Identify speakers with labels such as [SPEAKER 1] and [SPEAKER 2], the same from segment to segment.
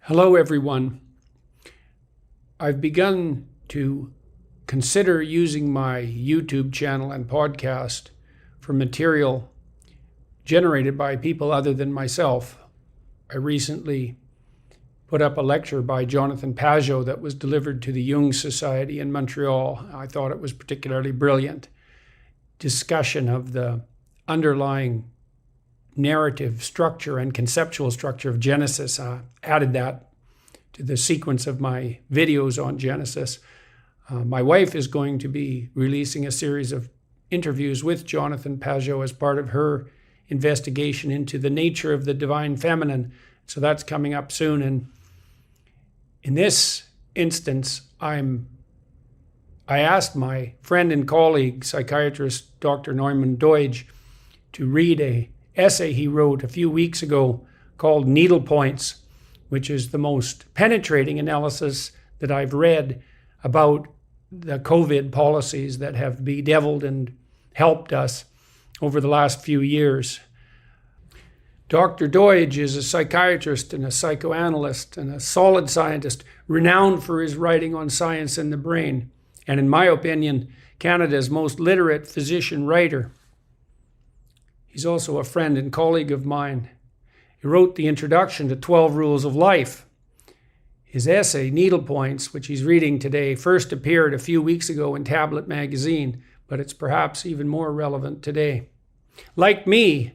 [SPEAKER 1] Hello, everyone. I've begun to consider using my YouTube channel and podcast for material generated by people other than myself. I recently put up a lecture by Jonathan Pajot that was delivered to the Jung Society in Montreal. I thought it was particularly brilliant. Discussion of the underlying narrative structure and conceptual structure of Genesis. Added that to the sequence of my videos on Genesis. My wife is going to be releasing a series of interviews with Jonathan Pajot as part of her investigation into the nature of the divine feminine. So that's coming up soon. And in this instance, I asked my friend and colleague, psychiatrist Dr. Norman Doidge, to read an essay he wrote a few weeks ago called Needle Points, which is the most penetrating analysis that I've read about the COVID policies that have bedeviled and helped us over the last few years. Dr. Doidge is a psychiatrist and a psychoanalyst and a solid scientist, renowned for his writing on science and the brain, and in my opinion, Canada's most literate physician writer. He's also a friend and colleague of mine. He wrote the introduction to 12 Rules of Life. His essay, Needle Points, which he's reading today, first appeared a few weeks ago in Tablet magazine, but it's perhaps even more relevant today. Like me,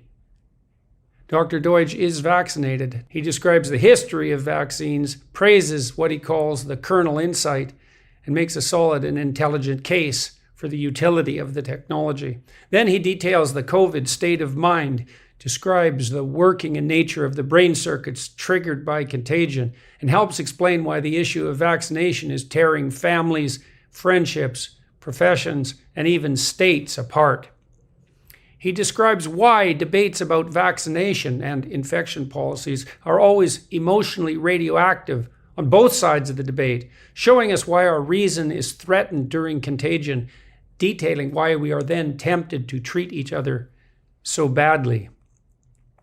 [SPEAKER 1] Dr. Doidge is vaccinated. He describes the history of vaccines, praises what he calls the kernel insight, and makes a solid and intelligent case for the utility of the technology. Then he details the COVID state of mind, describes the working and nature of the brain circuits triggered by contagion, and helps explain why the issue of vaccination is tearing families, friendships, professions, and even states apart. He describes why debates about vaccination and infection policies are always emotionally radioactive on both sides of the debate, showing us why our reason is threatened during contagion, detailing why we are then tempted to treat each other so badly.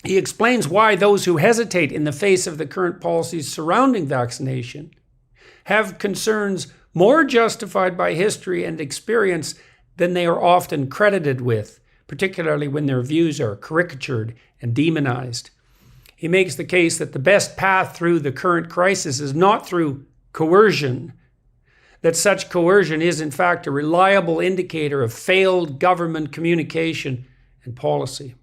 [SPEAKER 1] He explains why those who hesitate in the face of the current policies surrounding vaccination have concerns more justified by history and experience than they are often credited with, particularly when their views are caricatured and demonized. He makes the case that the best path through the current crisis is not through coercion, that such coercion is in fact a reliable indicator of failed government communication and policy.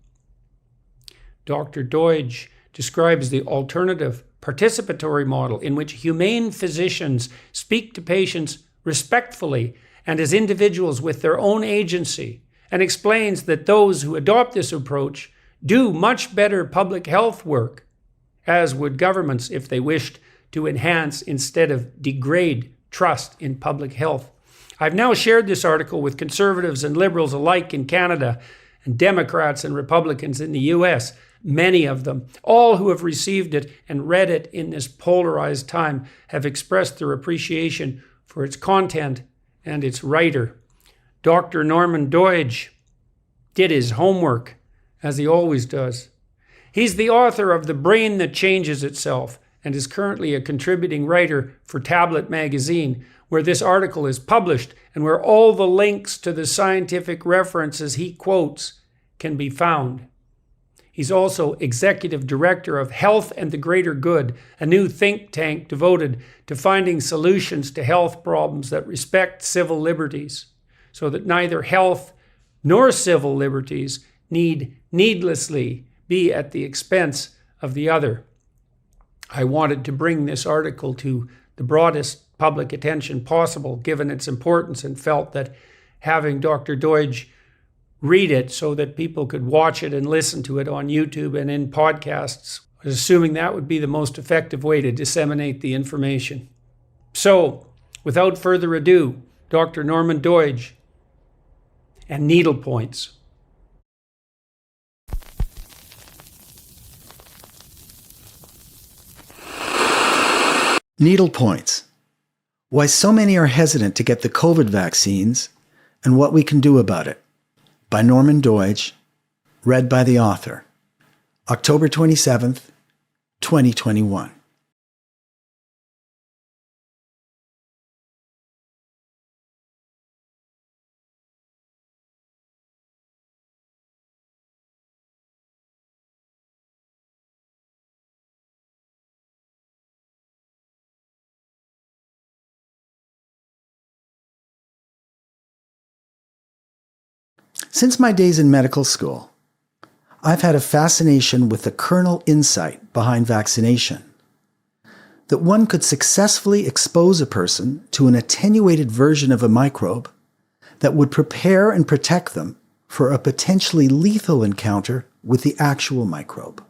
[SPEAKER 1] Dr. Doidge describes the alternative participatory model in which humane physicians speak to patients respectfully and as individuals with their own agency, and explains that those who adopt this approach do much better public health work, as would governments if they wished to enhance instead of degrade trust in public health. I've now shared this article with conservatives and liberals alike in Canada, and Democrats and Republicans in the US, many of them, all who have received it and read it in this polarized time, have expressed their appreciation for its content and its writer. Dr. Norman Doidge did his homework, as he always does. He's the author of The Brain That Changes Itself and is currently a contributing writer for Tablet magazine, where this article is published and where all the links to the scientific references he quotes can be found. He's also executive director of Health and the Greater Good, a new think tank devoted to finding solutions to health problems that respect civil liberties, so that neither health nor civil liberties need needlessly be at the expense of the other. I wanted to bring this article to the broadest public attention possible, given its importance, and felt that having Dr. Doidge read it so that people could watch it and listen to it on YouTube and in podcasts, I was assuming that would be the most effective way to disseminate the information. So, without further ado, Dr. Norman Doidge and Needle Points.
[SPEAKER 2] Needle Points. Why so many are hesitant to get the COVID vaccines and what we can do about it. By Norman Doidge, read by the author. October 27th, 2021. Since my days in medical school, I've had a fascination with the kernel insight behind vaccination. That one could successfully expose a person to an attenuated version of a microbe that would prepare and protect them for a potentially lethal encounter with the actual microbe.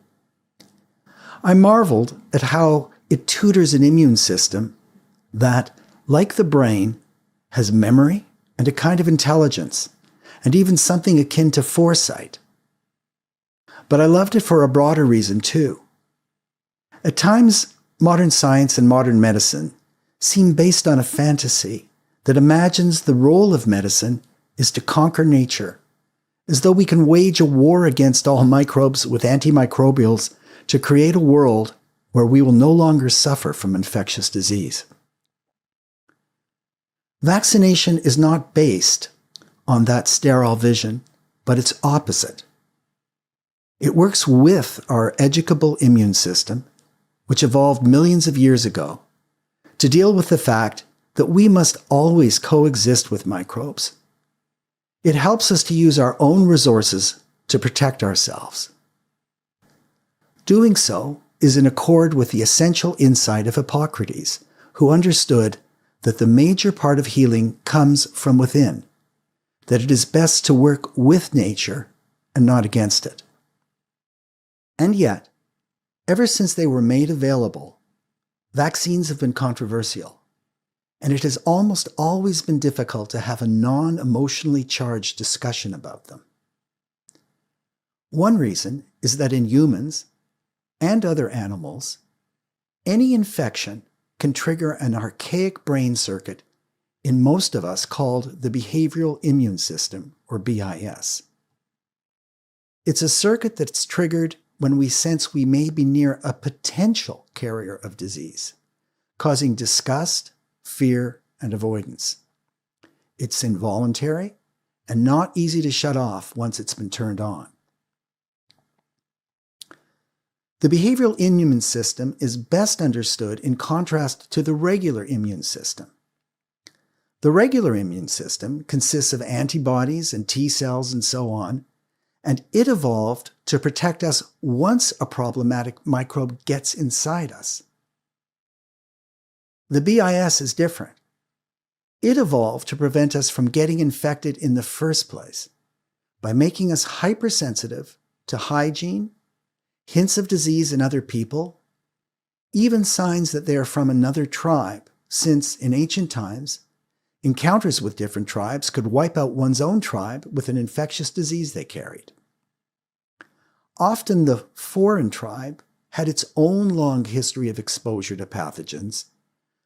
[SPEAKER 2] I marveled at how it tutors an immune system that, like the brain, has memory and a kind of intelligence, and even something akin to foresight. But I loved it for a broader reason too. At times, modern science and modern medicine seem based on a fantasy that imagines the role of medicine is to conquer nature, as though we can wage a war against all microbes with antimicrobials to create a world where we will no longer suffer from infectious disease. Vaccination is not based on that sterile vision, but its opposite. It works with our educable immune system, which evolved millions of years ago, to deal with the fact that we must always coexist with microbes. It helps us to use our own resources to protect ourselves. Doing so is in accord with the essential insight of Hippocrates, who understood that the major part of healing comes from within, that it is best to work with nature and not against it. And yet, ever since they were made available, vaccines have been controversial, and it has almost always been difficult to have a non-emotionally charged discussion about them. One reason is that in humans and other animals, any infection can trigger an archaic brain circuit in most of us called the behavioral immune system, or BIS. It's a circuit that's triggered when we sense we may be near a potential carrier of disease, causing disgust, fear, and avoidance. It's involuntary and not easy to shut off once it's been turned on. The behavioral immune system is best understood in contrast to the regular immune system. The regular immune system consists of antibodies and T cells and so on, and it evolved to protect us once a problematic microbe gets inside us. The BIS is different. It evolved to prevent us from getting infected in the first place by making us hypersensitive to hygiene, hints of disease in other people, even signs that they are from another tribe, since in ancient times, encounters with different tribes could wipe out one's own tribe with an infectious disease they carried. Often the foreign tribe had its own long history of exposure to pathogens,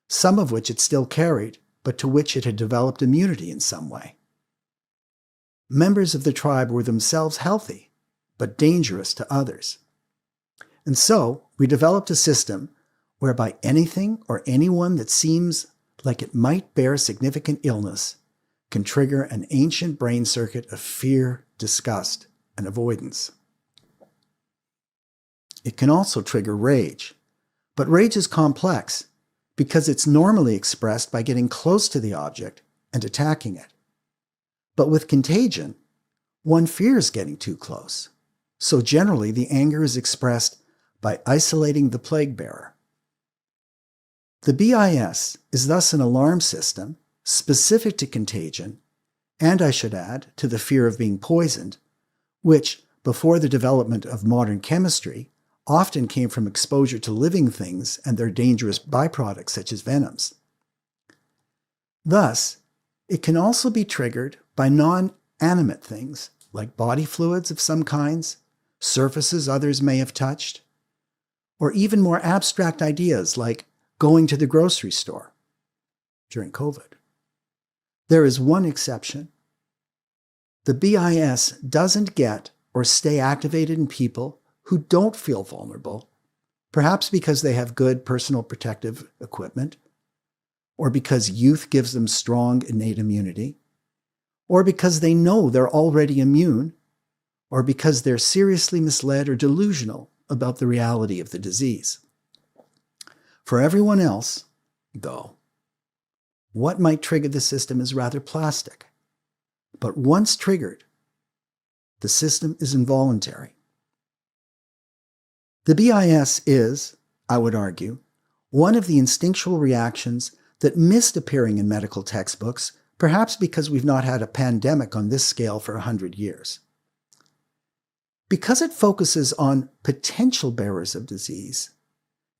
[SPEAKER 2] some of which it still carried, but to which it had developed immunity in some way. Members of the tribe were themselves healthy, but dangerous to others. And so we developed a system whereby anything or anyone that seems like it might bear significant illness can trigger an ancient brain circuit of fear, disgust, and avoidance. It can also trigger rage, but rage is complex because it's normally expressed by getting close to the object and attacking it. But with contagion, one fears getting too close, so generally the anger is expressed by isolating the plague bearer. The BIS is thus an alarm system specific to contagion, and I should add, to the fear of being poisoned, which, before the development of modern chemistry, often came from exposure to living things and their dangerous byproducts such as venoms. Thus, it can also be triggered by non-animate things like body fluids of some kinds, surfaces others may have touched, or even more abstract ideas like going to the grocery store during COVID. There is one exception. The BIS doesn't get or stay activated in people who don't feel vulnerable, perhaps because they have good personal protective equipment, or because youth gives them strong innate immunity, or because they know they're already immune, or because they're seriously misled or delusional about the reality of the disease. For everyone else, though, what might trigger the system is rather plastic. But once triggered, The system is involuntary. The BIS is, I would argue, one of the instinctual reactions that missed appearing in medical textbooks, perhaps because we've not had a pandemic on this scale for 100 years. Because it focuses on potential bearers of disease,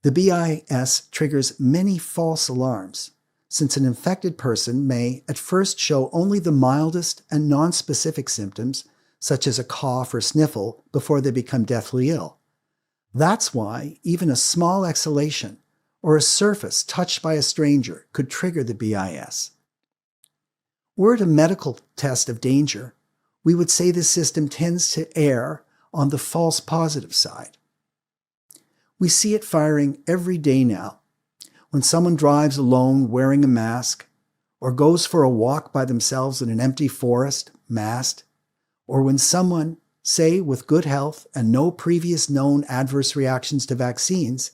[SPEAKER 2] the BIS triggers many false alarms, since an infected person may at first show only the mildest and nonspecific symptoms, such as a cough or sniffle, before they become deathly ill. That's why even a small exhalation or a surface touched by a stranger could trigger the BIS. Were it a medical test of danger, we would say this system tends to err on the false positive side. We see it firing every day now, when someone drives alone wearing a mask, or goes for a walk by themselves in an empty forest, masked, or when someone, say with good health and no previous known adverse reactions to vaccines,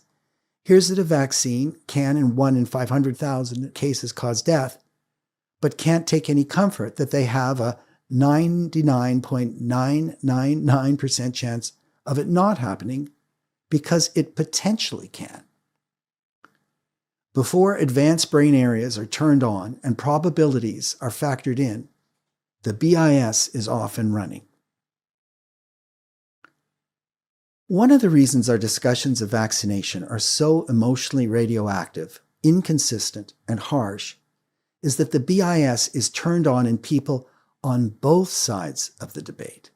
[SPEAKER 2] hears that a vaccine can in 1 in 500,000 cases cause death, but can't take any comfort that they have a 99.999% chance of it not happening because it potentially can. Before advanced brain areas are turned on and probabilities are factored in, the BIS is off and running. One of the reasons our discussions of vaccination are so emotionally radioactive, inconsistent, and harsh is that the BIS is turned on in people on both sides of the debate.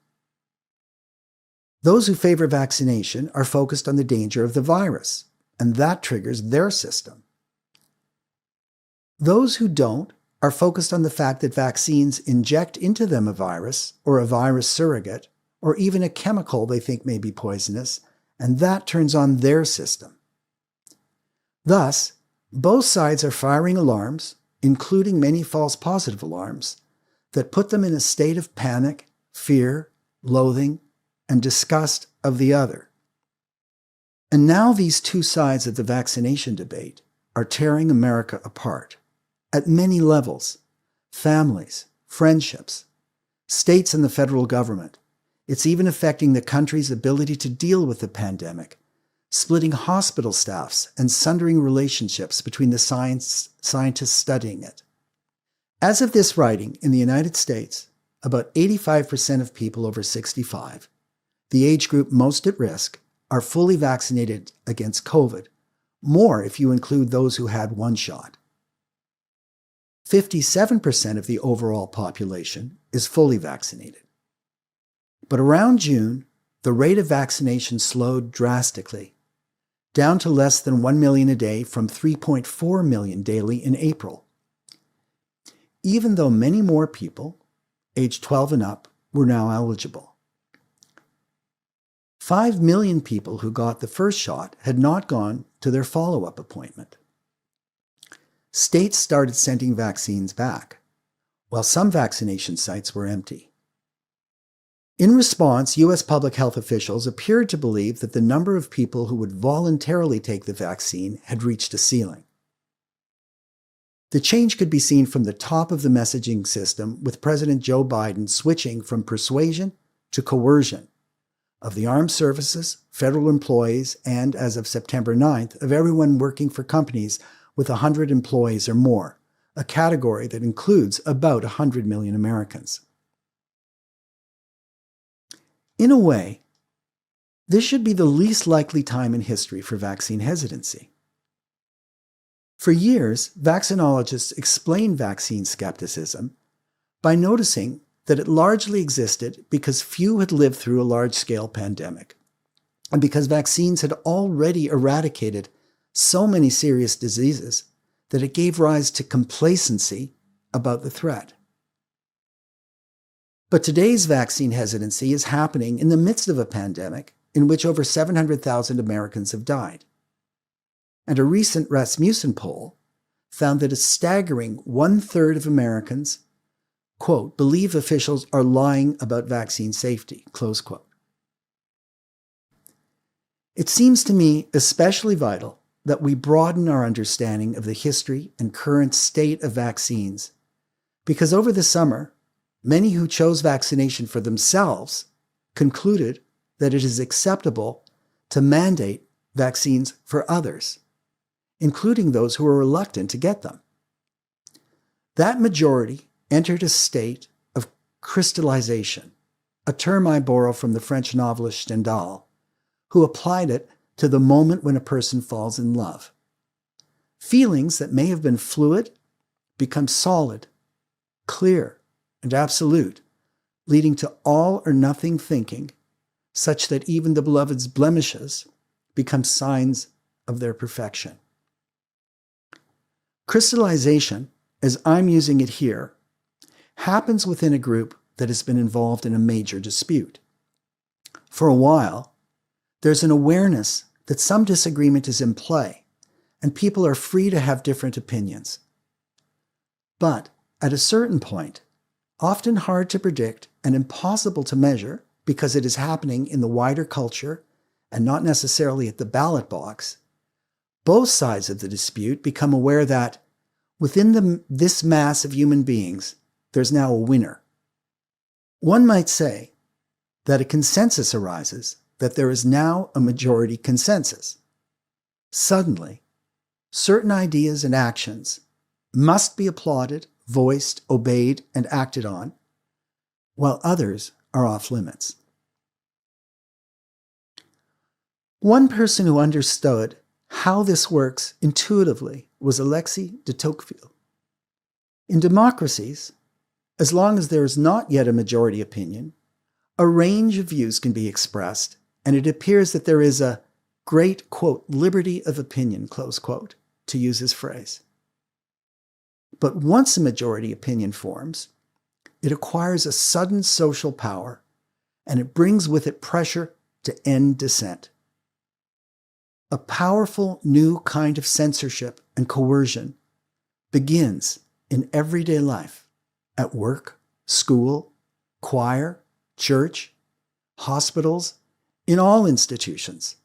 [SPEAKER 2] Those who favor vaccination are focused on the danger of the virus, and that triggers their system. Those who don't are focused on the fact that vaccines inject into them a virus, or a virus surrogate, or even a chemical they think may be poisonous, and that turns on their system. Thus, both sides are firing alarms, including many false positive alarms, that put them in a state of panic, fear, loathing, and disgust of the other. And now these two sides of the vaccination debate are tearing America apart at many levels: families, friendships, states and the federal government. It's even affecting the country's ability to deal with the pandemic, splitting hospital staffs and sundering relationships between the scientists studying it. As of this writing, in the United States, about 85% of people over 65, the age group most at risk, are fully vaccinated against COVID, more if you include those who had one shot. 57% of the overall population is fully vaccinated. But around June, the rate of vaccination slowed drastically, down to less than 1 million a day from 3.4 million daily in April. Even though many more people, age 12 and up, were now eligible. 5 million people who got the first shot had not gone to their follow-up appointment. States started sending vaccines back, while some vaccination sites were empty. In response, U.S. public health officials appeared to believe that the number of people who would voluntarily take the vaccine had reached a ceiling. The change could be seen from the top of the messaging system, with President Joe Biden switching from persuasion to coercion of the armed services, federal employees, and, as of September 9th, of everyone working for companies with 100 employees or more, a category that includes about 100 million Americans. In a way, this should be the least likely time in history for vaccine hesitancy. For years, vaccinologists explained vaccine skepticism by noticing that it largely existed because few had lived through a large-scale pandemic, and because vaccines had already eradicated so many serious diseases that it gave rise to complacency about the threat. But today's vaccine hesitancy is happening in the midst of a pandemic in which over 700,000 Americans have died. And a recent Rasmussen poll found that a staggering 1/3 of Americans, quote, believe officials are lying about vaccine safety, close quote. It seems to me especially vital that we broaden our understanding of the history and current state of vaccines, because over the summer, many who chose vaccination for themselves concluded that it is acceptable to mandate vaccines for others, including those who are reluctant to get them. That majority entered a state of crystallization, a term I borrow from the French novelist Stendhal, who applied it to the moment when a person falls in love. Feelings that may have been fluid become solid, clear, and absolute, leading to all or nothing thinking, such that even the beloved's blemishes become signs of their perfection. Crystallization, as I'm using it here, happens within a group that has been involved in a major dispute. For a while, there's an awareness that some disagreement is in play, and people are free to have different opinions. But at a certain point, often hard to predict and impossible to measure because it is happening in the wider culture and not necessarily at the ballot box, both sides of the dispute become aware that within this mass of human beings, there's now a winner. One might say that a consensus arises that there is now a majority consensus. Suddenly, certain ideas and actions must be applauded, voiced, obeyed, and acted on, while others are off limits. One person who understood how this works intuitively was Alexis de Tocqueville. In democracies, as long as there is not yet a majority opinion, a range of views can be expressed, and it appears that there is a great, quote, liberty of opinion, close quote, to use his phrase. But once a majority opinion forms, it acquires a sudden social power, and it brings with it pressure to end dissent. A powerful new kind of censorship and coercion begins in everyday life, at work, school, choir, church, hospitals, in all institutions,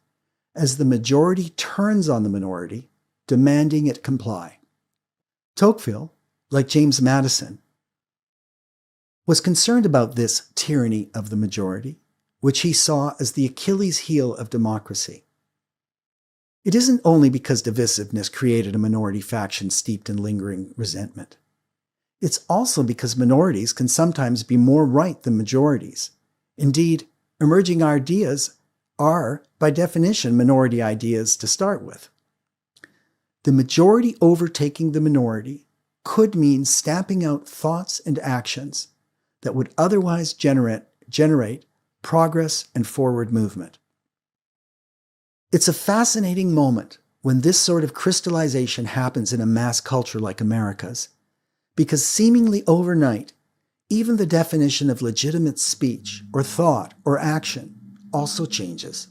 [SPEAKER 2] as the majority turns on the minority, demanding it comply. Tocqueville, like James Madison, was concerned about this tyranny of the majority, which he saw as the Achilles heel of democracy. It isn't only because divisiveness created a minority faction steeped in lingering resentment. It's also because minorities can sometimes be more right than majorities. Indeed, emerging ideas are, by definition, minority ideas to start with. The majority overtaking the minority could mean stamping out thoughts and actions that would otherwise generate progress and forward movement. It's a fascinating moment when this sort of crystallization happens in a mass culture like America's, because seemingly overnight, even the definition of legitimate speech or thought or action also changes.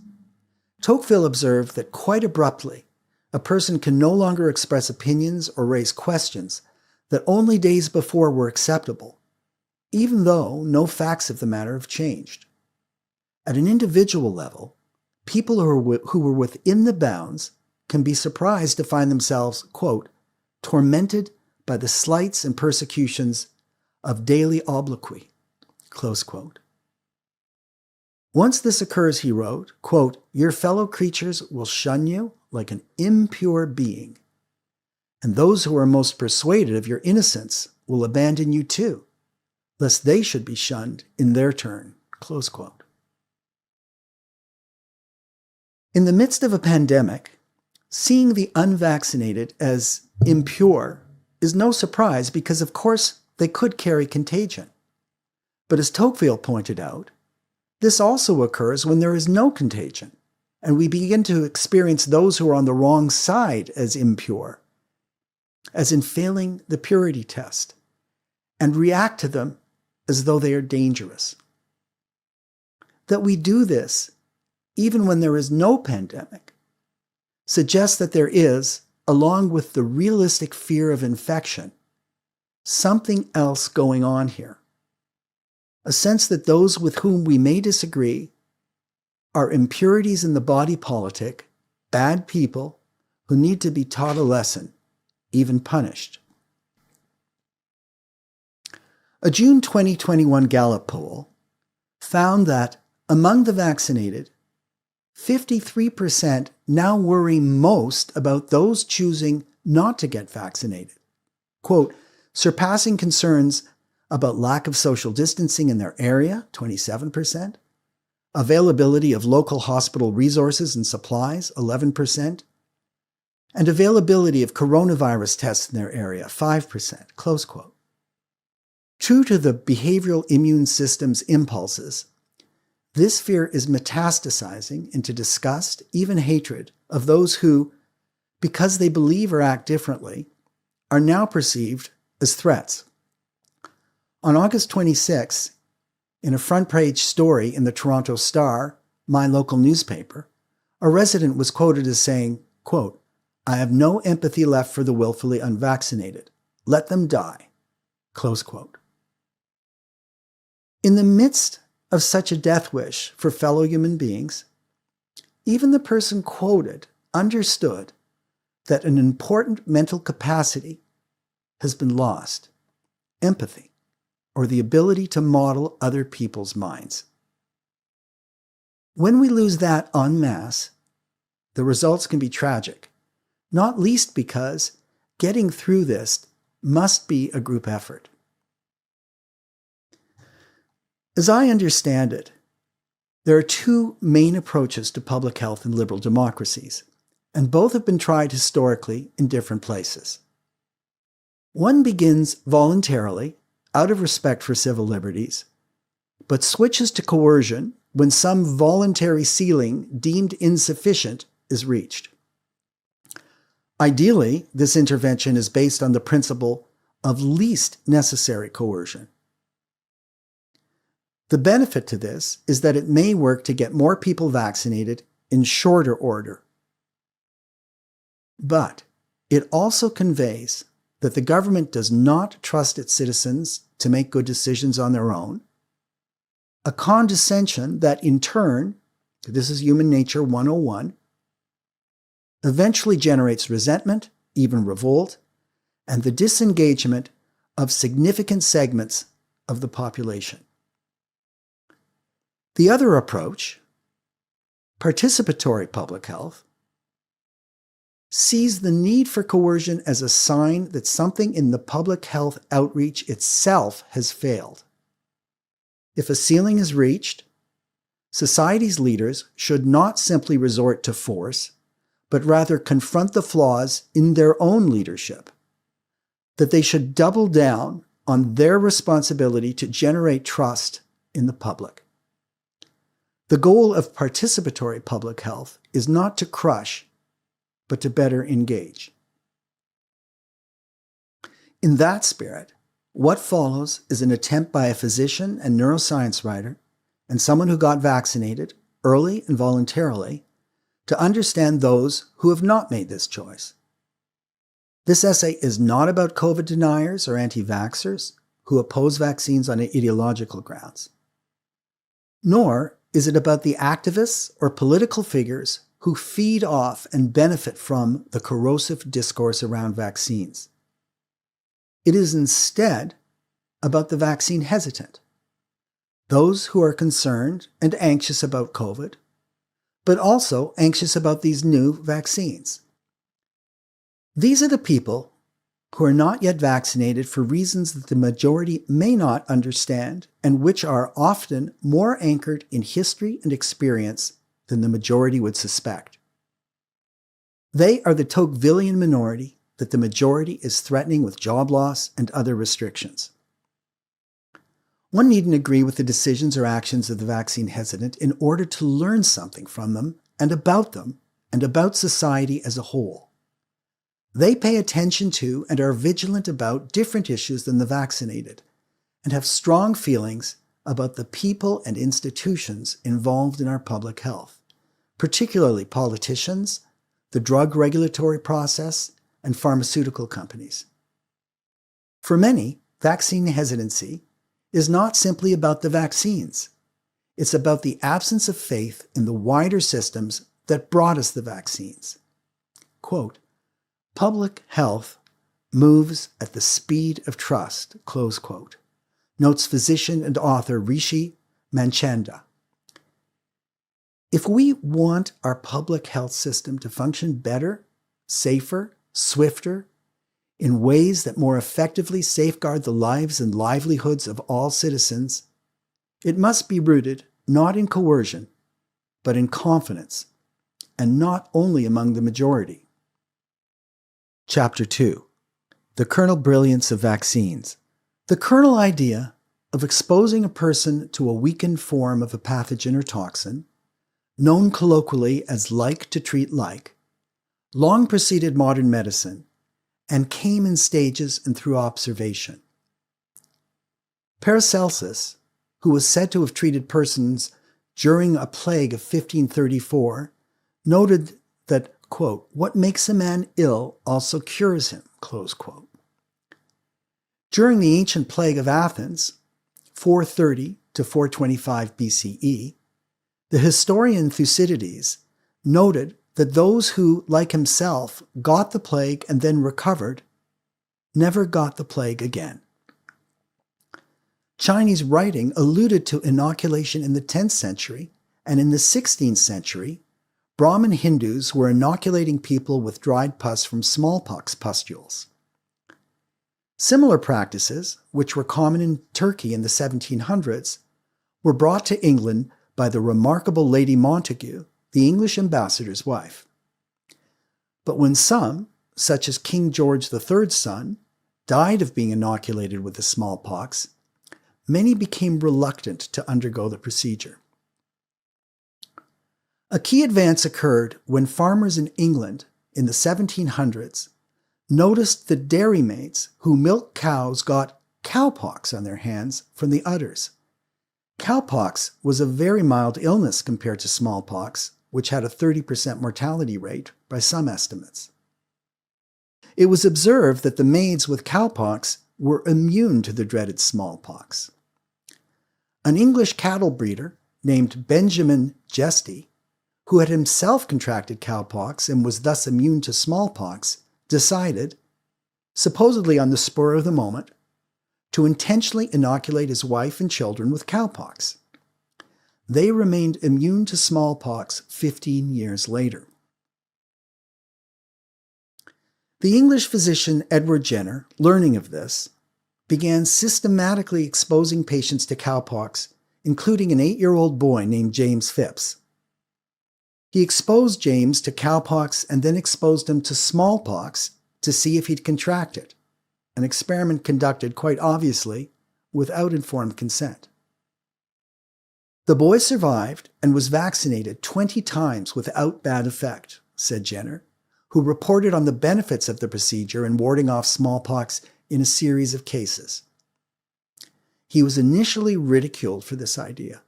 [SPEAKER 2] Tocqueville observed that quite abruptly, a person can no longer express opinions or raise questions that only days before were acceptable, even though no facts of the matter have changed. At an individual level, people who were within the bounds can be surprised to find themselves, quote, tormented by the slights and persecutions of daily obloquy, close quote. Once this occurs, he wrote, quote, your fellow creatures will shun you like an impure being, and those who are most persuaded of your innocence will abandon you too, lest they should be shunned in their turn, close quote. In the midst of a pandemic, seeing the unvaccinated as impure is no surprise because, of course, they could carry contagion. But as Tocqueville pointed out, this also occurs when there is no contagion, and we begin to experience those who are on the wrong side as impure, as in failing the purity test, and react to them as though they are dangerous. That we do this even when there is no pandemic, suggests that there is, along with the realistic fear of infection, something else going on here. A sense that those with whom we may disagree are impurities in the body politic, bad people who need to be taught a lesson, even punished. A June 2021 Gallup poll found that Among the vaccinated, 53% now worry most about those choosing not to get vaccinated. Quote, surpassing concerns about lack of social distancing in their area, 27%, availability of local hospital resources and supplies, 11%, and availability of coronavirus tests in their area, 5%, close quote. True to the behavioral immune system's impulses, this fear is metastasizing into disgust, even hatred, of those who, because they believe or act differently, are now perceived as threats. On August 26, in a front-page story in the Toronto Star, my local newspaper, a resident was quoted as saying, quote, "I have no empathy left for the willfully unvaccinated. Let them die." Close quote. In the midst of such a death wish for fellow human beings, even the person quoted understood that an important mental capacity has been lost: empathy, or the ability to model other people's minds. When we lose that en masse, the results can be tragic, not least because getting through this must be a group effort. As I understand it, there are two main approaches to public health in liberal democracies, and both have been tried historically in different places. One begins voluntarily, out of respect for civil liberties, but switches to coercion when some voluntary ceiling deemed insufficient is reached. Ideally, this intervention is based on the principle of least necessary coercion. The benefit to this is that it may work to get more people vaccinated in shorter order. But it also conveys that the government does not trust its citizens to make good decisions on their own, a condescension that in turn, this is human nature 101, eventually generates resentment, even revolt, and the disengagement of significant segments of the population. The other approach, participatory public health, sees the need for coercion as a sign that something in the public health outreach itself has failed. If a ceiling is reached, society's leaders should not simply resort to force, but rather confront the flaws in their own leadership, that they should double down on their responsibility to generate trust in the public. The goal of participatory public health is not to crush, but to better engage. In that spirit, what follows is an attempt by a physician and neuroscience writer, and someone who got vaccinated early and voluntarily, to understand those who have not made this choice. This essay is not about COVID deniers or anti-vaxxers who oppose vaccines on ideological grounds. Nor is it about the activists or political figures who feed off and benefit from the corrosive discourse around vaccines. It is instead about the vaccine hesitant, those who are concerned and anxious about COVID, but also anxious about these new vaccines. These are the people who are not yet vaccinated for reasons that the majority may not understand and which are often more anchored in history and experience than the majority would suspect. They are the Tocquevillian minority that the majority is threatening with job loss and other restrictions. One needn't agree with the decisions or actions of the vaccine hesitant in order to learn something from them and about society as a whole. They pay attention to and are vigilant about different issues than the vaccinated and have strong feelings about the people and institutions involved in our public health, particularly politicians, the drug regulatory process, and pharmaceutical companies. For many, vaccine hesitancy is not simply about the vaccines. It's about the absence of faith in the wider systems that brought us the vaccines. Quote, "Public health moves at the speed of trust," close quote, notes physician and author Rishi Manchanda. If we want our public health system to function better, safer, swifter, in ways that more effectively safeguard the lives and livelihoods of all citizens, it must be rooted not in coercion, but in confidence, and not only among the majority. Chapter 2. The Kernel Brilliance of Vaccines. The kernel idea of exposing a person to a weakened form of a pathogen or toxin, known colloquially as like to treat like, long preceded modern medicine and came in stages and through observation. Paracelsus, who was said to have treated persons during a plague of 1534, noted that, quote, "what makes a man ill also cures him," close quote. During the ancient plague of Athens, 430 to 425 BCE, the historian Thucydides noted that those who, like himself, got the plague and then recovered, never got the plague again. Chinese writing alluded to inoculation in the 10th century, and in the 16th century, Brahmin Hindus were inoculating people with dried pus from smallpox pustules. Similar practices, which were common in Turkey in the 1700s, were brought to England by the remarkable Lady Montagu, the English ambassador's wife. But when some, such as King George III's son, died of being inoculated with the smallpox, many became reluctant to undergo the procedure. A key advance occurred when farmers in England in the 1700s noticed that dairymaids who milked cows got cowpox on their hands from the udders. Cowpox was a very mild illness compared to smallpox, which had a 30% mortality rate by some estimates. It was observed that the maids with cowpox were immune to the dreaded smallpox. An English cattle breeder named Benjamin Jesty, who had himself contracted cowpox and was thus immune to smallpox, decided, supposedly on the spur of the moment, to intentionally inoculate his wife and children with cowpox. They remained immune to smallpox 15 years later. The English physician Edward Jenner, learning of this, began systematically exposing patients to cowpox, including an 8-year-old boy named James Phipps. He exposed James to cowpox and then exposed him to smallpox to see if he'd contract it, an experiment conducted quite obviously without informed consent. The boy survived and was vaccinated 20 times without bad effect, said Jenner, who reported on the benefits of the procedure in warding off smallpox in a series of cases. He was initially ridiculed for this idea,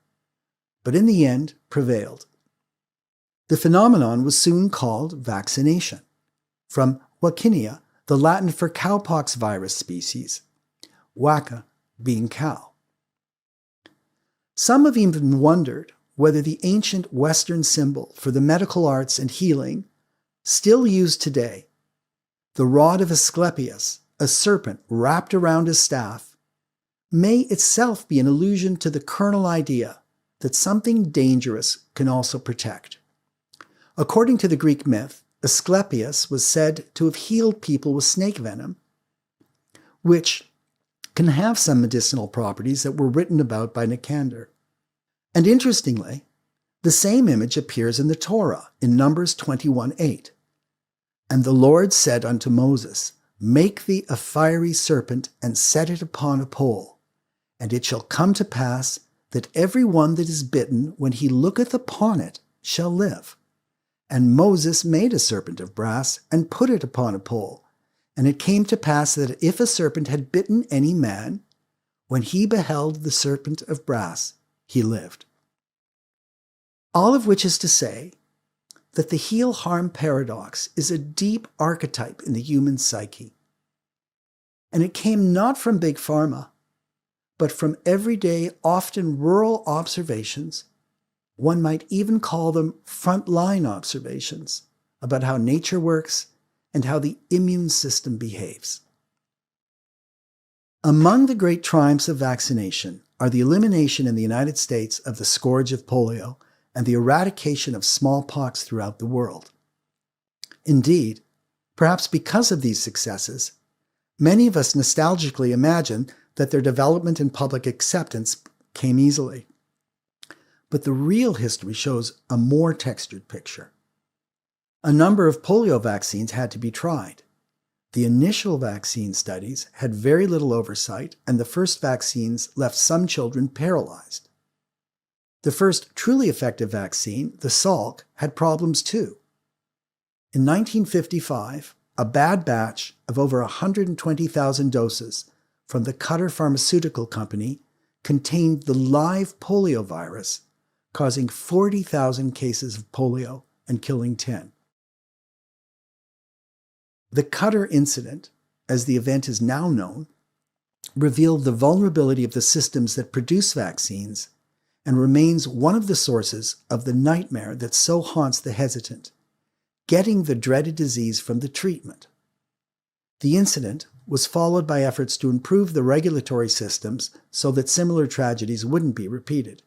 [SPEAKER 2] but in the end prevailed. The phenomenon was soon called vaccination, from Wacchinia, the Latin for cowpox virus species, wacca being cow. Some have even wondered whether the ancient Western symbol for the medical arts and healing, still used today, the rod of Asclepius, a serpent wrapped around his staff, may itself be an allusion to the kernel idea that something dangerous can also protect. According to the Greek myth, Asclepius was said to have healed people with snake venom, which can have some medicinal properties that were written about by Nicander. And interestingly, the same image appears in the Torah in Numbers 21:8. "And the Lord said unto Moses, Make thee a fiery serpent, and set it upon a pole. And it shall come to pass that every one that is bitten, when he looketh upon it, shall live. And Moses made a serpent of brass, and put it upon a pole. And it came to pass that if a serpent had bitten any man, when he beheld the serpent of brass, he lived." All of which is to say that the heal-harm paradox is a deep archetype in the human psyche. And it came not from big pharma, but from everyday, often rural observations. One might even call them frontline observations about how nature works and how the immune system behaves. Among the great triumphs of vaccination are the elimination in the United States of the scourge of polio and the eradication of smallpox throughout the world. Indeed, perhaps because of these successes, many of us nostalgically imagine that their development and public acceptance came easily. But the real history shows a more textured picture. A number of polio vaccines had to be tried. The initial vaccine studies had very little oversight, and the first vaccines left some children paralyzed. The first truly effective vaccine, the Salk, had problems too. In 1955, a bad batch of over 120,000 doses from the Qatar Pharmaceutical Company contained the live polio virus, causing 40,000 cases of polio and killing 10. The Qatar incident, as the event is now known, revealed the vulnerability of the systems that produce vaccines and remains one of the sources of the nightmare that so haunts the hesitant, getting the dreaded disease from the treatment. The incident was followed by efforts to improve the regulatory systems so that similar tragedies wouldn't be repeated.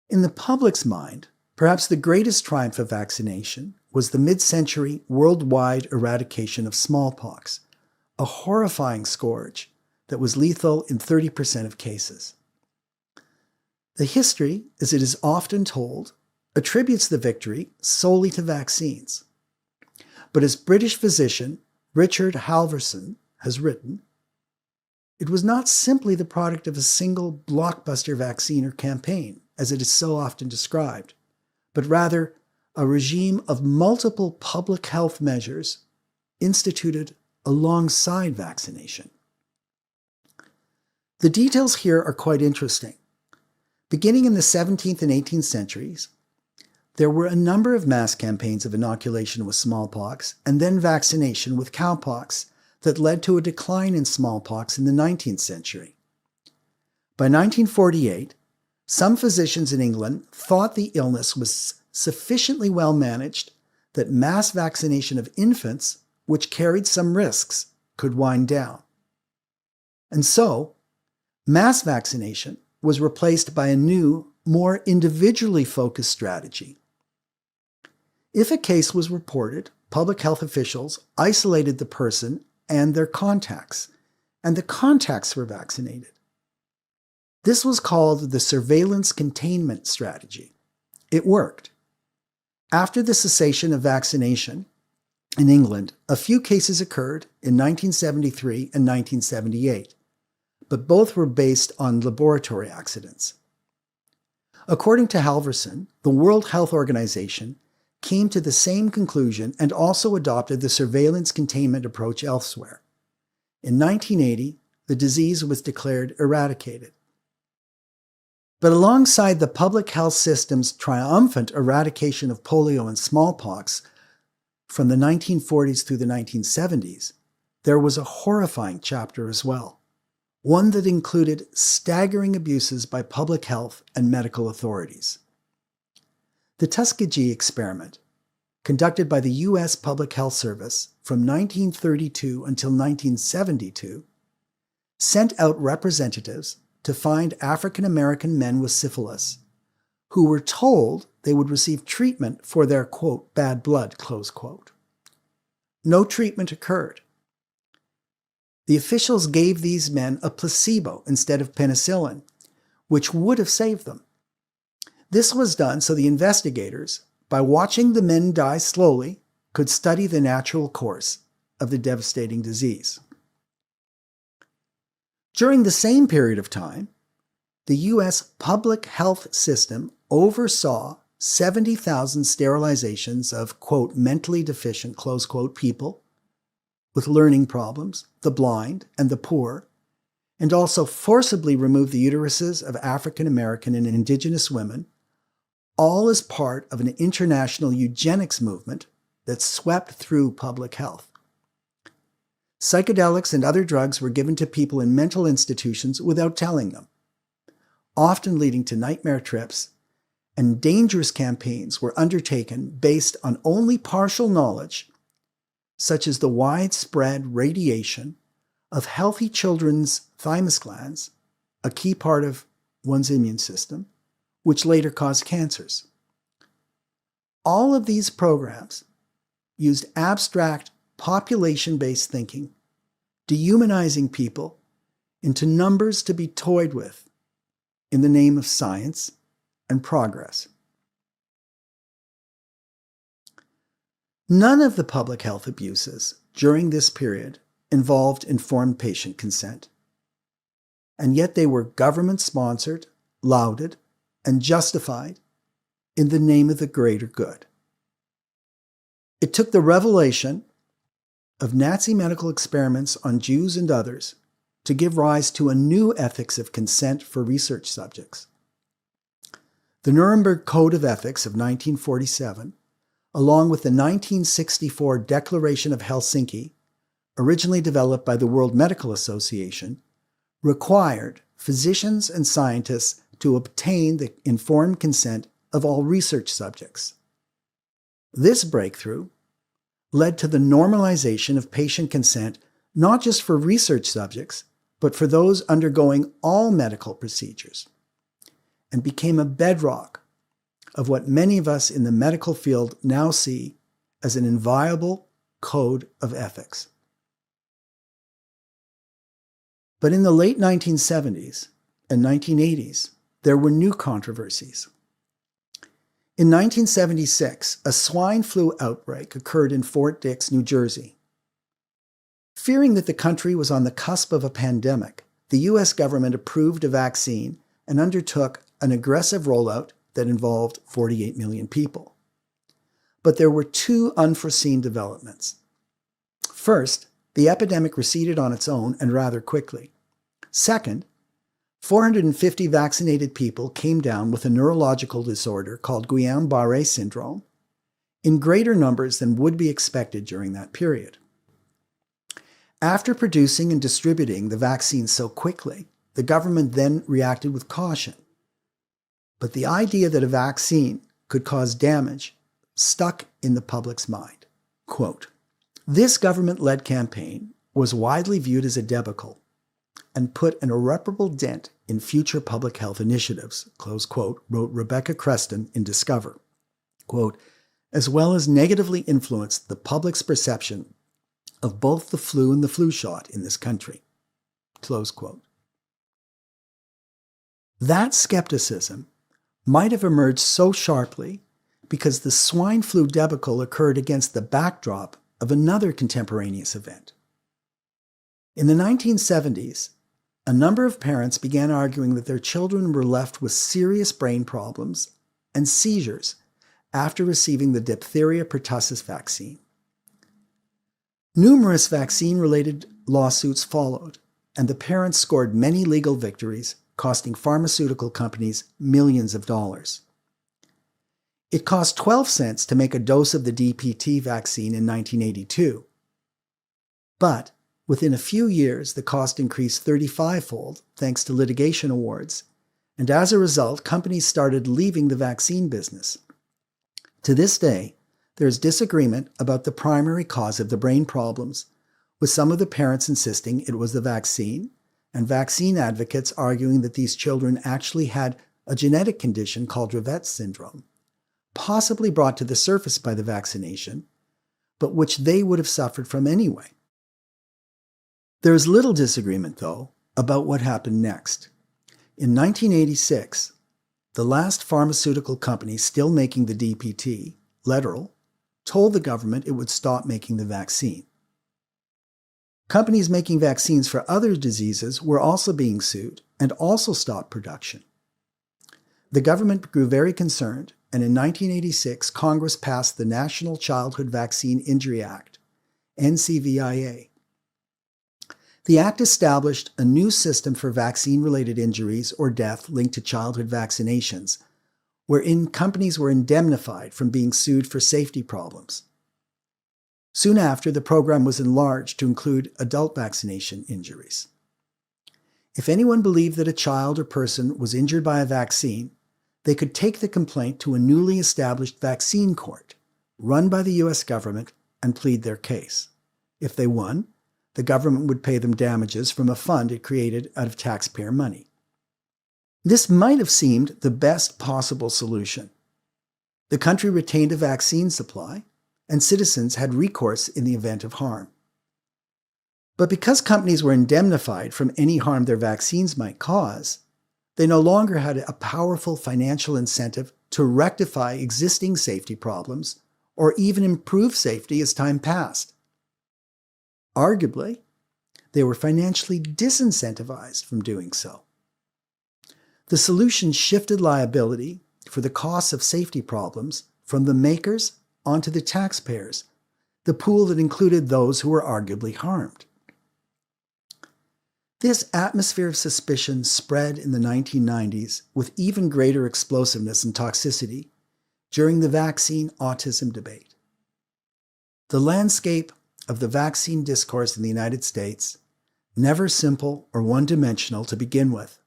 [SPEAKER 2] In the public's mind, perhaps the greatest triumph of vaccination was the mid-century worldwide eradication of smallpox, a horrifying scourge that was lethal in 30% of cases. The history, as it is often told, attributes the victory solely to vaccines. But as British physician Richard Halverson has written, it was not simply the product of a single blockbuster vaccine or campaign, as it is so often described, but rather a regime of multiple public health measures instituted alongside vaccination. The details here are quite interesting. Beginning in the 17th and 18th centuries, there were a number of mass campaigns of inoculation with smallpox and then vaccination with cowpox that led to a decline in smallpox in the 19th century. By 1948, some physicians in England thought the illness was sufficiently well managed that mass vaccination of infants, which carried some risks, could wind down. And so, mass vaccination was replaced by a new, more individually focused strategy. If a case was reported, public health officials isolated the person and their contacts, and the contacts were vaccinated. This was called the surveillance containment strategy. It worked. After the cessation of vaccination in England, a few cases occurred in 1973 and 1978, but both were based on laboratory accidents. According to Halverson, the World Health Organization came to the same conclusion and also adopted the surveillance containment approach elsewhere. In 1980, the disease was declared eradicated. But alongside the public health system's triumphant eradication of polio and smallpox from the 1940s through the 1970s, there was a horrifying chapter as well, one that included staggering abuses by public health and medical authorities. The Tuskegee experiment, conducted by the U.S. Public Health Service from 1932 until 1972, sent out representatives to find African American men with syphilis, who were told they would receive treatment for their, quote, bad blood, close quote. No treatment occurred. The officials gave these men a placebo instead of penicillin, which would have saved them. This was done so the investigators, by watching the men die slowly, could study the natural course of the devastating disease. During the same period of time, the U.S. public health system oversaw 70,000 sterilizations of, quote, mentally deficient, close quote, people with learning problems, the blind, and the poor, and also forcibly removed the uteruses of African American and Indigenous women, all as part of an international eugenics movement that swept through public health. Psychedelics and other drugs were given to people in mental institutions without telling them, often leading to nightmare trips, and dangerous campaigns were undertaken based on only partial knowledge, such as the widespread radiation of healthy children's thymus glands, a key part of one's immune system, which later caused cancers. All of these programs used abstract, population-based thinking, dehumanizing people into numbers to be toyed with in the name of science and progress. None of the public health abuses during this period involved informed patient consent, and yet they were government-sponsored, lauded, and justified in the name of the greater good. It took the revelation of Nazi medical experiments on Jews and others to give rise to a new ethics of consent for research subjects. The Nuremberg Code of Ethics of 1947, along with the 1964 Declaration of Helsinki, originally developed by the World Medical Association, required physicians and scientists to obtain the informed consent of all research subjects. This breakthrough led to the normalization of patient consent not just for research subjects, but for those undergoing all medical procedures, and became a bedrock of what many of us in the medical field now see as an inviolable code of ethics. But in the late 1970s and 1980s, there were new controversies. In 1976, a swine flu outbreak occurred in Fort Dix, New Jersey. Fearing that the country was on the cusp of a pandemic, the U.S. government approved a vaccine and undertook an aggressive rollout that involved 48 million people. But there were two unforeseen developments. First, the epidemic receded on its own and rather quickly. Second, 450 vaccinated people came down with a neurological disorder called Guillain-Barré syndrome in greater numbers than would be expected during that period. After producing and distributing the vaccine so quickly, the government then reacted with caution. But the idea that a vaccine could cause damage stuck in the public's mind. Quote, "This government-led campaign was widely viewed as a debacle and put an irreparable dent in future public health initiatives," close quote, wrote Rebecca Creston in Discover, quote, "as well as negatively influenced the public's perception of both the flu and the flu shot in this country," close quote. That skepticism might have emerged so sharply because the swine flu debacle occurred against the backdrop of another contemporaneous event. In the 1970s, a number of parents began arguing that their children were left with serious brain problems and seizures after receiving the diphtheria pertussis vaccine. Numerous vaccine-related lawsuits followed, and the parents scored many legal victories, costing pharmaceutical companies millions of dollars. It cost 12 cents to make a dose of the DPT vaccine in 1982. But within a few years, the cost increased 35-fold thanks to litigation awards, and as a result, companies started leaving the vaccine business. To this day, there is disagreement about the primary cause of the brain problems, with some of the parents insisting it was the vaccine, and vaccine advocates arguing that these children actually had a genetic condition called Dravet syndrome, possibly brought to the surface by the vaccination, but which they would have suffered from anyway. There is little disagreement, though, about what happened next. In 1986, the last pharmaceutical company still making the DPT, Lederal, told the government it would stop making the vaccine. Companies making vaccines for other diseases were also being sued and also stopped production. The government grew very concerned, and in 1986, Congress passed the National Childhood Vaccine Injury Act, NCVIA. The act established a new system for vaccine-related injuries or death linked to childhood vaccinations, wherein companies were indemnified from being sued for safety problems. Soon after, the program was enlarged to include adult vaccination injuries. If anyone believed that a child or person was injured by a vaccine, they could take the complaint to a newly established vaccine court, run by the U.S. government, and plead their case. If they won, the government would pay them damages from a fund it created out of taxpayer money. This might have seemed the best possible solution. The country retained a vaccine supply, and citizens had recourse in the event of harm. But because companies were indemnified from any harm their vaccines might cause, they no longer had a powerful financial incentive to rectify existing safety problems or even improve safety as time passed. Arguably, they were financially disincentivized from doing so. The solution shifted liability for the costs of safety problems from the makers onto the taxpayers, the pool that included those who were arguably harmed. This atmosphere of suspicion spread in the 1990s with even greater explosiveness and toxicity during the vaccine autism debate. The landscape of the vaccine discourse in the United States, never simple or one-dimensional to begin with,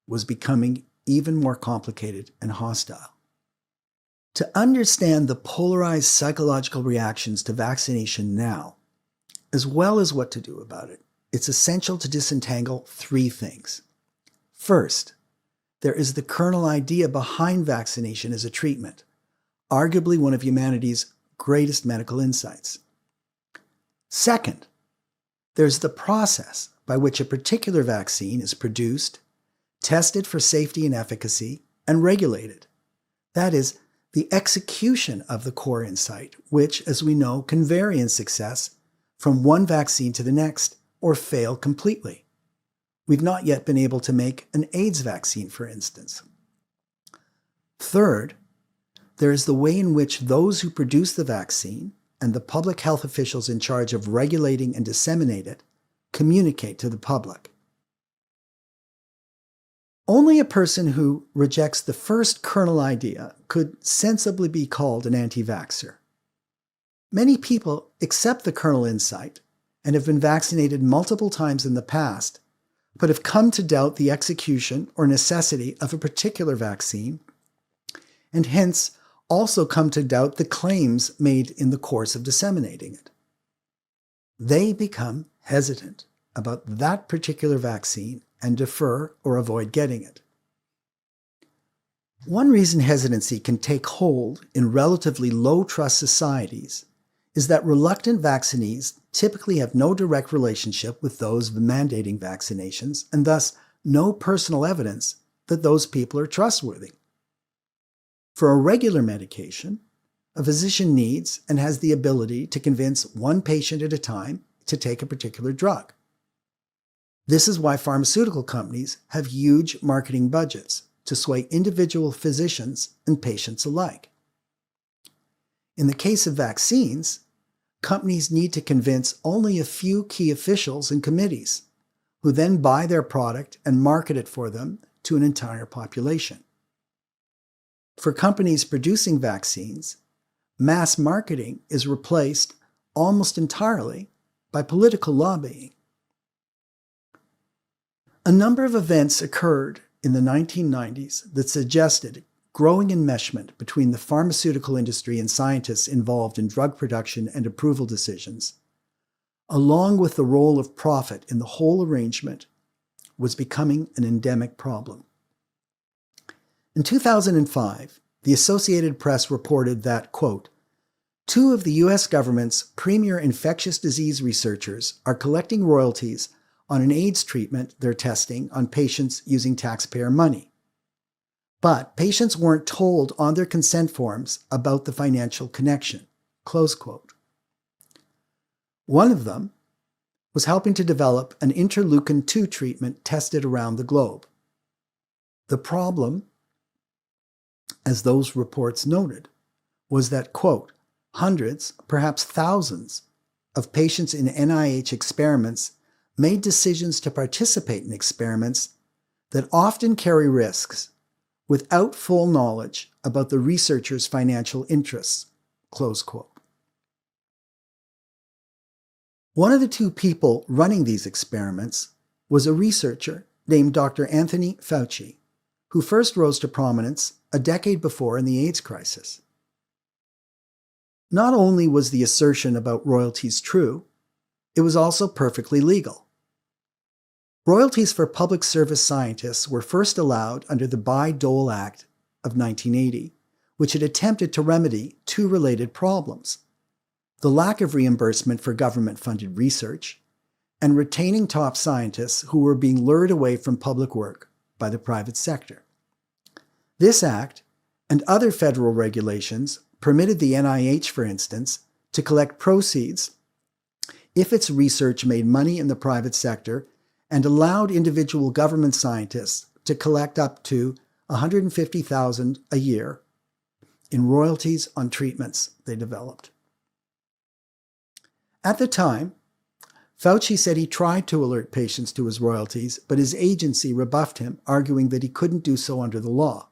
[SPEAKER 2] was becoming even more complicated and hostile. To understand the polarized psychological reactions to vaccination now, as well as what to do about it, it's essential to disentangle three things. First, there is the kernel idea behind vaccination as a treatment, arguably one of humanity's greatest medical insights. Second, there's the process by which a particular vaccine is produced, tested for safety and efficacy, and regulated. That is, the execution of the core insight, which, as we know, can vary in success from one vaccine to the next, or fail completely. We've not yet been able to make an AIDS vaccine, for instance. Third, there is the way in which those who produce the vaccine and the public health officials in charge of regulating and disseminate it communicate to the public. Only a person who rejects the first kernel idea could sensibly be called an anti-vaxxer. Many people accept the kernel insight and have been vaccinated multiple times in the past, but have come to doubt the execution or necessity of a particular vaccine, and hence also come to doubt the claims made in the course of disseminating it. They become hesitant about that particular vaccine and defer or avoid getting it. One reason hesitancy can take hold in relatively low-trust societies is that reluctant vaccinees typically have no direct relationship with those mandating vaccinations, and thus no personal evidence that those people are trustworthy. For a regular medication, a physician needs and has the ability to convince one patient at a time to take a particular drug. This is why pharmaceutical companies have huge marketing budgets to sway individual physicians and patients alike. In the case of vaccines, companies need to convince only a few key officials and committees, who then buy their product and market it for them to an entire population. For companies producing vaccines, mass marketing is replaced almost entirely by political lobbying. A number of events occurred in the 1990s that suggested growing enmeshment between the pharmaceutical industry and scientists involved in drug production and approval decisions, along with the role of profit in the whole arrangement, was becoming an endemic problem. In 2005, the Associated Press reported that, quote, 2 of the U.S. government's premier infectious disease researchers are collecting royalties on an AIDS treatment they're testing on patients using taxpayer money. But patients weren't told on their consent forms about the financial connection, close quote. One of them was helping to develop an interleukin-2 treatment tested around the globe. The problem, as those reports noted, was that, quote, hundreds, perhaps thousands, of patients in NIH experiments made decisions to participate in experiments that often carry risks without full knowledge about the researchers' financial interests, close quote. One of the 2 people running these experiments was a researcher named Dr. Anthony Fauci, who first rose to prominence a decade before in the AIDS crisis. Not only was the assertion about royalties true, it was also perfectly legal. Royalties for public service scientists were first allowed under the Bayh-Dole Act of 1980, which had attempted to remedy two related problems: the lack of reimbursement for government-funded research and retaining top scientists who were being lured away from public work by the private sector. This act and other federal regulations permitted the NIH, for instance, to collect proceeds if its research made money in the private sector and allowed individual government scientists to collect up to $150,000 a year in royalties on treatments they developed. At the time, Fauci said he tried to alert patients to his royalties, but his agency rebuffed him, arguing that he couldn't do so under the law.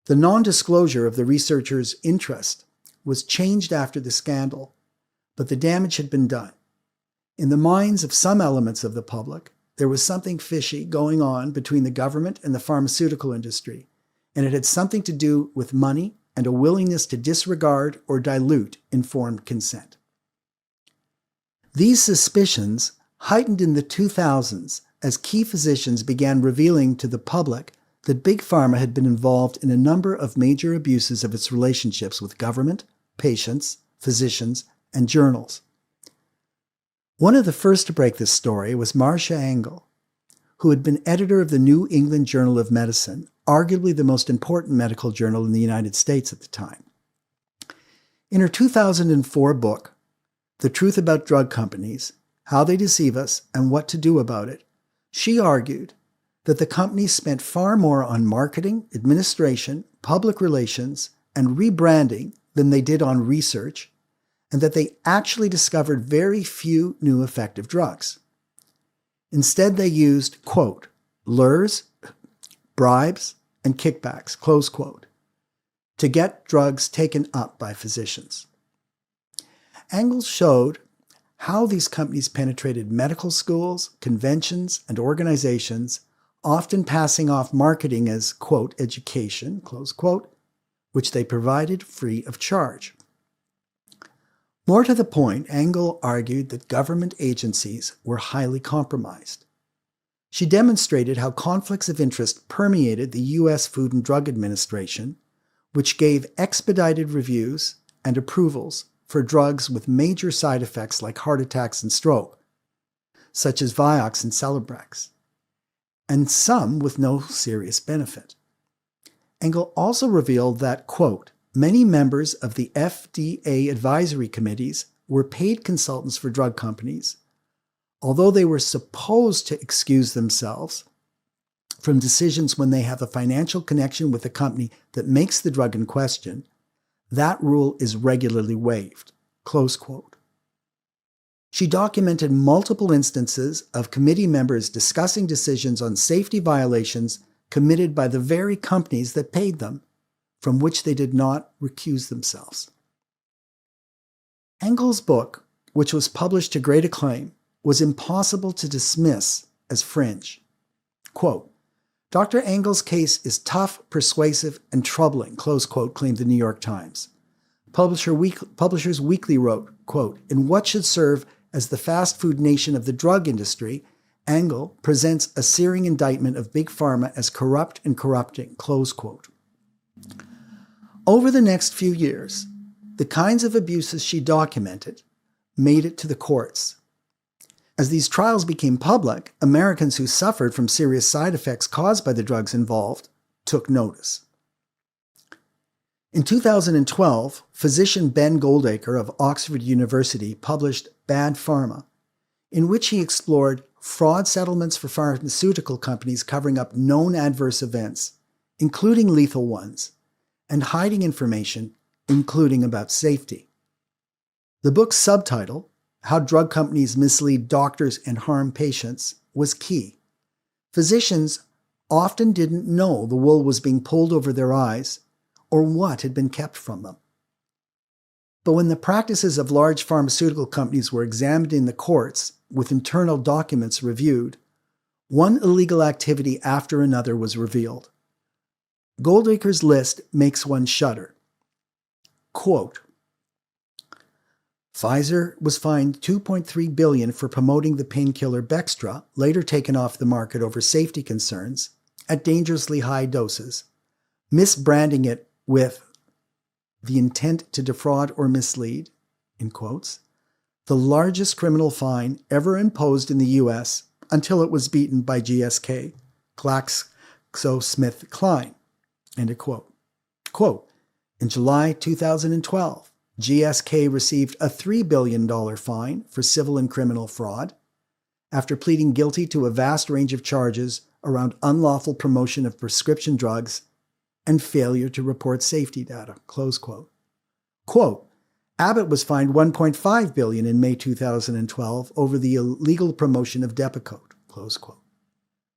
[SPEAKER 2] The non-disclosure of the researcher's interest was changed after the scandal, but the damage had been done. In the minds of some elements of the public, there was something fishy going on between the government and the pharmaceutical industry, and it had something to do with money and a willingness to disregard or dilute informed consent. These suspicions heightened in the 2000s as key physicians began revealing to the public that Big Pharma had been involved in a number of major abuses of its relationships with government, patients, physicians, and journals. One of the first to break this story was Marcia Angell, who had been editor of the New England Journal of Medicine, arguably the most important medical journal in the United States at the time. In her 2004 book, The Truth About Drug Companies, How They Deceive Us and What to Do About It, she argued that the companies spent far more on marketing, administration, public relations, and rebranding than they did on research, and that they actually discovered very few new effective drugs. Instead, they used, quote, lures, bribes, and kickbacks, close quote, to get drugs taken up by physicians. Angell showed how these companies penetrated medical schools, conventions, and organizations, often passing off marketing as, quote, education, close quote, which they provided free of charge. More to the point, Angell argued that government agencies were highly compromised. She demonstrated how conflicts of interest permeated the U.S. Food and Drug Administration, which gave expedited reviews and approvals for drugs with major side effects like heart attacks and stroke, such as Vioxx and Celebrex, and some with no serious benefit. Angell also revealed that, quote, many members of the FDA advisory committees were paid consultants for drug companies, although they were supposed to excuse themselves from decisions when they have a financial connection with the company that makes the drug in question. That rule is regularly waived, close quote. She documented multiple instances of committee members discussing decisions on safety violations committed by the very companies that paid them, from which they did not recuse themselves. Angell's book, which was published to great acclaim, was impossible to dismiss as fringe. Quote, Dr. Angell's case is tough, persuasive, and troubling, close quote, claimed the New York Times. Publishers Weekly wrote, quote, in what should serve as the fast food nation of the drug industry, Angell presents a searing indictment of Big Pharma as corrupt and corrupting, close quote. Over the next few years, the kinds of abuses she documented made it to the courts. As these trials became public, Americans who suffered from serious side effects caused by the drugs involved took notice. In 2012, physician Ben Goldacre of Oxford University published Bad Pharma, in which he explored fraud settlements for pharmaceutical companies covering up known adverse events, including lethal ones, and hiding information, including about safety. The book's subtitle, How Drug Companies Mislead Doctors and Harm Patients, was key. Physicians often didn't know the wool was being pulled over their eyes or what had been kept from them. But when the practices of large pharmaceutical companies were examined in the courts with internal documents reviewed, one illegal activity after another was revealed. Goldacre's list makes one shudder. Quote, Pfizer was fined $2.3 billion for promoting the painkiller Bextra, later taken off the market over safety concerns, at dangerously high doses, misbranding it with the intent to defraud or mislead, in quotes, the largest criminal fine ever imposed in the U.S. until it was beaten by GSK, GlaxoSmithKline, end of quote. Quote, in July 2012, GSK received a $3 billion fine for civil and criminal fraud after pleading guilty to a vast range of charges around unlawful promotion of prescription drugs and failure to report safety data, close quote. Quote, Abbott was fined $1.5 billion in May 2012 over the illegal promotion of Depakote, close quote.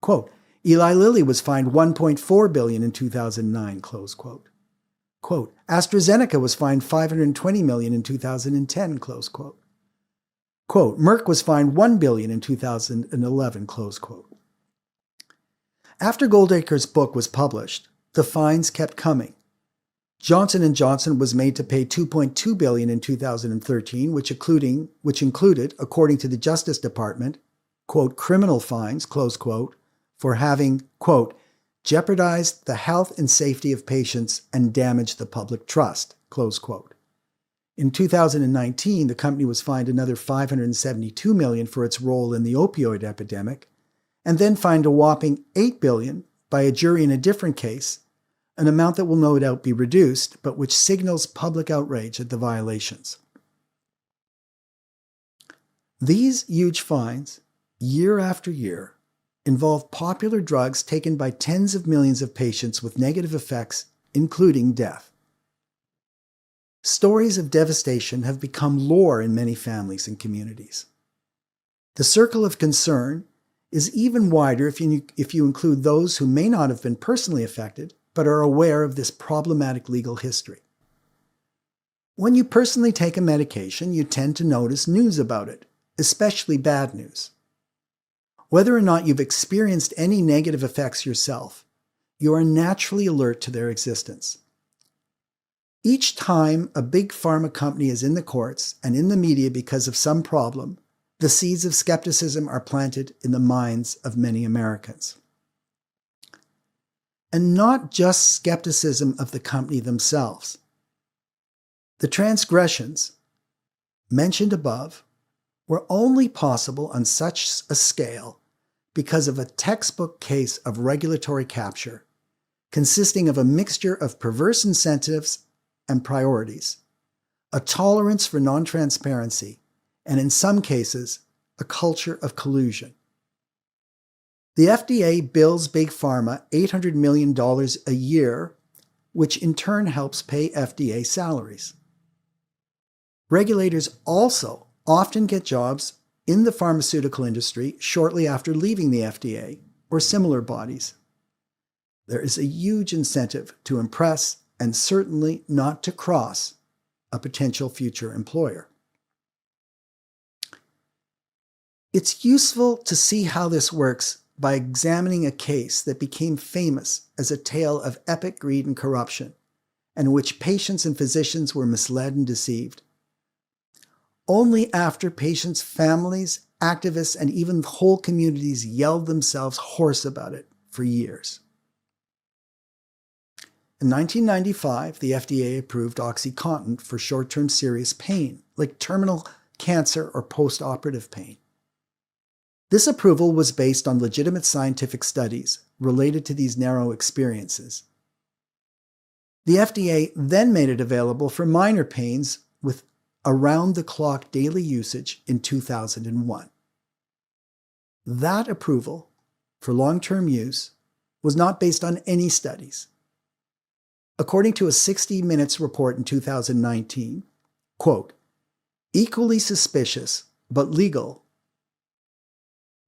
[SPEAKER 2] Quote, Eli Lilly was fined $1.4 billion in 2009, close quote. Quote, AstraZeneca was fined $520 million in 2010, close quote. Quote, Merck was fined $1 billion in 2011, close quote. After Goldacre's book was published, the fines kept coming. Johnson & Johnson was made to pay $2.2 billion in 2013, which included, according to the Justice Department, quote, criminal fines, close quote, for having, quote, jeopardized the health and safety of patients and damaged the public trust, close quote. In 2019, the company was fined another $572 million for its role in the opioid epidemic, and then fined a whopping $8 billion by a jury in a different case, an amount that will no doubt be reduced, but which signals public outrage at the violations. These huge fines, year after year, involve popular drugs taken by tens of millions of patients with negative effects, including death. Stories of devastation have become lore in many families and communities. The circle of concern is even wider if you include those who may not have been personally affected, but are aware of this problematic legal history. When you personally take a medication, you tend to notice news about it, especially bad news. Whether or not you've experienced any negative effects yourself, you are naturally alert to their existence. Each time a big pharma company is in the courts and in the media because of some problem, the seeds of skepticism are planted in the minds of many Americans. And not just skepticism of the company themselves. The transgressions mentioned above were only possible on such a scale because of a textbook case of regulatory capture, consisting of a mixture of perverse incentives and priorities, a tolerance for non-transparency, and in some cases, a culture of collusion. The FDA bills Big Pharma $800 million a year, which in turn helps pay FDA salaries. Regulators also often get jobs in the pharmaceutical industry shortly after leaving the FDA or similar bodies. There is a huge incentive to impress and certainly not to cross a potential future employer. It's useful to see how this works by examining a case that became famous as a tale of epic greed and corruption, and in which patients and physicians were misled and deceived. Only after patients' families, activists, and even whole communities yelled themselves hoarse about it for years. In 1995, the FDA approved OxyContin for short-term serious pain, like terminal cancer or post-operative pain. This approval was based on legitimate scientific studies related to these narrow experiences. The FDA then made it available for minor pains with around-the-clock daily usage in 2001. That approval for long-term use was not based on any studies. According to a 60 Minutes report in 2019, quote, equally suspicious but legal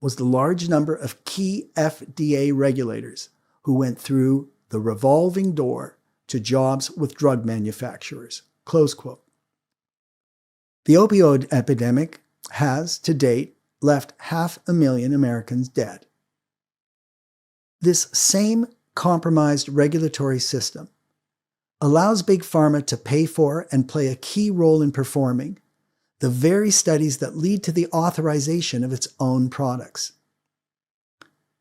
[SPEAKER 2] was the large number of key FDA regulators who went through the revolving door to jobs with drug manufacturers, close quote. The opioid epidemic has, to date, left 500,000 Americans dead. This same compromised regulatory system allows Big Pharma to pay for and play a key role in performing the very studies that lead to the authorization of its own products.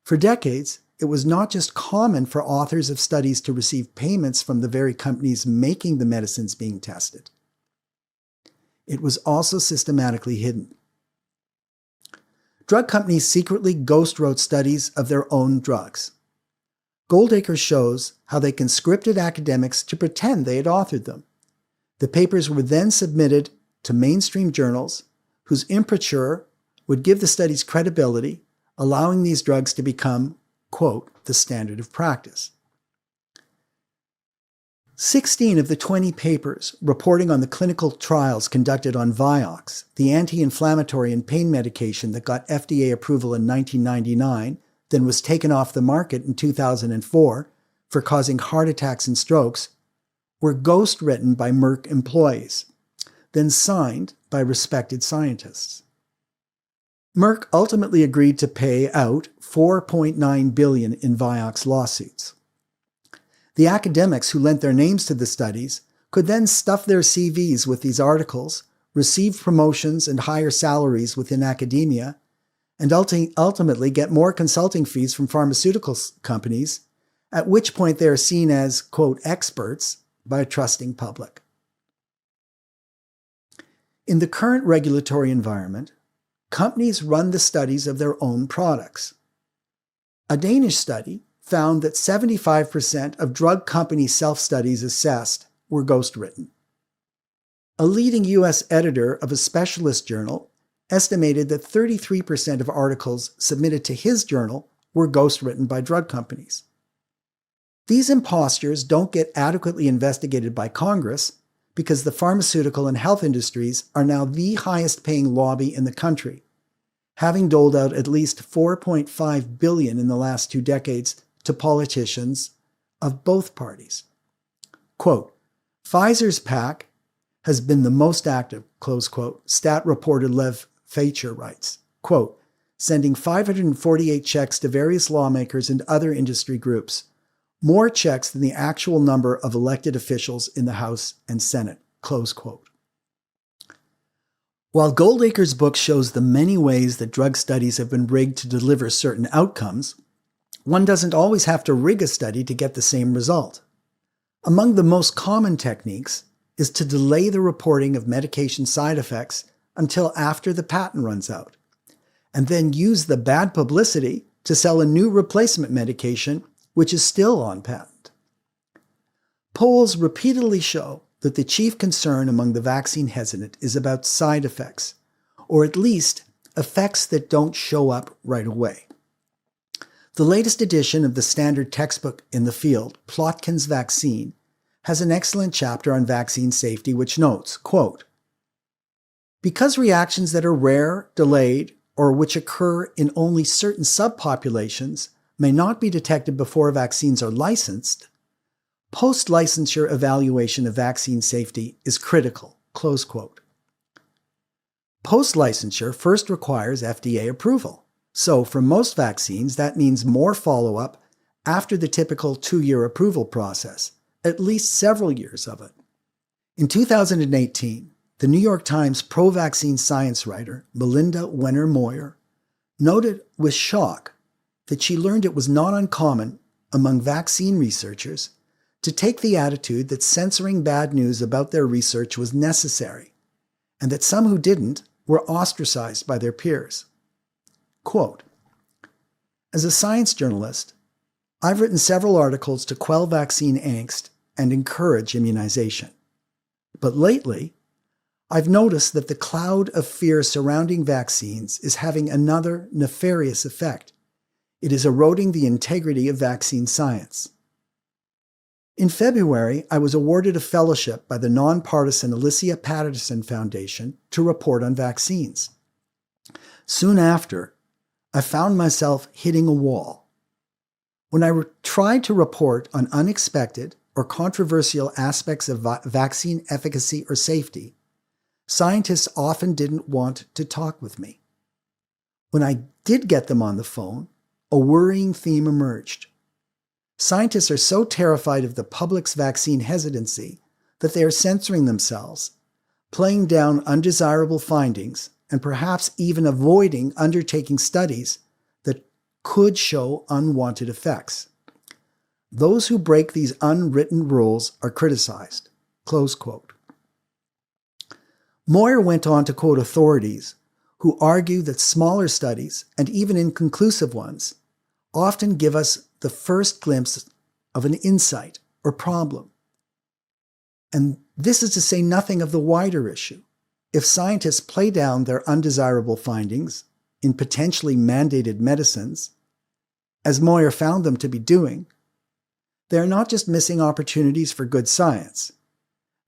[SPEAKER 2] For decades, it was not just common for authors of studies to receive payments from the very companies making the medicines being tested. It was also systematically hidden. Drug companies secretly ghostwrote studies of their own drugs. Goldacre shows how they conscripted academics to pretend they had authored them. The papers were then submitted to mainstream journals whose imprimatur would give the studies credibility, allowing these drugs to become, quote, the standard of practice. 16 of the 20 papers reporting on the clinical trials conducted on Vioxx, the anti-inflammatory and pain medication that got FDA approval in 1999, then was taken off the market in 2004 for causing heart attacks and strokes, were ghost-written by Merck employees, then signed by respected scientists. Merck ultimately agreed to pay out $4.9 billion in Vioxx lawsuits. The academics who lent their names to the studies could then stuff their CVs with these articles, receive promotions and higher salaries within academia, and ultimately get more consulting fees from pharmaceutical companies, at which point they are seen as, quote, experts by a trusting public. In the current regulatory environment, companies run the studies of their own products. A Danish study found that 75% of drug company self-studies assessed were ghostwritten. A leading U.S. editor of a specialist journal estimated that 33% of articles submitted to his journal were ghostwritten by drug companies. These impostures don't get adequately investigated by Congress because the pharmaceutical and health industries are now the highest-paying lobby in the country, having doled out at least $4.5 billion in the last 2 decades to politicians of both parties. Quote, Pfizer's PAC has been the most active, close quote, stat reporter Lev Facher writes, quote, sending 548 checks to various lawmakers and other industry groups, more checks than the actual number of elected officials in the House and Senate, close quote. While Goldacre's book shows the many ways that drug studies have been rigged to deliver certain outcomes, one doesn't always have to rig a study to get the same result. Among the most common techniques is to delay the reporting of medication side effects until after the patent runs out, and then use the bad publicity to sell a new replacement medication which is still on patent. Polls repeatedly show that the chief concern among the vaccine hesitant is about side effects, or at least effects that don't show up right away. The latest edition of the standard textbook in the field, Plotkin's Vaccine, has an excellent chapter on vaccine safety which notes, quote, because reactions that are rare, delayed, or which occur in only certain subpopulations may not be detected before vaccines are licensed, post-licensure evaluation of vaccine safety is critical, close quote. Post-licensure first requires FDA approval. So for most vaccines, that means more follow-up after the typical 2-year approval process, at least several years of it. In 2018, the New York Times pro-vaccine science writer Melinda Wenner-Moyer noted with shock that she learned it was not uncommon among vaccine researchers to take the attitude that censoring bad news about their research was necessary, and that some who didn't were ostracized by their peers. Quote, as a science journalist, I've written several articles to quell vaccine angst and encourage immunization. But lately, I've noticed that the cloud of fear surrounding vaccines is having another nefarious effect. It is eroding the integrity of vaccine science. In February, I was awarded a fellowship by the nonpartisan Alicia Peterson Foundation to report on vaccines. Soon after, I found myself hitting a wall. When I tried to report on unexpected or controversial aspects of vaccine efficacy or safety, scientists often didn't want to talk with me. When I did get them on the phone, a worrying theme emerged. Scientists are so terrified of the public's vaccine hesitancy that they are censoring themselves, playing down undesirable findings and perhaps even avoiding undertaking studies that could show unwanted effects. Those who break these unwritten rules are criticized." Close quote. Moyer went on to quote authorities who argue that smaller studies, and even inconclusive ones, often give us the first glimpse of an insight or problem. And this is to say nothing of the wider issue. If scientists play down their undesirable findings in potentially mandated medicines, as Moyer found them to be doing, they are not just missing opportunities for good science.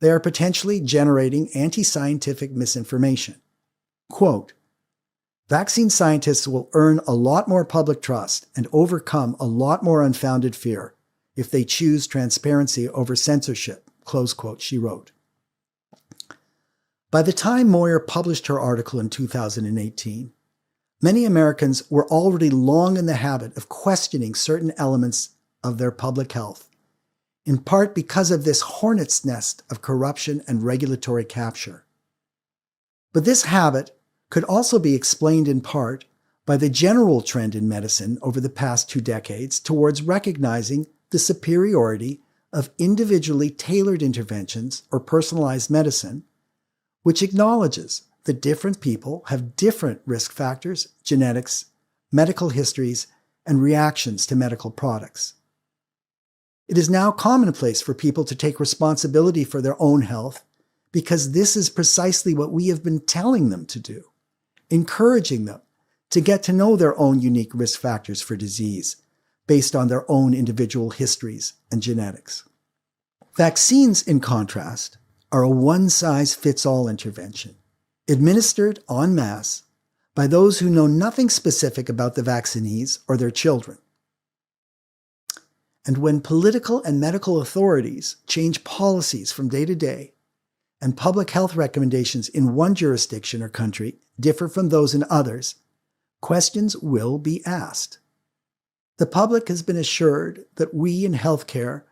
[SPEAKER 2] They are potentially generating anti-scientific misinformation. Quote, "Vaccine scientists will earn a lot more public trust and overcome a lot more unfounded fear if they choose transparency over censorship," close quote, she wrote. By the time Moyer published her article in 2018, many Americans were already long in the habit of questioning certain elements of their public health, in part because of this hornet's nest of corruption and regulatory capture. But this habit could also be explained in part by the general trend in medicine over the past 2 decades towards recognizing the superiority of individually tailored interventions or personalized medicine, which acknowledges that different people have different risk factors, genetics, medical histories, and reactions to medical products. It is now commonplace for people to take responsibility for their own health because this is precisely what we have been telling them to do, encouraging them to get to know their own unique risk factors for disease based on their own individual histories and genetics. Vaccines, in contrast, are a one-size-fits-all intervention, administered en masse by those who know nothing specific about the vaccinees or their children. And when political and medical authorities change policies from day to day, and public health recommendations in one jurisdiction or country differ from those in others, questions will be asked. The public has been assured that we in healthcare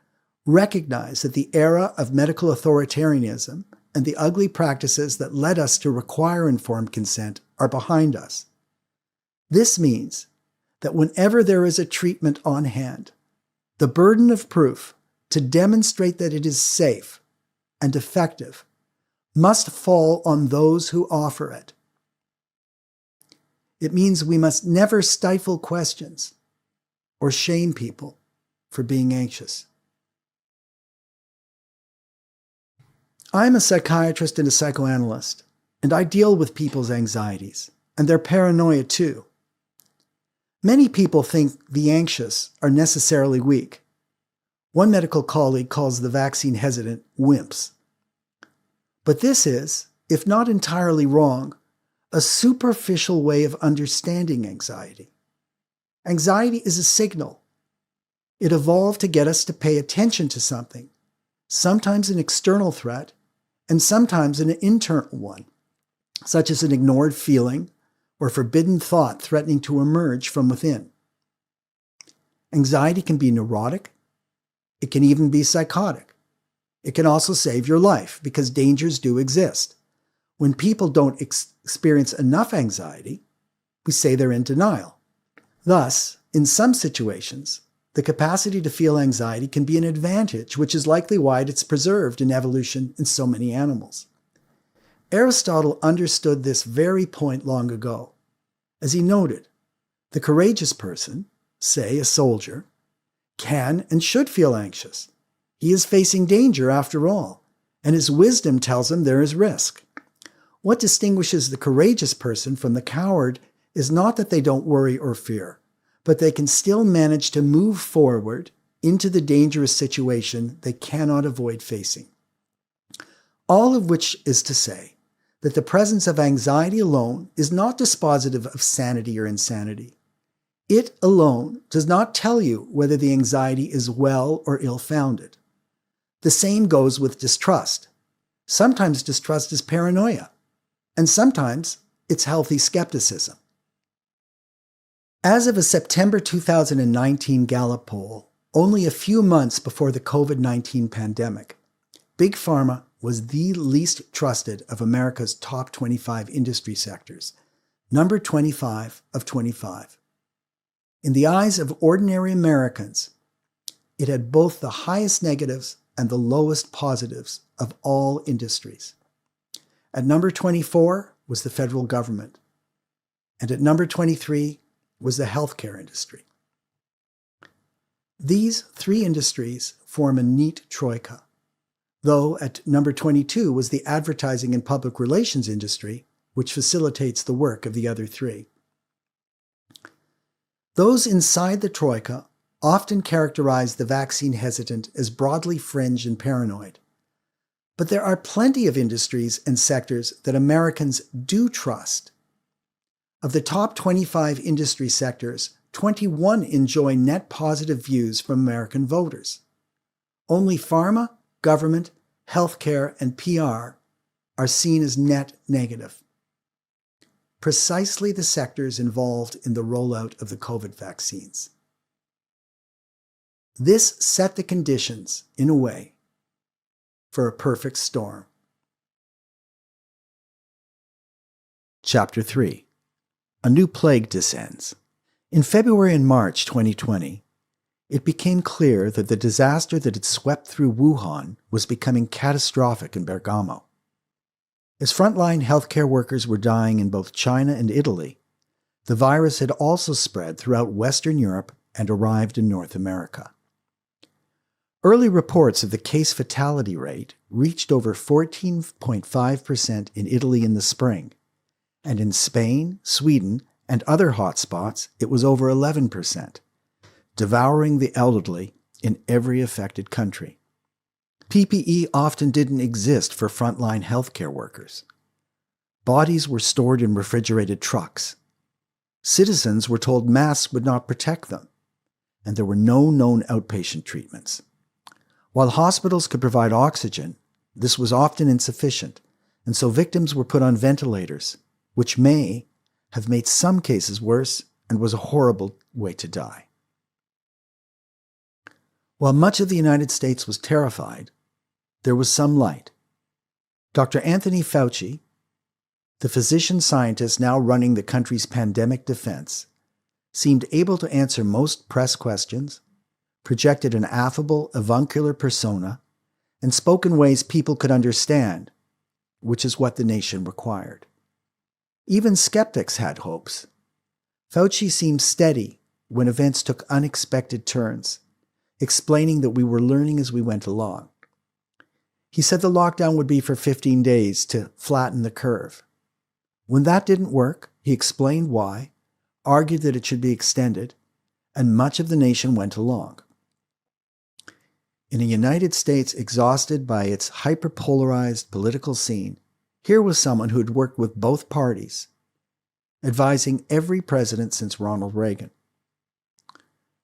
[SPEAKER 2] recognize that the era of medical authoritarianism and the ugly practices that led us to require informed consent are behind us. This means that whenever there is a treatment on hand, the burden of proof to demonstrate that it is safe and effective must fall on those who offer it. It means we must never stifle questions or shame people for being anxious. I'm a psychiatrist and a psychoanalyst, and I deal with people's anxieties and their paranoia too. Many people think the anxious are necessarily weak. One medical colleague calls the vaccine hesitant wimps. But this is, if not entirely wrong, a superficial way of understanding anxiety. Anxiety is a signal. It evolved to get us to pay attention to something, sometimes an external threat, and sometimes an internal one, such as an ignored feeling or forbidden thought threatening to emerge from within. Anxiety can be neurotic. It can even be psychotic. It can also save your life because dangers do exist. When people don't experience enough anxiety, we say they're in denial. Thus, in some situations, the capacity to feel anxiety can be an advantage, which is likely why it's preserved in evolution in so many animals. Aristotle understood this very point long ago. As he noted, the courageous person, say a soldier, can and should feel anxious. He is facing danger after all, and his wisdom tells him there is risk. What distinguishes the courageous person from the coward is not that they don't worry or fear, but they can still manage to move forward into the dangerous situation they cannot avoid facing. All of which is to say that the presence of anxiety alone is not dispositive of sanity or insanity. It alone does not tell you whether the anxiety is well or ill-founded. The same goes with distrust. Sometimes distrust is paranoia, and sometimes it's healthy skepticism. As of a September 2019 Gallup poll, only a few months before the COVID-19 pandemic, Big Pharma was the least trusted of America's top 25 industry sectors, number 25 of 25. In the eyes of ordinary Americans, it had both the highest negatives and the lowest positives of all industries. At number 24 was the federal government, and at number 23 was the healthcare industry. These three industries form a neat troika, though at number 22 was the advertising and public relations industry, which facilitates the work of the other three. Those inside the troika often characterize the vaccine hesitant as broadly fringe and paranoid. But there are plenty of industries and sectors that Americans do trust. Of the top 25 industry sectors, 21 enjoy net positive views from American voters. Only pharma, government, healthcare, and PR are seen as net negative. Precisely the sectors involved in the rollout of the COVID vaccines. This set the conditions, in a way, for a perfect storm. Chapter 3. A new plague descends. In February and March 2020, it became clear that the disaster that had swept through Wuhan was becoming catastrophic in Bergamo. As frontline healthcare workers were dying in both China and Italy, the virus had also spread throughout Western Europe and arrived in North America. Early reports of the case fatality rate reached over 14.5% in Italy in the spring, and in Spain, Sweden, and other hotspots it was over 11%, devouring the elderly in every affected country. PPE often didn't exist for frontline healthcare workers. Bodies were stored in refrigerated trucks. Citizens were told masks would not protect them, and there were no known outpatient treatments. While hospitals could provide oxygen, this was often insufficient, and so victims were put on ventilators, which may have made some cases worse and was a horrible way to die. While much of the United States was terrified, there was some light. Dr. Anthony Fauci, the physician-scientist now running the country's pandemic defense, seemed able to answer most press questions, projected an affable, avuncular persona, and spoke in ways people could understand, which is what the nation required. Even skeptics had hopes. Fauci seemed steady when events took unexpected turns, explaining that we were learning as we went along. He said the lockdown would be for 15 days to flatten the curve. When that didn't work, he explained why, argued that it should be extended, and much of the nation went along. In a United States exhausted by its hyperpolarized political scene, here was someone who had worked with both parties, advising every president since Ronald Reagan.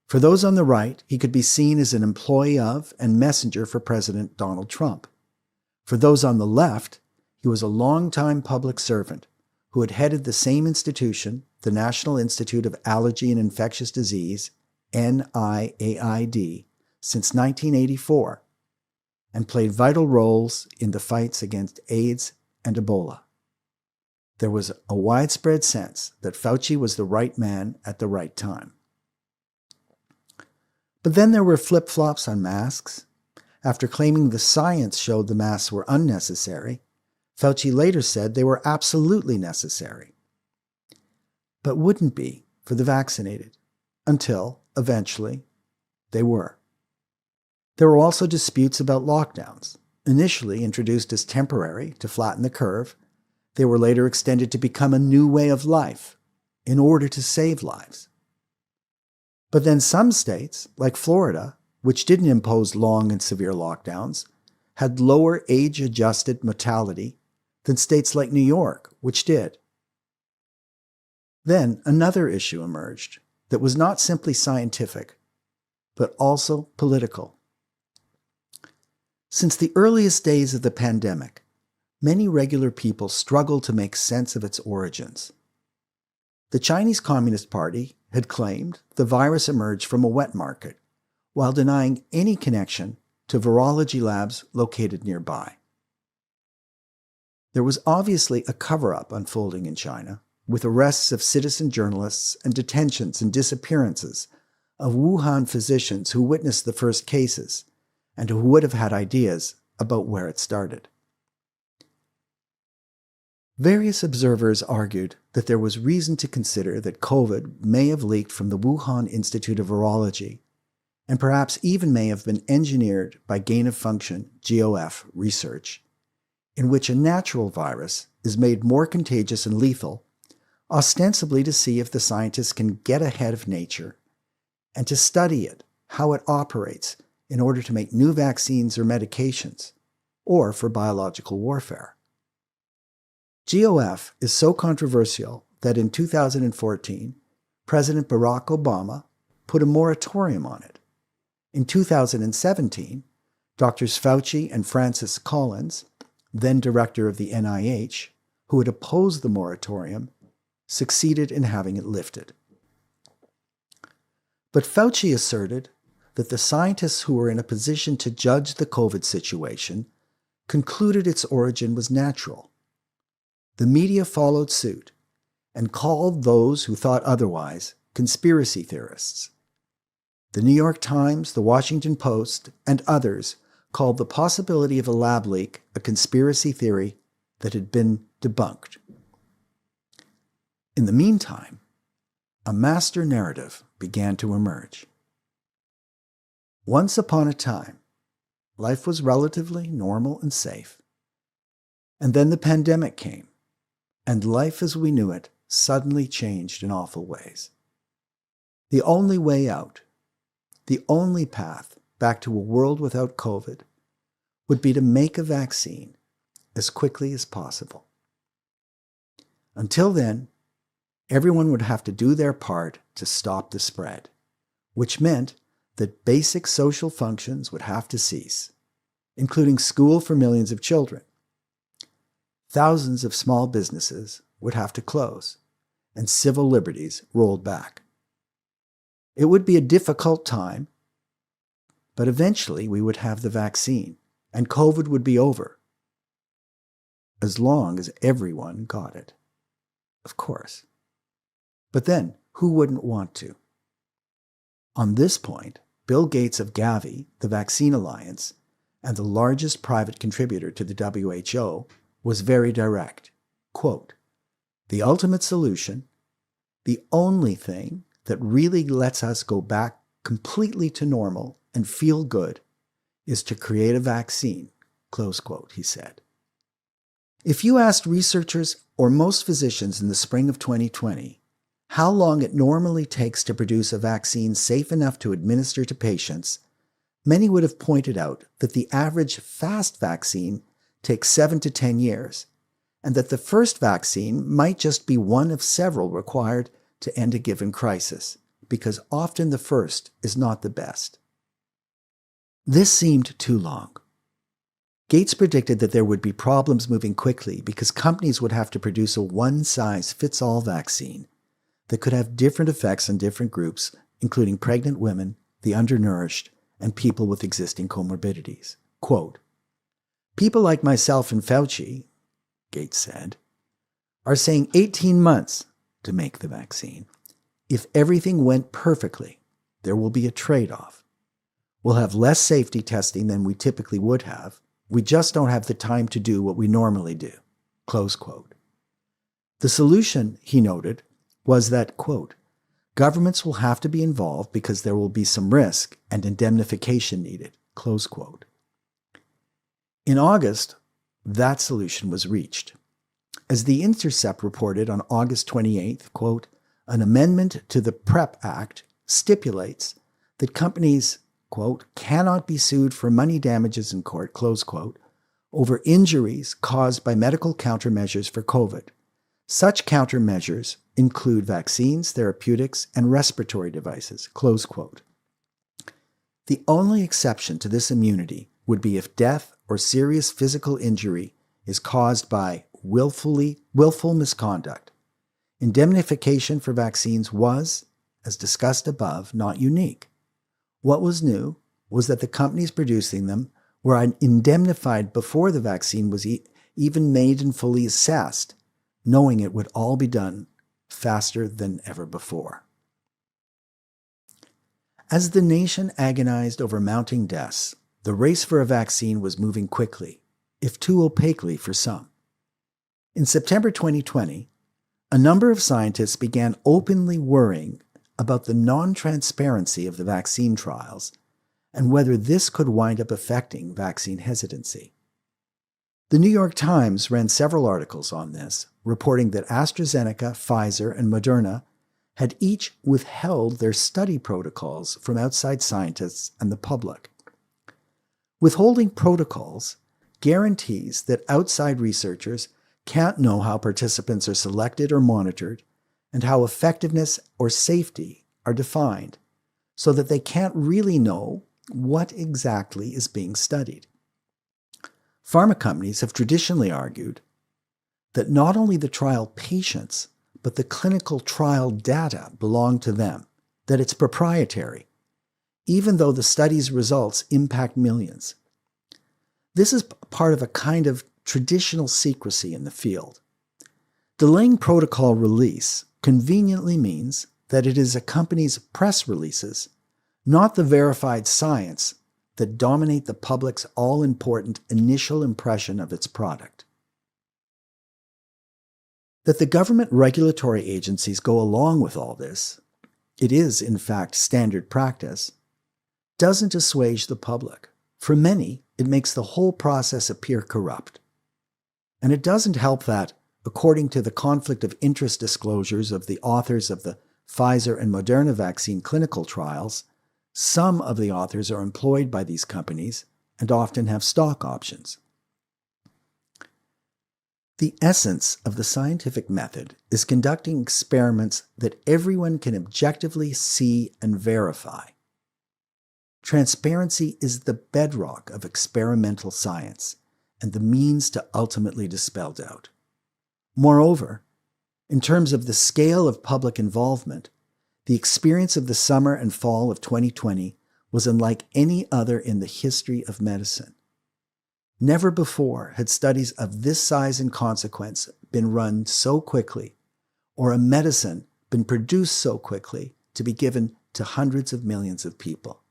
[SPEAKER 2] For those on the right, he could be seen as an employee of and messenger for President Donald Trump. For those on the left, he was a longtime public servant who had headed the same institution, the National Institute of Allergy and Infectious Disease, NIAID, since 1984, and played vital roles in the fights against AIDS and Ebola. There was a widespread sense that Fauci was the right man at the right time. But then there were flip-flops on masks. After claiming the science showed the masks were unnecessary, Fauci later said they were absolutely necessary, but wouldn't be for the vaccinated, until, eventually, they were. There were also disputes about lockdowns. Initially introduced as temporary to flatten the curve, they were later extended to become a new way of life in order to save lives. But then some states, like Florida, which didn't impose long and severe lockdowns, had lower age-adjusted mortality than states like New York, which did. Then another issue emerged that was not simply scientific, but also political. Since the earliest days of the pandemic, many regular people struggled to make sense of its origins. The Chinese Communist Party had claimed the virus emerged from a wet market, while denying any connection to virology labs located nearby. There was obviously a cover-up unfolding in China, with arrests of citizen journalists and detentions and disappearances of Wuhan physicians who witnessed the first cases and who would have had ideas about where it started. Various observers argued that there was reason to consider that COVID may have leaked from the Wuhan Institute of Virology and perhaps even may have been engineered by gain-of-function GOF research, in which a natural virus is made more contagious and lethal, ostensibly to see if the scientists can get ahead of nature and to study it, how it operates, in order to make new vaccines or medications, or for biological warfare. GOF is so controversial that in 2014, President Barack Obama put a moratorium on it. In 2017, Drs. Fauci and Francis Collins, then director of the NIH, who had opposed the moratorium, succeeded in having it lifted. But Fauci asserted that the scientists who were in a position to judge the COVID situation concluded its origin was natural. The media followed suit and called those who thought otherwise conspiracy theorists. The New York Times, the Washington Post, and others called the possibility of a lab leak a conspiracy theory that had been debunked. In the meantime, a master narrative began to emerge. Once upon a time, life was relatively normal and safe. And then the pandemic came, and life as we knew it suddenly changed in awful ways. The only way out, the only path back to a world without COVID, would be to make a vaccine as quickly as possible. Until then, everyone would have to do their part to stop the spread, which meant that basic social functions would have to cease, including school for millions of children. Thousands of small businesses would have to close, and civil liberties rolled back. It would be a difficult time, but eventually we would have the vaccine, and COVID would be over, as long as everyone got it. Of course. But then, who wouldn't want to? On this point, Bill Gates of Gavi, the Vaccine Alliance, and the largest private contributor to the WHO, was very direct. Quote, "The ultimate solution, the only thing that really lets us go back completely to normal and feel good, is to create a vaccine," close quote, he said. If you asked researchers or most physicians in the spring of 2020 how long it normally takes to produce a vaccine safe enough to administer to patients, many would have pointed out that the average fast vaccine takes 7 to 10 years, and that the first vaccine might just be one of several required to end a given crisis, because often the first is not the best. This seemed too long. Gates predicted that there would be problems moving quickly because companies would have to produce a one-size-fits-all vaccine that could have different effects on different groups, including pregnant women, the undernourished, and people with existing comorbidities. Quote, "People like myself and Fauci," Gates said, "are saying 18 months to make the vaccine. If everything went perfectly, there will be a trade-off. We'll have less safety testing than we typically would have. We just don't have the time to do what we normally do." Close quote. The solution, he noted, was that, quote, "governments will have to be involved because there will be some risk and indemnification needed," close quote. In August, that solution was reached. As The Intercept reported on August 28th, quote, "an amendment to the PrEP Act stipulates that companies, quote, cannot be sued for money damages in court," close quote, "over injuries caused by medical countermeasures for COVID. Such countermeasures include vaccines, therapeutics, and respiratory devices," close quote. The only exception to this immunity would be if death or serious physical injury is caused by willful misconduct. Indemnification for vaccines was, as discussed above, not unique. What was new was that the companies producing them were indemnified before the vaccine was even made and fully assessed, knowing it would all be done faster than ever before. As the nation agonized over mounting deaths, the race for a vaccine was moving quickly, if too opaquely for some. In September 2020, a number of scientists began openly worrying about the non-transparency of the vaccine trials and whether this could wind up affecting vaccine hesitancy. The New York Times ran several articles on this, reporting that AstraZeneca, Pfizer, and Moderna had each withheld their study protocols from outside scientists and the public. Withholding protocols guarantees that outside researchers can't know how participants are selected or monitored and how effectiveness or safety are defined, so that they can't really know what exactly is being studied. Pharma companies have traditionally argued that not only the trial patients, but the clinical trial data belong to them, that it's proprietary, even though the study's results impact millions. This is part of a kind of traditional secrecy in the field. Delaying protocol release conveniently means that it is a company's press releases, not the verified science, that dominate the public's all-important initial impression of its product. That the government regulatory agencies go along with all this, it is in fact standard practice, doesn't assuage the public. For many, it makes the whole process appear corrupt. And it doesn't help that, according to the conflict of interest disclosures of the authors of the Pfizer and Moderna vaccine clinical trials, some of the authors are employed by these companies and often have stock options. The essence of the scientific method is conducting experiments that everyone can objectively see and verify. Transparency is the bedrock of experimental science and the means to ultimately dispel doubt. Moreover, in terms of the scale of public involvement, the experience of the summer and fall of 2020 was unlike any other in the history of medicine. Never before had studies of this size and consequence been run so quickly, or a medicine been produced so quickly to be given to hundreds of millions of people.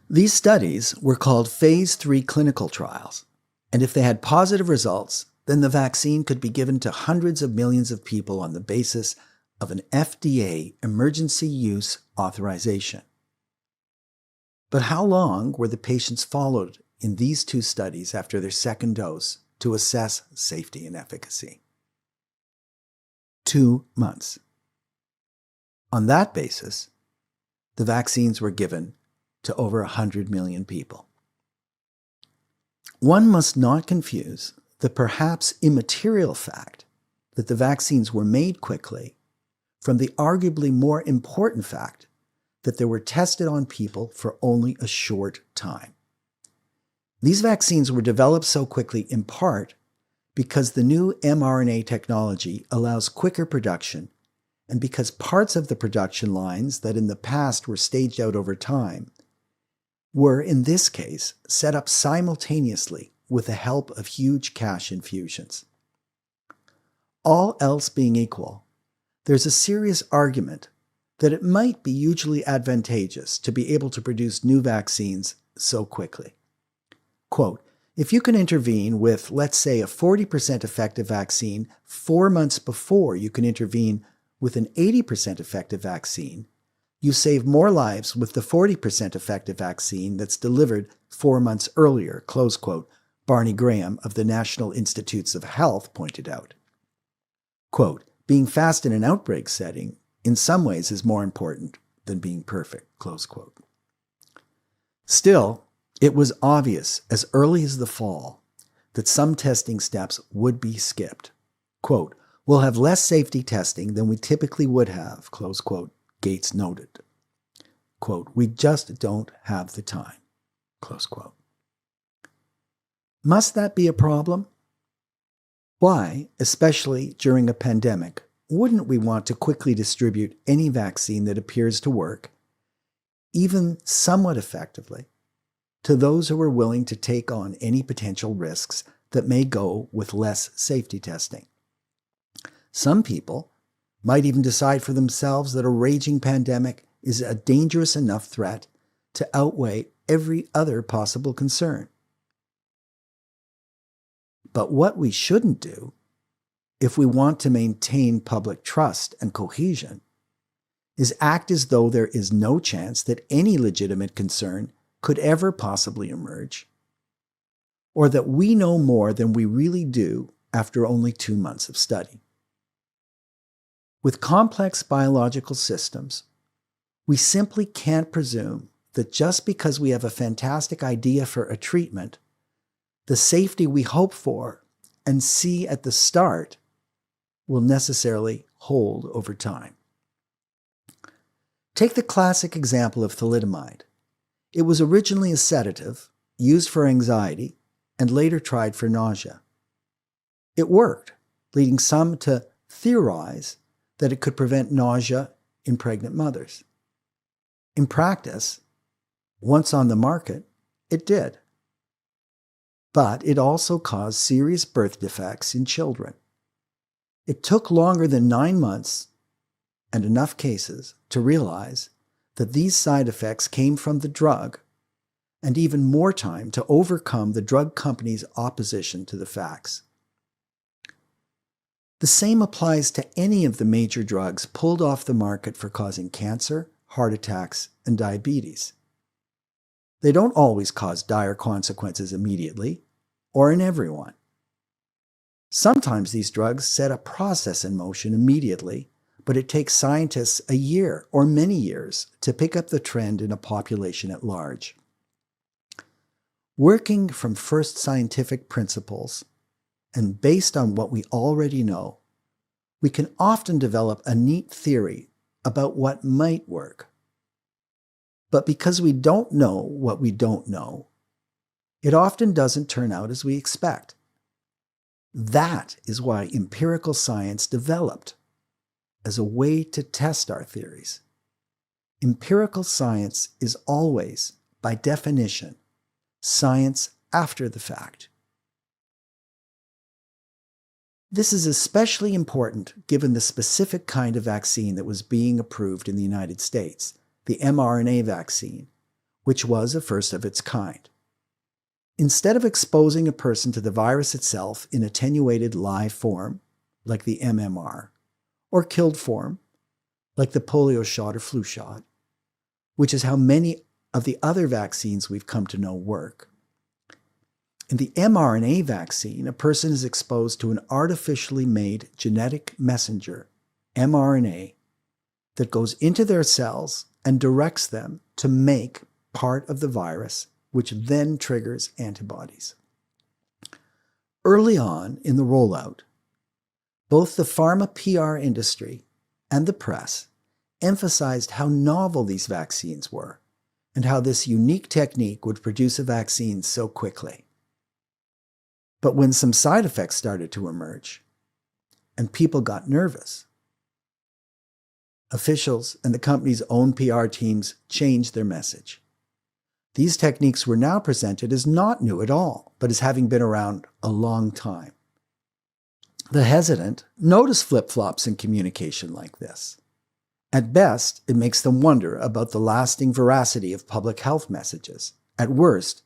[SPEAKER 2] These studies were called Phase 3 clinical trials, and if they had positive results, then the vaccine could be given to hundreds of millions of people on the basis of an FDA emergency use authorization. But how long were the patients followed in these two studies after their second dose to assess safety and efficacy? 2 months. On that basis, the vaccines were given to over 100 million people. One must not confuse the perhaps immaterial fact that the vaccines were made quickly from the arguably more important fact that they were tested on people for only a short time. These vaccines were developed so quickly in part because the new mRNA technology allows quicker production, and because parts of the production lines that in the past were staged out over time were, in this case, set up simultaneously with the help of huge cash infusions. All else being equal, there's a serious argument that it might be hugely advantageous to be able to produce new vaccines so quickly. Quote, if you can intervene with, let's say, a 40% effective vaccine 4 months before you can intervene with an 80% effective vaccine, you save more lives with the 40% effective vaccine that's delivered 4 months earlier, close quote, Barney Graham of the National Institutes of Health pointed out. Quote, being fast in an outbreak setting in some ways is more important than being perfect, close quote. Still, it was obvious as early as the fall that some testing steps would be skipped. Quote, we'll have less safety testing than we typically would have, close quote, Gates noted. Quote, we just don't have the time, close quote. Must that be a problem? Why, especially during a pandemic, wouldn't we want to quickly distribute any vaccine that appears to work, even somewhat effectively, to those who are willing to take on any potential risks that may go with less safety testing. Some people might even decide for themselves that a raging pandemic is a dangerous enough threat to outweigh every other possible concern. But what we shouldn't do, if we want to maintain public trust and cohesion, is act as though there is no chance that any legitimate concern could ever possibly emerge, or that we know more than we really do after only 2 months of study. With complex biological systems, we simply can't presume that just because we have a fantastic idea for a treatment, the safety we hope for and see at the start will necessarily hold over time. Take the classic example of thalidomide. It was originally a sedative, used for anxiety, and later tried for nausea. It worked, leading some to theorize that it could prevent nausea in pregnant mothers. In practice, once on the market, it did. But it also caused serious birth defects in children. It took longer than 9 months and enough cases to realize that these side effects came from the drug, and even more time to overcome the drug company's opposition to the facts. The same applies to any of the major drugs pulled off the market for causing cancer, heart attacks, and diabetes. They don't always cause dire consequences immediately, or in everyone. Sometimes these drugs set a process in motion immediately, but it takes scientists a year or many years to pick up the trend in a population at large. Working from first scientific principles, and based on what we already know, we can often develop a neat theory about what might work. But because we don't know what we don't know, it often doesn't turn out as we expect. That is why empirical science developed as a way to test our theories. Empirical science is always, by definition, science after the fact. This is especially important given the specific kind of vaccine that was being approved in the United States, the mRNA vaccine, which was a first of its kind. Instead of exposing a person to the virus itself in attenuated live form, like the MMR, or killed form, like the polio shot or flu shot, which is how many of the other vaccines we've come to know work. In the mRNA vaccine, a person is exposed to an artificially made genetic messenger, mRNA, that goes into their cells and directs them to make part of the virus, which then triggers antibodies. Early on in the rollout, both the pharma PR industry and the press emphasized how novel these vaccines were and how this unique technique would produce a vaccine so quickly. But when some side effects started to emerge and people got nervous, officials and the company's own PR teams changed their message. These techniques were now presented as not new at all, but as having been around a long time. The hesitant notice flip-flops in communication like this. At best, it makes them wonder about the lasting veracity of public health messages. At worst,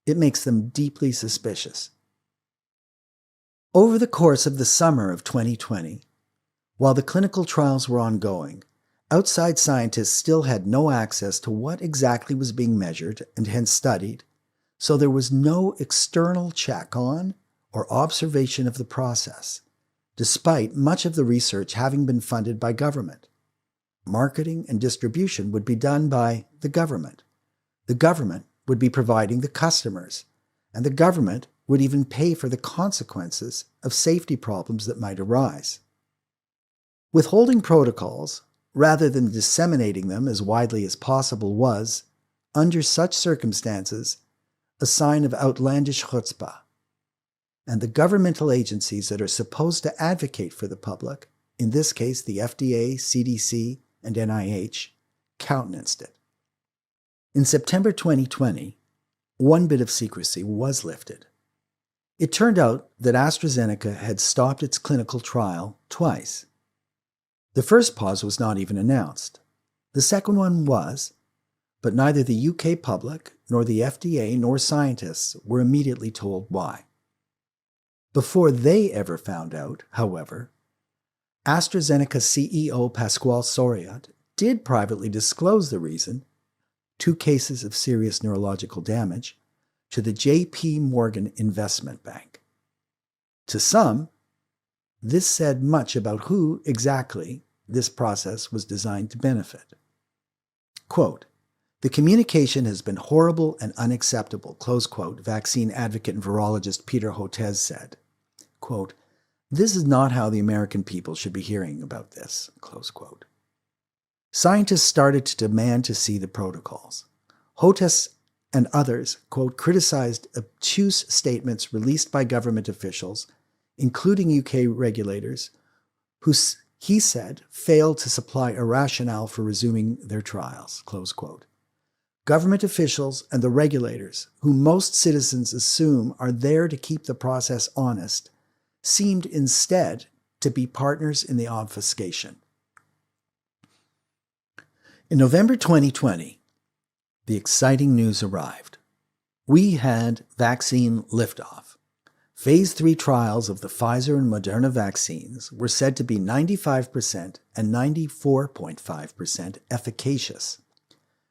[SPEAKER 2] it makes them deeply suspicious. Over the course of the summer of 2020, while the clinical trials were ongoing, outside scientists still had no access to what exactly was being measured and hence studied, so there was no external check on or observation of the process, despite much of the research having been funded by government. Marketing and distribution would be done by the government. The government would be providing the customers, and the government would even pay for the consequences of safety problems that might arise. Withholding protocols, rather than disseminating them as widely as possible, was, under such circumstances, a sign of outlandish chutzpah. And the governmental agencies that are supposed to advocate for the public, in this case the FDA, CDC, and NIH, countenanced it. In September 2020, one bit of secrecy was lifted. It turned out that AstraZeneca had stopped its clinical trial twice. The first pause was not even announced. The second one was, but neither the UK public nor the FDA nor scientists were immediately told why. Before they ever found out, however, AstraZeneca CEO Pasquale Soriot did privately disclose the reason, 2 cases of serious neurological damage, to the J.P. Morgan Investment Bank. To some, this said much about who exactly this process was designed to benefit. Quote, "The communication has been horrible and unacceptable," close quote, vaccine advocate and virologist Peter Hotez said. Quote, "This is not how the American people should be hearing about this," close quote. Scientists started to demand to see the protocols. Hotez and others, quote, criticized obtuse statements released by government officials, including UK regulators, who he said failed to supply a rationale for resuming their trials, close quote. Government officials and the regulators, who most citizens assume are there to keep the process honest, seemed instead to be partners in the obfuscation. In November 2020, the exciting news arrived. We had vaccine liftoff. Phase 3 trials of the Pfizer and Moderna vaccines were said to be 95% and 94.5% efficacious,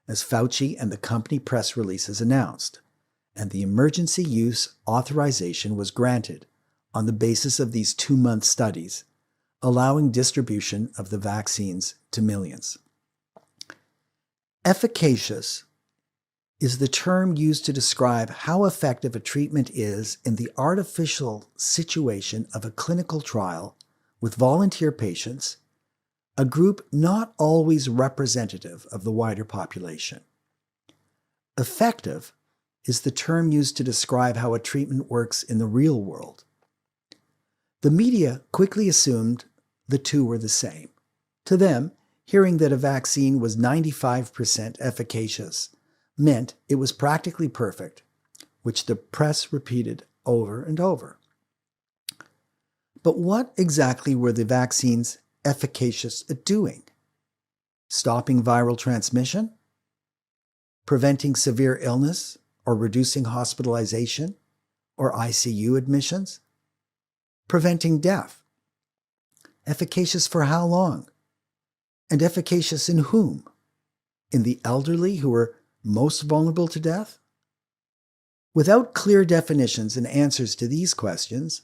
[SPEAKER 2] as Fauci and the company press releases announced, and the emergency use authorization was granted on the basis of these 2-month studies, allowing distribution of the vaccines to millions. Efficacious is the term used to describe how effective a treatment is in the artificial situation of a clinical trial with volunteer patients, a group not always representative of the wider population. Effective is the term used to describe how a treatment works in the real world. The media quickly assumed the two were the same. To them, hearing that a vaccine was 95% efficacious meant it was practically perfect, which the press repeated over and over. But what exactly were the vaccines efficacious at doing? Stopping viral transmission? Preventing severe illness or reducing hospitalization or ICU admissions? Preventing death? Efficacious for how long? And efficacious in whom? In the elderly who were most vulnerable to death? Without clear definitions and answers to these questions,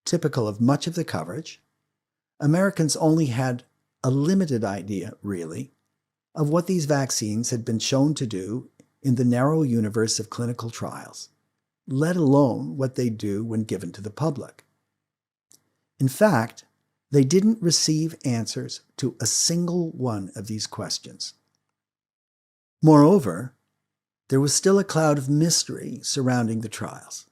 [SPEAKER 2] typical of much of the coverage, Americans only had a limited idea, really, of what these vaccines had been shown to do in the narrow universe of clinical trials, let alone what they do when given to the public. In fact, they didn't receive answers to a single one of these questions. Moreover, there was still a cloud of mystery surrounding the trials.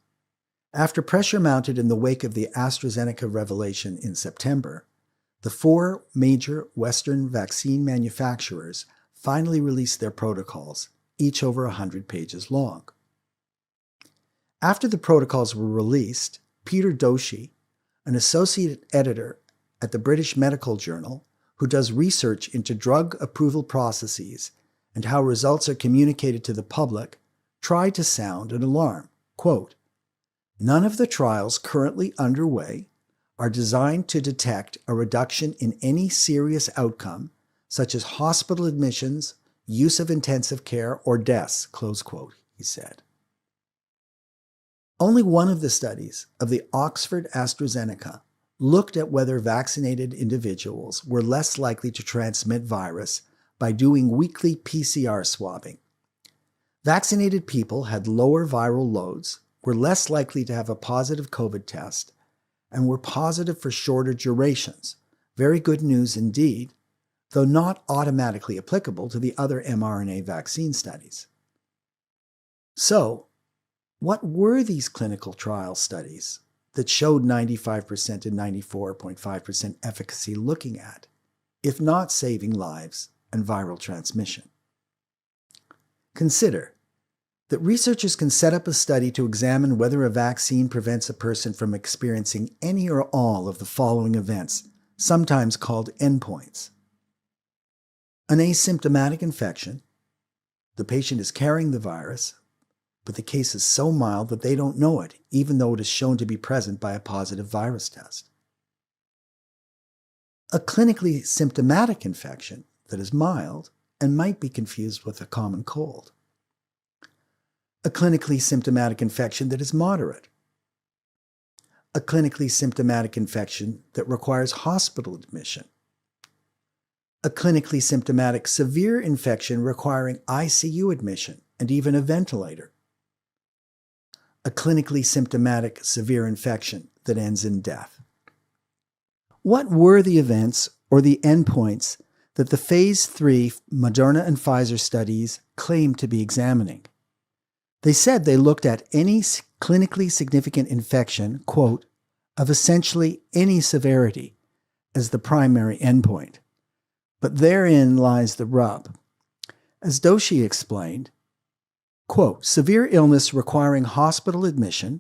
[SPEAKER 2] After pressure mounted in the wake of the AstraZeneca revelation in September, the 4 major Western vaccine manufacturers finally released their protocols, each over 100 pages long. After the protocols were released, Peter Doidge, an associate editor at the British Medical Journal, who does research into drug approval processes and how results are communicated to the public, tried to sound an alarm. Quote, "None of the trials currently underway are designed to detect a reduction in any serious outcome, such as hospital admissions, use of intensive care, or deaths," close quote, he said. Only one of the studies of the Oxford AstraZeneca looked at whether vaccinated individuals were less likely to transmit virus by doing weekly PCR swabbing. Vaccinated people had lower viral loads, were less likely to have a positive COVID test, and were positive for shorter durations. Very good news indeed, though not automatically applicable to the other mRNA vaccine studies. So, what were these clinical trial studies that showed 95% and 94.5% efficacy looking at, if not saving lives and viral transmission? Consider, that researchers can set up a study to examine whether a vaccine prevents a person from experiencing any or all of the following events, sometimes called endpoints. An asymptomatic infection. The patient is carrying the virus, but the case is so mild that they don't know it, even though it is shown to be present by a positive virus test. A clinically symptomatic infection that is mild and might be confused with a common cold. A clinically symptomatic infection that is moderate. A clinically symptomatic infection that requires hospital admission. A clinically symptomatic severe infection requiring ICU admission and even a ventilator. A clinically symptomatic severe infection that ends in death. What were the events or the endpoints that the Phase 3 Moderna and Pfizer studies claimed to be examining? They said they looked at any clinically significant infection, quote, of essentially any severity as the primary endpoint. But therein lies the rub. As Doidge explained, quote, severe illness requiring hospital admission,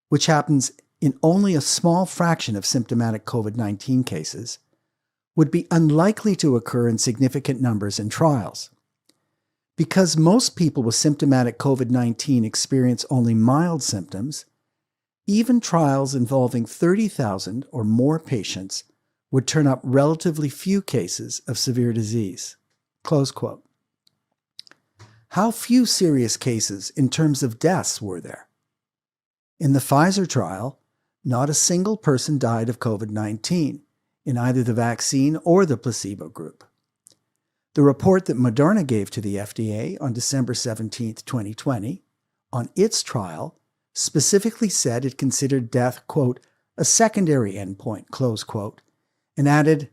[SPEAKER 2] which happens in only a small fraction of symptomatic COVID-19 cases, would be unlikely to occur in significant numbers in trials. Because most people with symptomatic COVID-19 experience only mild symptoms, even trials involving 30,000 or more patients would turn up relatively few cases of severe disease. Close quote. How few serious cases in terms of deaths were there? In the Pfizer trial, not a single person died of COVID-19 in either the vaccine or the placebo group. The report that Moderna gave to the FDA on December 17, 2020, on its trial, specifically said it considered death, quote, a secondary endpoint, close quote, and added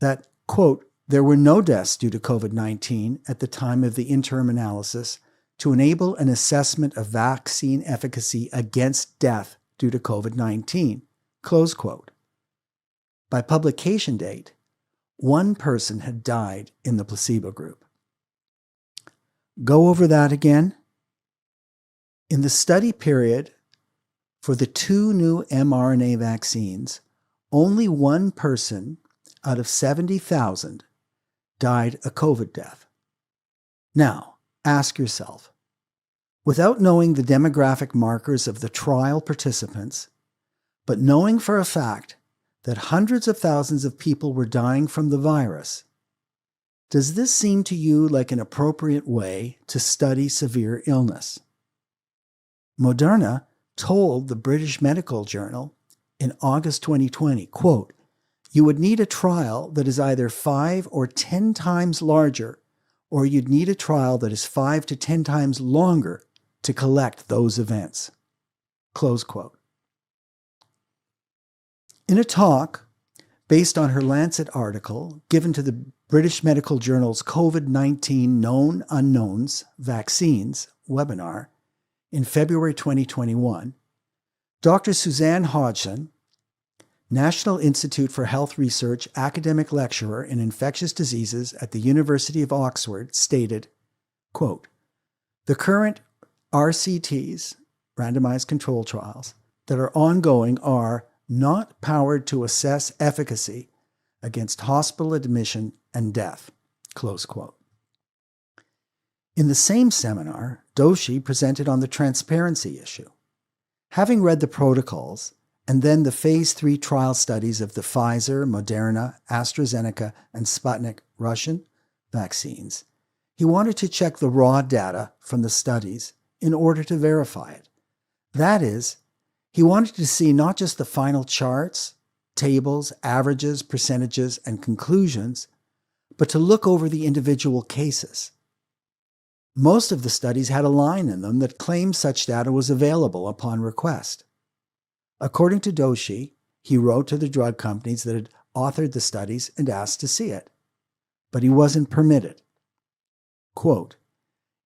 [SPEAKER 2] that, quote, there were no deaths due to COVID-19 at the time of the interim analysis to enable an assessment of vaccine efficacy against death due to COVID-19, close quote. By publication date, one person had died in the placebo group. Go over that again. In the study period for the 2 new mRNA vaccines, only one person out of 70,000 died a COVID death. Now, ask yourself, without knowing the demographic markers of the trial participants, but knowing for a fact that hundreds of thousands of people were dying from the virus, does this seem to you like an appropriate way to study severe illness? Moderna told the British Medical Journal in August 2020, quote, you would need a trial that is either 5 or 10 times larger, or you'd need a trial that is 5 to 10 times longer to collect those events. Close quote. In a talk based on her Lancet article given to the British Medical Journal's COVID-19 Known Unknowns Vaccines webinar in February 2021, Dr. Suzanne Hodgson, National Institute for Health Research academic lecturer in infectious diseases at the University of Oxford, stated, quote, the current RCTs, randomized control trials, that are ongoing are not powered to assess efficacy against hospital admission and death, close quote. In the same seminar, Doidge presented on the transparency issue. Having read the protocols and then the Phase 3 trial studies of the Pfizer, Moderna, AstraZeneca, and Sputnik Russian vaccines, he wanted to check the raw data from the studies in order to verify it. That is, he wanted to see not just the final charts, tables, averages, percentages, and conclusions, but to look over the individual cases. Most of the studies had a line in them that claimed such data was available upon request. According to Doidge, he wrote to the drug companies that had authored the studies and asked to see it, but he wasn't permitted. Quote,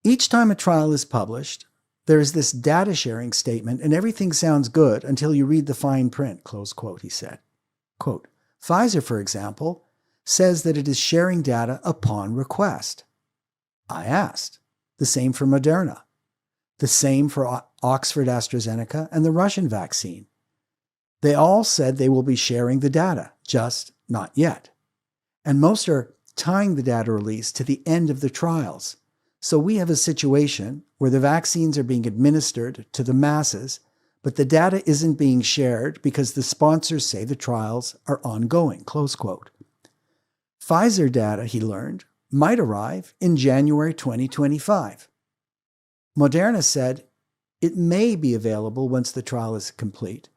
[SPEAKER 2] each time a trial is published, there is this data sharing statement and everything sounds good until you read the fine print, close quote, he said. Quote, Pfizer, for example, says that it is sharing data upon request. I asked. The same for Moderna. The same for Oxford AstraZeneca and the Russian vaccine. They all said they will be sharing the data, just not yet. And most are tying the data release to the end of the trials. So we have a situation where the vaccines are being administered to the masses, but the data isn't being shared because the sponsors say the trials are ongoing, close quote. Pfizer data, he learned, might arrive in January 2025. Moderna said it may be available once the trial is complete,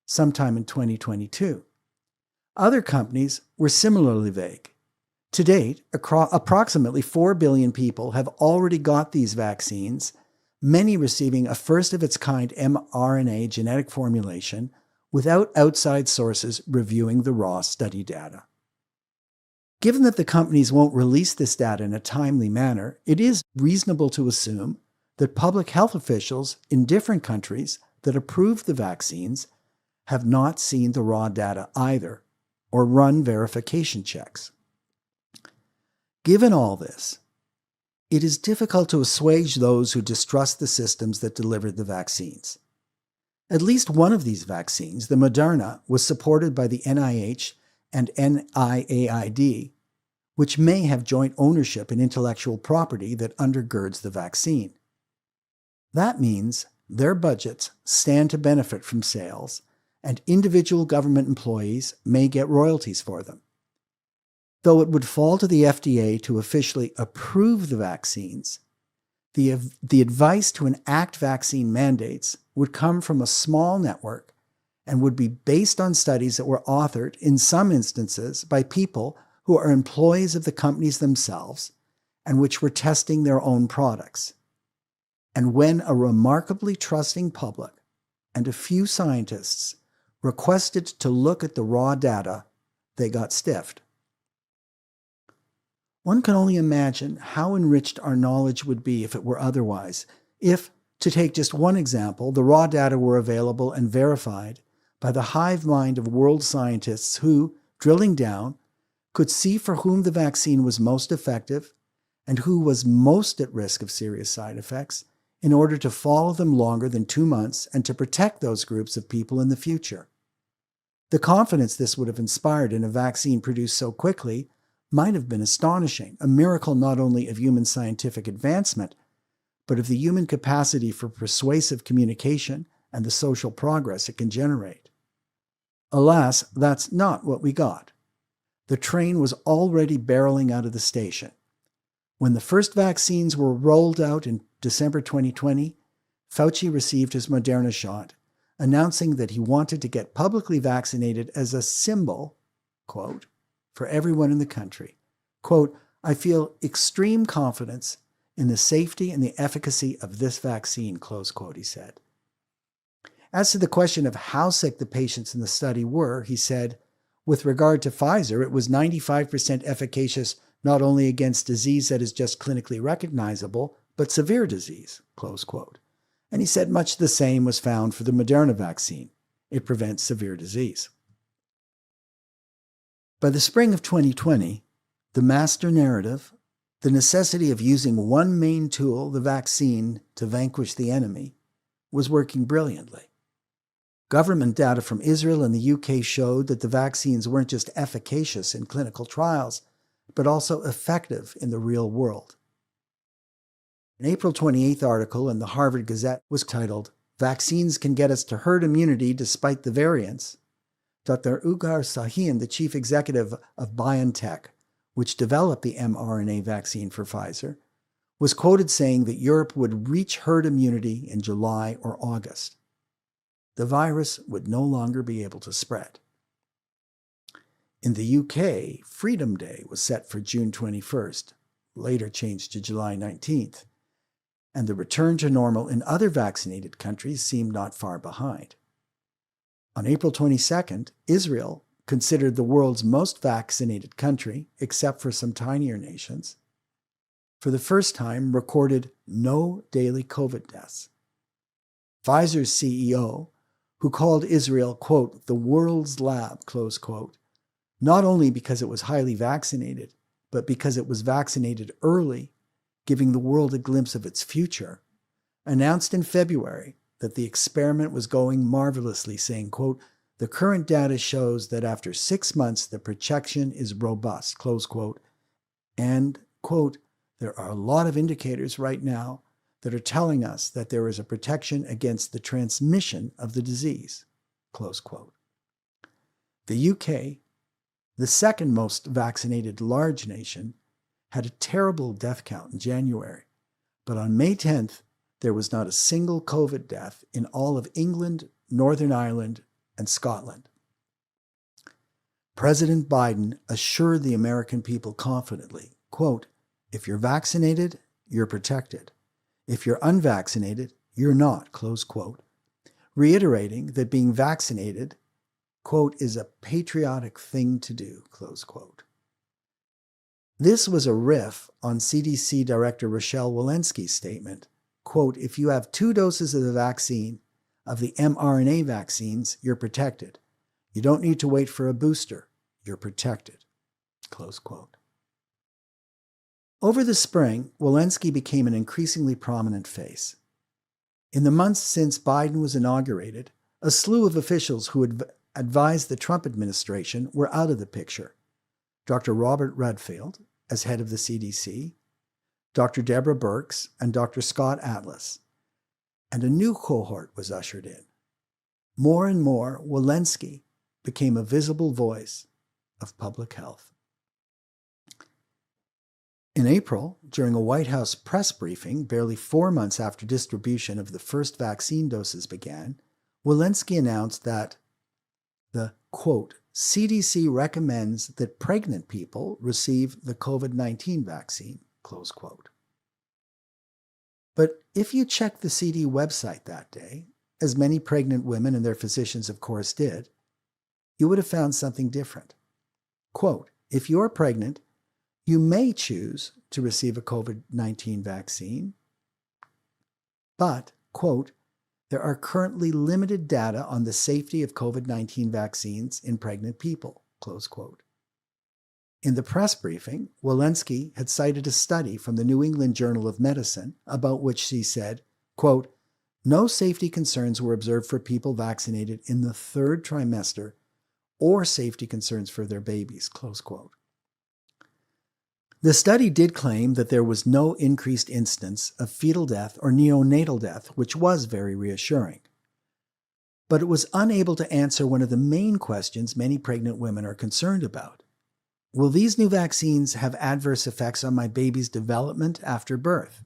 [SPEAKER 2] sometime in 2022. Other companies were similarly vague. To date, approximately 4 billion people have already got these vaccines, many receiving a first-of-its-kind mRNA genetic formulation without outside sources reviewing the raw study data. Given that the companies won't release this data in a timely manner, it is reasonable to assume that public health officials in different countries that approved the vaccines have not seen the raw data either, or run verification checks. Given all this, it is difficult to assuage those who distrust the systems that delivered the vaccines. At least one of these vaccines, the Moderna, was supported by the NIH and NIAID, which may have joint ownership in intellectual property that undergirds the vaccine. That means their budgets stand to benefit from sales, and individual government employees may get royalties for them. Though it would fall to the FDA to officially approve the vaccines, the advice to enact vaccine mandates would come from a small network and would be based on studies that were authored, in some instances, by people who are employees of the companies themselves and which were testing their own products. And when a remarkably trusting public and a few scientists requested to look at the raw data, they got stiffed. One can only imagine how enriched our knowledge would be if it were otherwise, if, to take just one example, the raw data were available and verified by the hive mind of world scientists who, drilling down, could see for whom the vaccine was most effective and who was most at risk of serious side effects, in order to follow them longer than 2 months and to protect those groups of people in the future. The confidence this would have inspired in a vaccine produced so quickly might have been astonishing, a miracle not only of human scientific advancement, but of the human capacity for persuasive communication and the social progress it can generate. Alas, that's not what we got. The train was already barreling out of the station. When the first vaccines were rolled out in December 2020, Fauci received his Moderna shot, announcing that he wanted to get publicly vaccinated as a symbol, quote, for everyone in the country. Quote, I feel extreme confidence in the safety and the efficacy of this vaccine, close quote, he said. As to the question of how sick the patients in the study were, he said, with regard to Pfizer, it was 95% efficacious not only against disease that is just clinically recognizable, but severe disease, close quote. And he said much the same was found for the Moderna vaccine. It prevents severe disease. By the spring of 2020, the master narrative, the necessity of using one main tool, the vaccine, to vanquish the enemy, was working brilliantly. Government data from Israel and the UK showed that the vaccines weren't just efficacious in clinical trials, but also effective in the real world. An April 28th article in the Harvard Gazette was titled, Vaccines Can Get Us to Herd Immunity Despite the Variants. Dr. Ugar Sahin, the chief executive of BioNTech, which developed the mRNA vaccine for Pfizer, was quoted saying that Europe would reach herd immunity in July or August. The virus would no longer be able to spread. In the UK, Freedom Day was set for June 21st, later changed to July 19th, and the return to normal in other vaccinated countries seemed not far behind. On April 22nd, Israel, considered the world's most vaccinated country, except for some tinier nations, for the first time recorded no daily COVID deaths. Pfizer's CEO, who called Israel, quote, the world's lab, close quote, not only because it was highly vaccinated, but because it was vaccinated early, giving the world a glimpse of its future, announced in February that the experiment was going marvelously, saying, quote, "The current data shows that after 6 months, the protection is robust," close quote, and, quote, "There are a lot of indicators right now that are telling us that there is a protection against the transmission of the disease," close quote. The UK, the second most vaccinated large nation, had a terrible death count in January, but on May 10th, there was not a single COVID death in all of England, Northern Ireland, and Scotland. President Biden assured the American people confidently, quote, "If you're vaccinated, you're protected. If you're unvaccinated, you're not," close quote, reiterating that being vaccinated, quote, "is a patriotic thing to do," close quote. This was a riff on CDC Director Rochelle Walensky's statement, quote, "If you have 2 doses of the vaccine, of the mRNA vaccines, you're protected. You don't need to wait for a booster. You're protected," close quote. Over the spring, Walensky became an increasingly prominent face. In the months since Biden was inaugurated, a slew of officials who had advised the Trump administration were out of the picture. Dr. Robert Redfield, as head of the CDC, Dr. Deborah Birx, and Dr. Scott Atlas, and a new cohort was ushered in. More and more, Walensky became a visible voice of public health. In April, during a White House press briefing, barely 4 months after distribution of the first vaccine doses began, Walensky announced that the, quote, "CDC recommends that pregnant people receive the COVID-19 vaccine," close quote. But if you checked the CD website that day, as many pregnant women and their physicians of course did, you would have found something different. Quote, "If you're pregnant, you may choose to receive a COVID-19 vaccine, but," quote, "there are currently limited data on the safety of COVID-19 vaccines in pregnant people," close quote. In the press briefing, Walensky had cited a study from the New England Journal of Medicine about which she said, quote, "No safety concerns were observed for people vaccinated in the 3rd trimester or safety concerns for their babies," close quote. The study did claim that there was no increased instance of fetal death or neonatal death, which was very reassuring. But it was unable to answer one of the main questions many pregnant women are concerned about. Will these new vaccines have adverse effects on my baby's development after birth?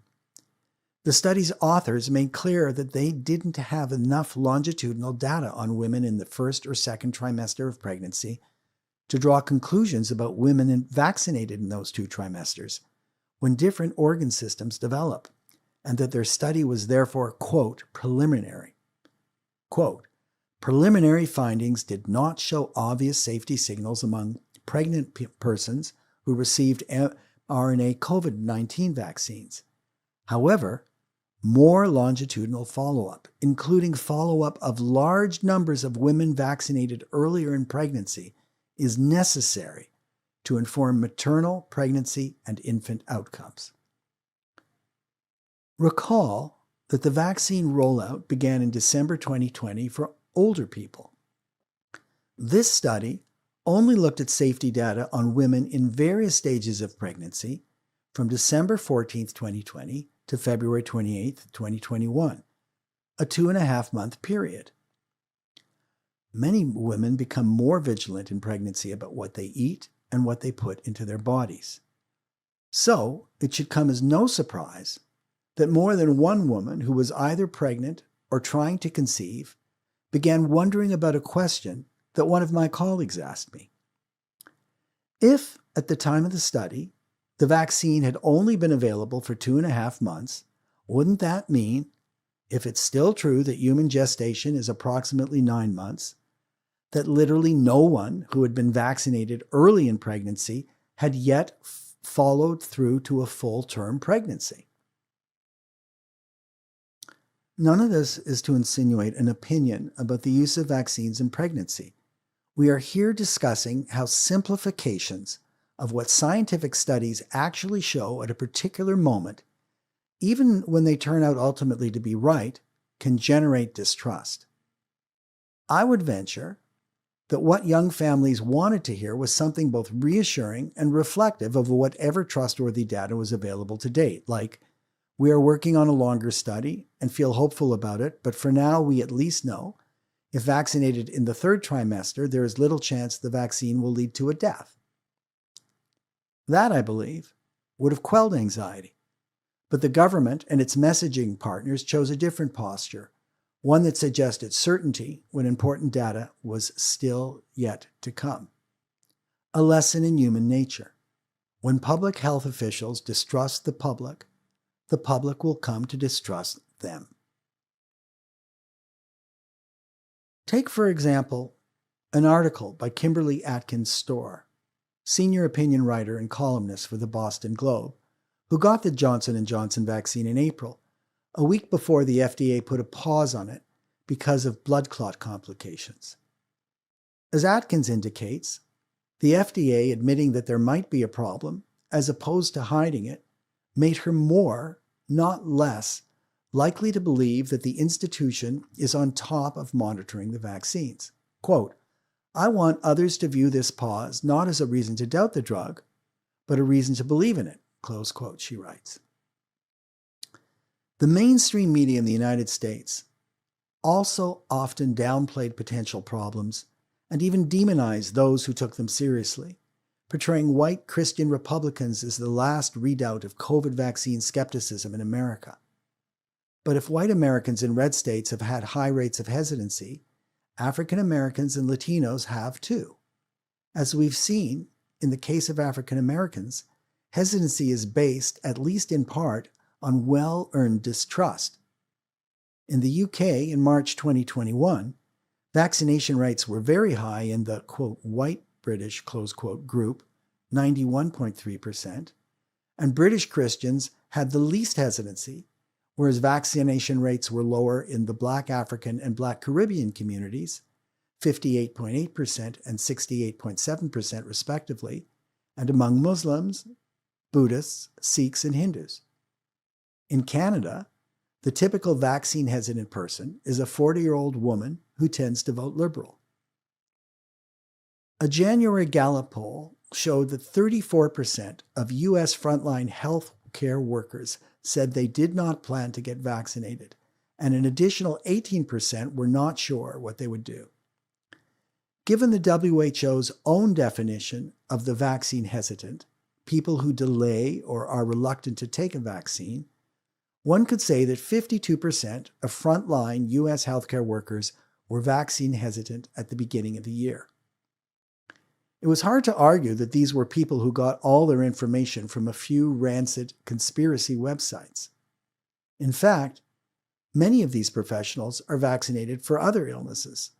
[SPEAKER 2] The study's authors made clear that they didn't have enough longitudinal data on women in the 1st or 2nd trimester of pregnancy to draw conclusions about women vaccinated in those 2 trimesters when different organ systems develop, and that their study was therefore, quote, "preliminary." Quote, "Preliminary findings did not show obvious safety signals among pregnant persons who received mRNA COVID-19 vaccines. However, more longitudinal follow-up, including follow-up of large numbers of women vaccinated earlier in pregnancy, is necessary to inform maternal, pregnancy, and infant outcomes." Recall that the vaccine rollout began in December 2020 for older people. This study only looked at safety data on women in various stages of pregnancy from December 14, 2020 to February 28, 2021, a 2.5-month period. Many women become more vigilant in pregnancy about what they eat and what they put into their bodies. So, it should come as no surprise that more than one woman who was either pregnant or trying to conceive began wondering about a question that one of my colleagues asked me. If, at the time of the study, the vaccine had only been available for 2.5 months, wouldn't that mean, if it's still true that human gestation is approximately 9 months, that literally no one who had been vaccinated early in pregnancy had yet followed through to a full-term pregnancy? None of this is to insinuate an opinion about the use of vaccines in pregnancy. We are here discussing how simplifications of what scientific studies actually show at a particular moment even when they turn out ultimately to be right, can generate distrust. I would venture that what young families wanted to hear was something both reassuring and reflective of whatever trustworthy data was available to date, like, "We are working on a longer study and feel hopeful about it, but for now we at least know if vaccinated in the third trimester, there is little chance the vaccine will lead to a death." That, I believe, would have quelled anxiety. But the government and its messaging partners chose a different posture, one that suggested certainty when important data was still yet to come. A lesson in human nature. When public health officials distrust the public will come to distrust them. Take, for example, an article by Kimberly Atkins Storr, senior opinion writer and columnist for the Boston Globe, who got the Johnson & Johnson vaccine in April, a week before the FDA put a pause on it because of blood clot complications. As Atkins indicates, the FDA admitting that there might be a problem, as opposed to hiding it, made her more, not less, likely to believe that the institution is on top of monitoring the vaccines. Quote, "I want others to view this pause not as a reason to doubt the drug, but a reason to believe in it," close quote, she writes. The mainstream media in the United States also often downplayed potential problems and even demonized those who took them seriously, portraying white Christian Republicans as the last redoubt of COVID vaccine skepticism in America. But if white Americans in red states have had high rates of hesitancy, African Americans and Latinos have too. As we've seen, in the case of African Americans, hesitancy is based, at least in part, on well-earned distrust. In the UK in March 2021, vaccination rates were very high in the, quote, white British, close quote, group, 91.3%, and British Christians had the least hesitancy, whereas vaccination rates were lower in the Black African and Black Caribbean communities, 58.8% and 68.7% respectively, and among Muslims, Buddhists, Sikhs, and Hindus. In Canada, the typical vaccine-hesitant person is a 40-year-old woman who tends to vote Liberal. A January Gallup poll showed that 34% of U.S. frontline health care workers said they did not plan to get vaccinated, and an additional 18% were not sure what they would do. Given the WHO's own definition of the vaccine hesitant, people who delay or are reluctant to take a vaccine, one could say that 52% of frontline U.S. healthcare workers were vaccine hesitant at the beginning of the year. It was hard to argue that these were people who got all their information from a few rancid conspiracy websites. In fact, many of these professionals are vaccinated for other illnesses.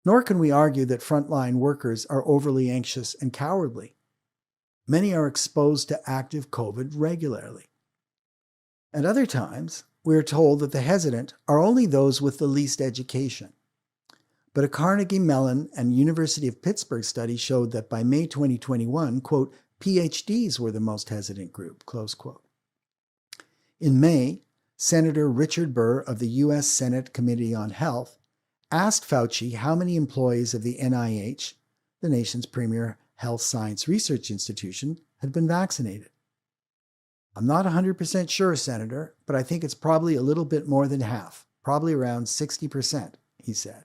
[SPEAKER 2] Nor can we argue that frontline workers are overly anxious and cowardly. Many are exposed to active COVID regularly. At other times, we are told that the hesitant are only those with the least education. But a Carnegie Mellon and University of Pittsburgh study showed that by May 2021, quote, PhDs were the most hesitant group, close quote. In May, Senator Richard Burr of the U.S. Senate Committee on Health asked Fauci how many employees of the NIH, the nation's premier health science research institution, had been vaccinated. "I'm not 100% sure, Senator, but I think it's probably a little bit more than half, probably around 60%, he said.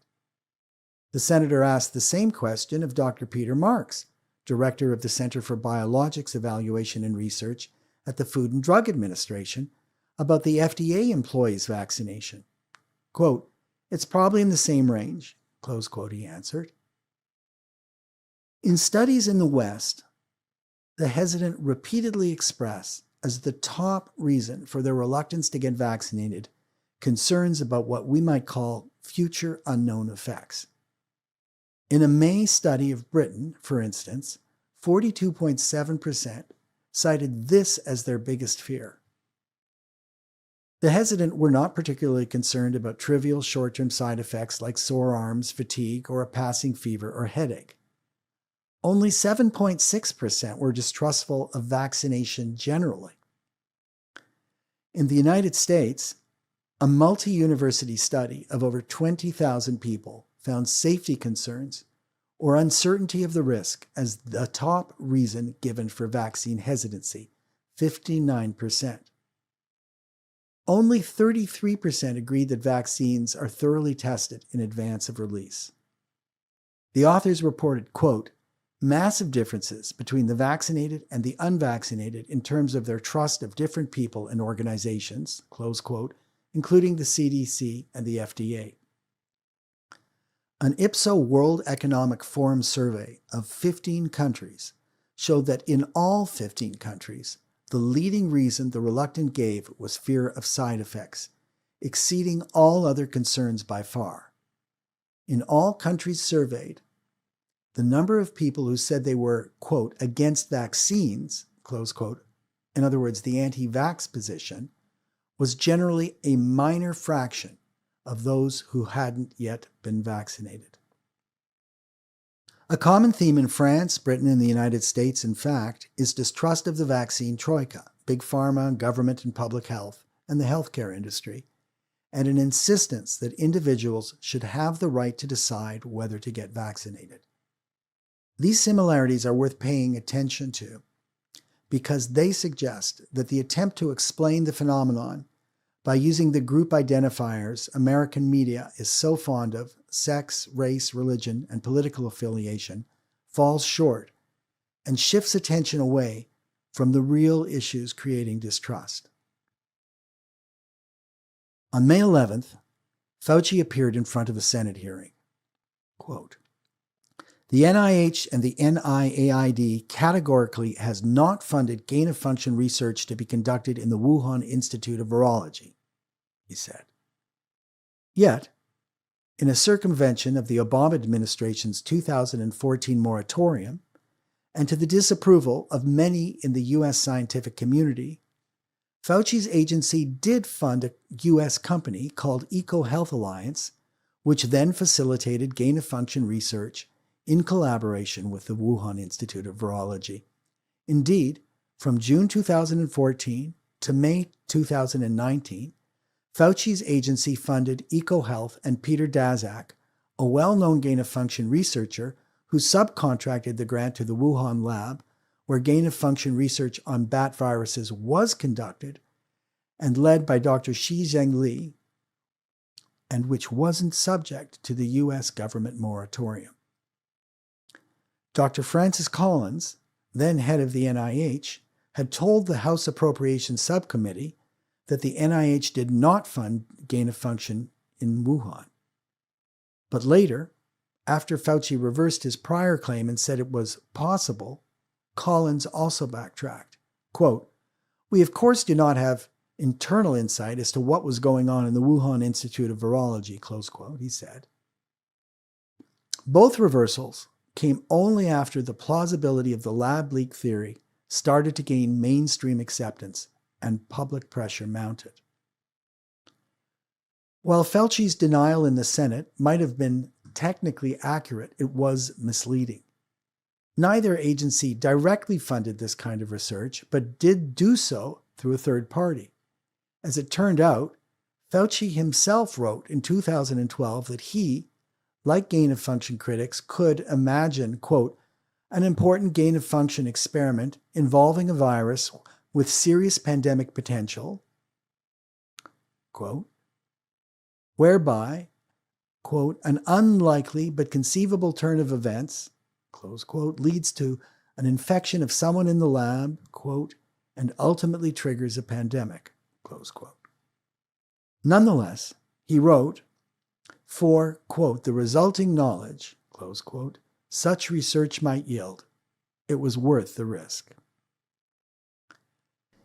[SPEAKER 2] The senator asked the same question of Dr. Peter Marks, director of the Center for Biologics Evaluation and Research at the Food and Drug Administration, about the FDA employees' vaccination. Quote, "It's probably in the same range," close quote, he answered. In studies in the West, the hesitant repeatedly express as the top reason for their reluctance to get vaccinated concerns about what we might call future unknown effects. In a May study of Britain, for instance, 42.7% cited this as their biggest fear. The hesitant were not particularly concerned about trivial short-term side effects like sore arms, fatigue, or a passing fever or headache. Only 7.6% were distrustful of vaccination generally. In the United States, a multi-university study of over 20,000 people found safety concerns or uncertainty of the risk as the top reason given for vaccine hesitancy, 59%. Only 33% agreed that vaccines are thoroughly tested in advance of release. The authors reported, quote, massive differences between the vaccinated and the unvaccinated in terms of their trust of different people and organizations, close quote, including the CDC and the FDA. An Ipsos World Economic Forum survey of 15 countries showed that in all 15 countries, the leading reason the reluctant gave was fear of side effects, exceeding all other concerns by far. In all countries surveyed, the number of people who said they were, quote, against vaccines, close quote, in other words, the anti-vax position, was generally a minor fraction of those who hadn't yet been vaccinated. A common theme in France, Britain, and the United States, in fact, is distrust of the vaccine troika, big pharma, government and public health, and the healthcare industry, and an insistence that individuals should have the right to decide whether to get vaccinated. These similarities are worth paying attention to because they suggest that the attempt to explain the phenomenon by using the group identifiers American media is so fond of, sex, race, religion, and political affiliation, falls short and shifts attention away from the real issues creating distrust. On May 11th, Fauci appeared in front of a Senate hearing. Quote, the NIH and the NIAID categorically has not funded gain-of-function research to be conducted in the Wuhan Institute of Virology, he said. Yet, in a circumvention of the Obama administration's 2014 moratorium, and to the disapproval of many in the U.S. scientific community, Fauci's agency did fund a U.S. company called EcoHealth Alliance, which then facilitated gain-of-function research in collaboration with the Wuhan Institute of Virology. Indeed, from June 2014 to May 2019, Fauci's agency funded EcoHealth and Peter Daszak, a well-known gain-of-function researcher who subcontracted the grant to the Wuhan lab, where gain-of-function research on bat viruses was conducted and led by Dr. Shi Zhengli, and which wasn't subject to the U.S. government moratorium. Dr. Francis Collins, then head of the NIH, had told the House Appropriations Subcommittee that the NIH did not fund gain-of-function in Wuhan. But later, after Fauci reversed his prior claim and said it was possible, Collins also backtracked. Quote, we of course do not have internal insight as to what was going on in the Wuhan Institute of Virology, close quote, he said. Both reversals came only after the plausibility of the lab leak theory started to gain mainstream acceptance and public pressure mounted. While Fauci's denial in the Senate might have been technically accurate, it was misleading. Neither agency directly funded this kind of research, but did do so through a third party. As it turned out, Fauci himself wrote in 2012 that he, like gain-of-function critics, could imagine, quote, an important gain-of-function experiment involving a virus with serious pandemic potential, quote, whereby, quote, an unlikely but conceivable turn of events, close quote, leads to an infection of someone in the lab, quote, and ultimately triggers a pandemic, close quote. Nonetheless, he wrote, for, quote, the resulting knowledge, close quote, such research might yield, it was worth the risk.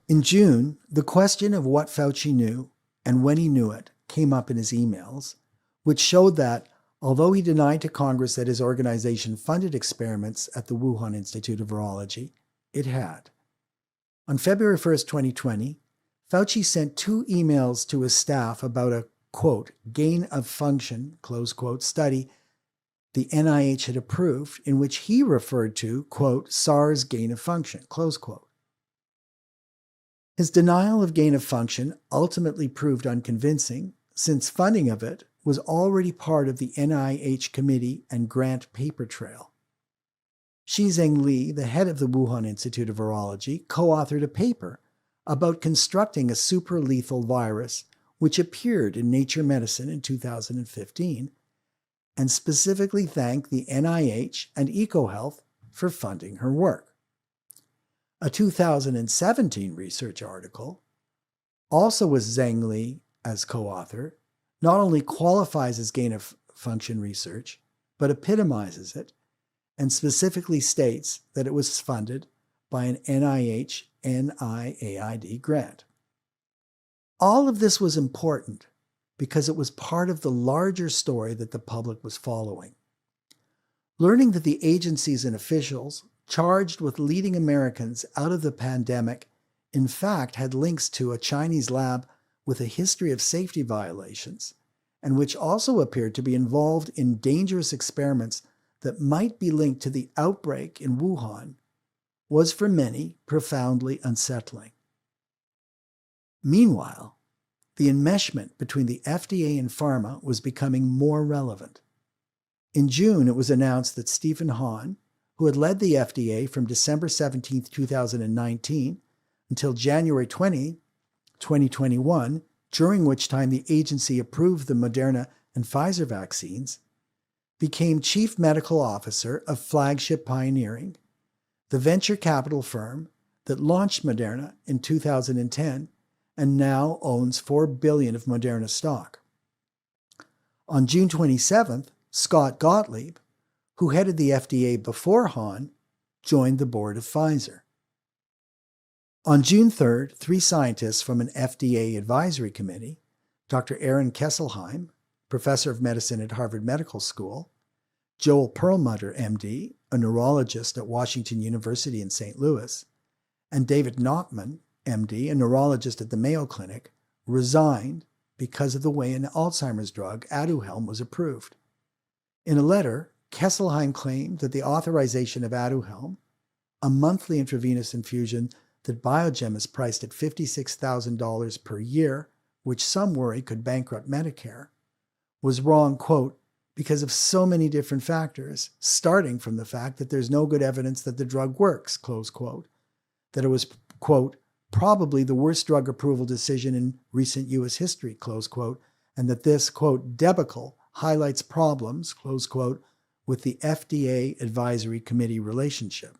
[SPEAKER 2] In June, the question of what Fauci knew and when he knew it came up in his emails, which showed that, although he denied to Congress that his organization funded experiments at the Wuhan Institute of Virology, it had. On February 1st, 2020, Fauci sent 2 emails to his staff about a, quote, gain-of-function, close quote, study the NIH had approved, in which he referred to, quote, SARS gain-of-function, close quote. His denial of gain of function ultimately proved unconvincing, since funding of it was already part of the NIH committee and grant paper trail. Shizheng Li, the head of the Wuhan Institute of Virology, co-authored a paper about constructing a super-lethal virus which appeared in Nature Medicine in 2015, and specifically thanked the NIH and EcoHealth for funding her work. A 2017 research article, also with Zheng Li as co-author, not only qualifies as gain-of-function research, but epitomizes it, and specifically states that it was funded by an NIH NIAID grant. All of this was important because it was part of the larger story that the public was following. Learning that the agencies and officials charged with leading Americans out of the pandemic in fact had links to a Chinese lab with a history of safety violations, and which also appeared to be involved in dangerous experiments that might be linked to the outbreak in Wuhan, was for many profoundly unsettling. Meanwhile, the enmeshment between the FDA and pharma was becoming more relevant. In June, it was announced that Stephen Hahn, who had led the FDA from December 17, 2019 until January 20, 2021, during which time the agency approved the Moderna and Pfizer vaccines, became Chief Medical Officer of Flagship Pioneering, the venture capital firm that launched Moderna in 2010 and now owns $4 billion of Moderna stock. On June 27th, Scott Gottlieb, who headed the FDA before Hahn, joined the board of Pfizer. On June 3rd, 3 scientists from an FDA advisory committee, Dr. Aaron Kesselheim, professor of medicine at Harvard Medical School, Joel Perlmutter, MD, a neurologist at Washington University in St. Louis, and David Nachman, MD, a neurologist at the Mayo Clinic, resigned because of the way an Alzheimer's drug, Aduhelm, was approved. In a letter, Kesselheim claimed that the authorization of Aduhelm, a monthly intravenous infusion that Biogen is priced at $56,000 per year, which some worry could bankrupt Medicare, was wrong, quote, because of so many different factors, starting from the fact that there's no good evidence that the drug works, close quote, that it was, quote, probably the worst drug approval decision in recent U.S. history, close quote, and that this, quote, debacle highlights problems, close quote, with the FDA Advisory Committee relationship.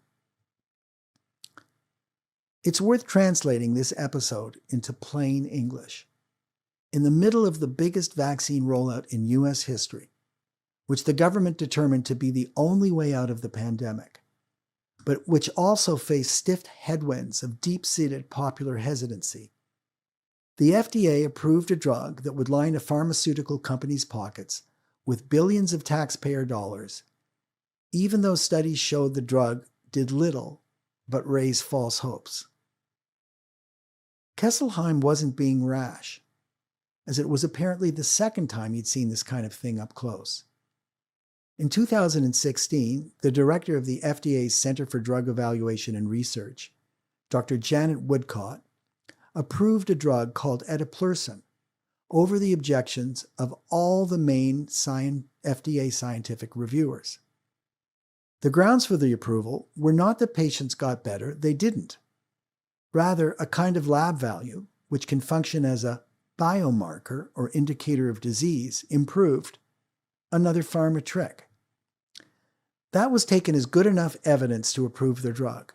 [SPEAKER 2] It's worth translating this episode into plain English. In the middle of the biggest vaccine rollout in U.S. history, which the government determined to be the only way out of the pandemic, but which also faced stiff headwinds of deep-seated popular hesitancy, the FDA approved a drug that would line a pharmaceutical company's pockets with billions of taxpayer dollars, even though studies showed the drug did little but raise false hopes. Kesselheim wasn't being rash, as it was apparently the second time he'd seen this kind of thing up close. In 2016, the director of the FDA's Center for Drug Evaluation and Research, Dr. Janet Woodcott, approved a drug called eteplirsen over the objections of all the main FDA scientific reviewers. The grounds for the approval were not that patients got better, they didn't. Rather, a kind of lab value, which can function as a biomarker or indicator of disease, improved. Another pharma trick. That was taken as good enough evidence to approve their drug.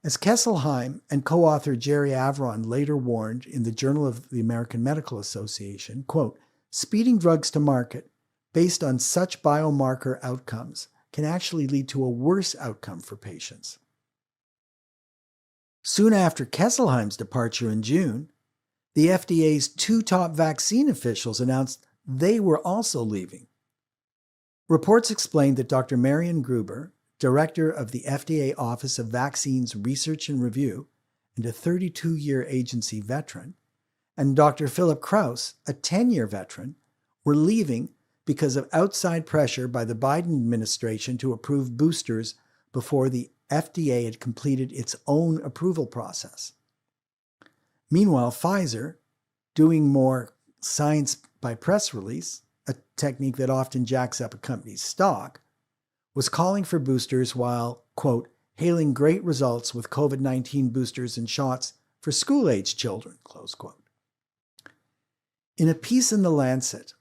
[SPEAKER 2] As Kesselheim and co-author Jerry Avron later warned in the Journal of the American Medical Association, quote, speeding drugs to market based on such biomarker outcomes can actually lead to a worse outcome for patients. Soon after Kesselheim's departure in June, the FDA's 2 top vaccine officials announced they were also leaving. Reports explained that Dr. Marion Gruber, director of the FDA Office of Vaccines Research and Review, and a 32-year agency veteran, and Dr. Philip Krause, a 10-year veteran, were leaving because of outside pressure by the Biden administration to approve boosters before the FDA had completed its own approval process. Meanwhile, Pfizer, doing more science by press release, a technique that often jacks up a company's stock, was calling for boosters while, quote, hailing great results with COVID-19 boosters and shots for school-aged children, close quote. In a piece in The Lancet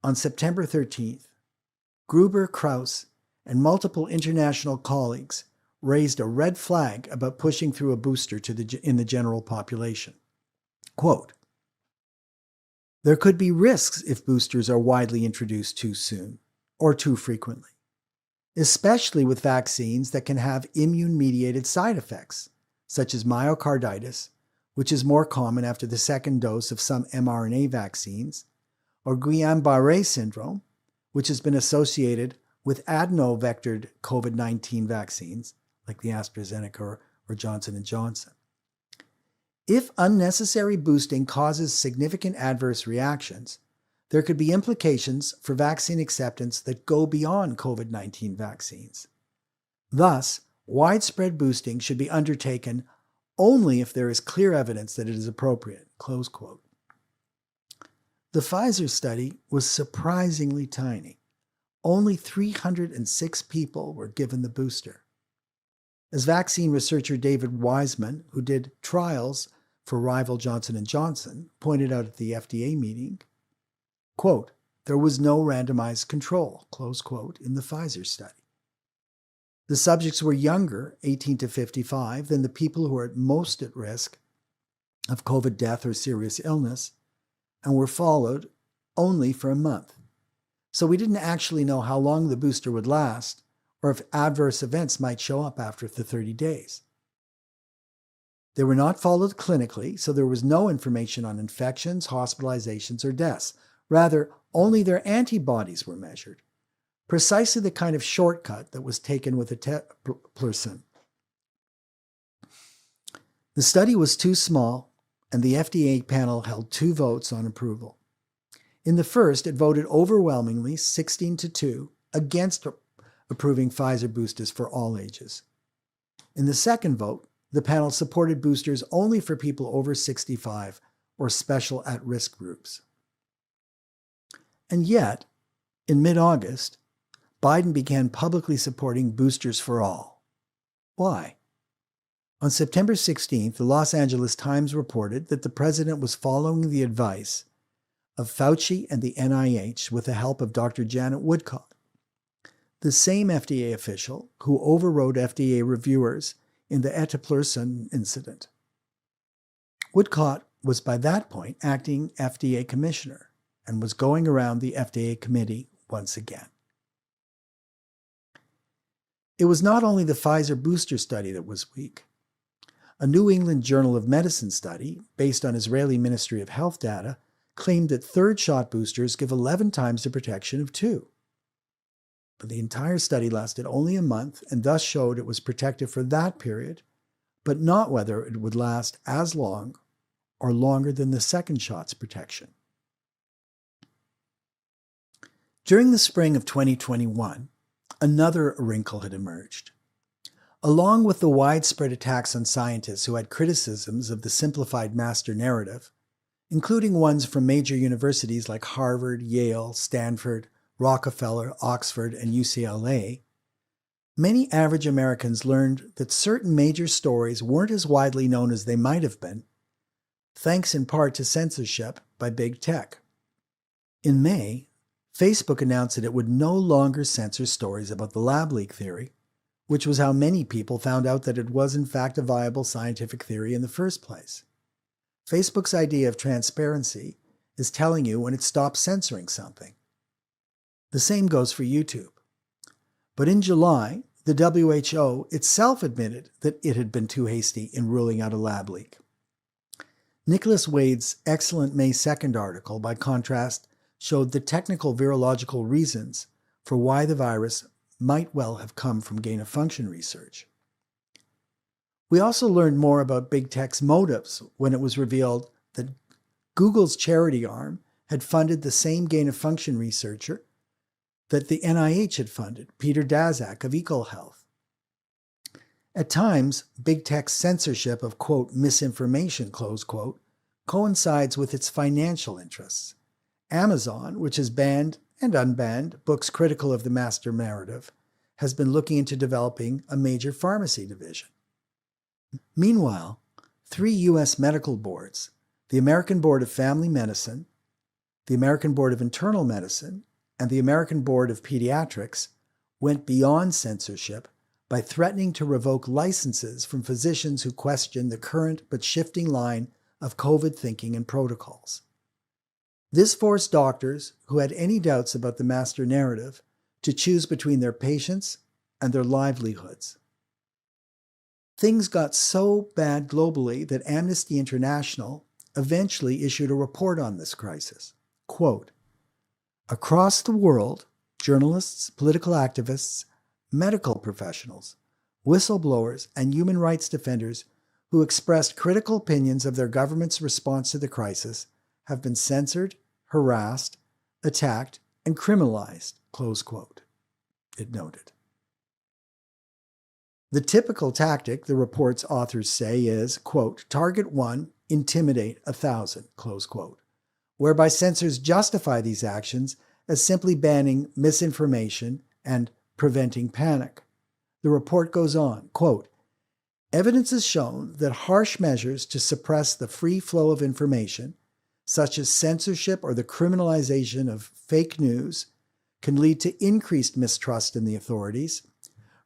[SPEAKER 2] on September 13th, Gruber, Krauss, and multiple international colleagues raised a red flag about pushing through a booster in the general population. Quote, there could be risks if boosters are widely introduced too soon or too frequently, especially with vaccines that can have immune-mediated side effects, such as myocarditis, which is more common after the second dose of some mRNA vaccines, or Guillain-Barré syndrome, which has been associated with adeno-vectored COVID-19 vaccines, like the AstraZeneca or Johnson & Johnson. If unnecessary boosting causes significant adverse reactions, there could be implications for vaccine acceptance that go beyond COVID-19 vaccines. Thus, widespread boosting should be undertaken only if there is clear evidence that it is appropriate, close quote. The Pfizer study was surprisingly tiny. Only 306 people were given the booster. As vaccine researcher David Wiseman, who did trials for rival Johnson & Johnson, pointed out at the FDA meeting, quote, there was no randomized control, close quote, in the Pfizer study. The subjects were younger, 18 to 55, than the people who are most at risk of COVID death or serious illness, and were followed only for a month. So we didn't actually know how long the booster would last or if adverse events might show up after the 30 days. They were not followed clinically, so there was no information on infections, hospitalizations, or deaths. Rather, only their antibodies were measured, precisely the kind of shortcut that was taken with the Peterson. The study was too small, and the FDA panel held 2 votes on approval. In the first, it voted overwhelmingly, 16-2, against approving Pfizer boosters for all ages. In the second vote, the panel supported boosters only for people over 65 or special at-risk groups. And yet, in mid-August, Biden began publicly supporting boosters for all. Why? On September 16th, the Los Angeles Times reported that the president was following the advice of Fauci and the NIH with the help of Dr. Janet Woodcock, the same FDA official who overrode FDA reviewers in the Peterson incident. Woodcock was by that point acting FDA commissioner and was going around the FDA committee once again. It was not only the Pfizer booster study that was weak. A New England Journal of Medicine study, based on Israeli Ministry of Health data, claimed that third-shot boosters give 11 times the protection of 2. But the entire study lasted only a month and thus showed it was protective for that period, but not whether it would last as long or longer than the second shot's protection. During the spring of 2021, another wrinkle had emerged. Along with the widespread attacks on scientists who had criticisms of the simplified master narrative, including ones from major universities like Harvard, Yale, Stanford, Rockefeller, Oxford, and UCLA, many average Americans learned that certain major stories weren't as widely known as they might have been, thanks in part to censorship by big tech. In May, Facebook announced that it would no longer censor stories about the lab leak theory, which was how many people found out that it was in fact a viable scientific theory in the first place. Facebook's idea of transparency is telling you when it stops censoring something. The same goes for YouTube. But in July, the WHO itself admitted that it had been too hasty in ruling out a lab leak. Nicholas Wade's excellent May 2nd article, by contrast, showed the technical virological reasons for why the virus might well have come from gain-of-function research. We also learned more about big tech's motives when it was revealed that Google's charity arm had funded the same gain-of-function researcher that the NIH had funded, Peter Daszak of EcoHealth. At times, big tech's censorship of, quote, misinformation, close quote, coincides with its financial interests. Amazon, which has banned and unbanned books critical of the master narrative, has been looking into developing a major pharmacy division. Meanwhile, 3 U.S. medical boards, the American Board of Family Medicine, the American Board of Internal Medicine, and the American Board of Pediatrics, went beyond censorship by threatening to revoke licenses from physicians who question the current but shifting line of COVID thinking and protocols. This forced doctors who had any doubts about the master narrative to choose between their patients and their livelihoods. Things got so bad globally that Amnesty International eventually issued a report on this crisis. Quote, "Across the world, journalists, political activists, medical professionals, whistleblowers, and human rights defenders who expressed critical opinions of their government's response to the crisis have been censored, harassed, attacked, and criminalized," close quote, it noted. The typical tactic, the report's authors say, is, quote, "target 1, intimidate 1,000," close quote, whereby censors justify these actions as simply banning misinformation and preventing panic. The report goes on, quote, "Evidence has shown that harsh measures to suppress the free flow of information, such as censorship or the criminalization of fake news, can lead to increased mistrust in the authorities,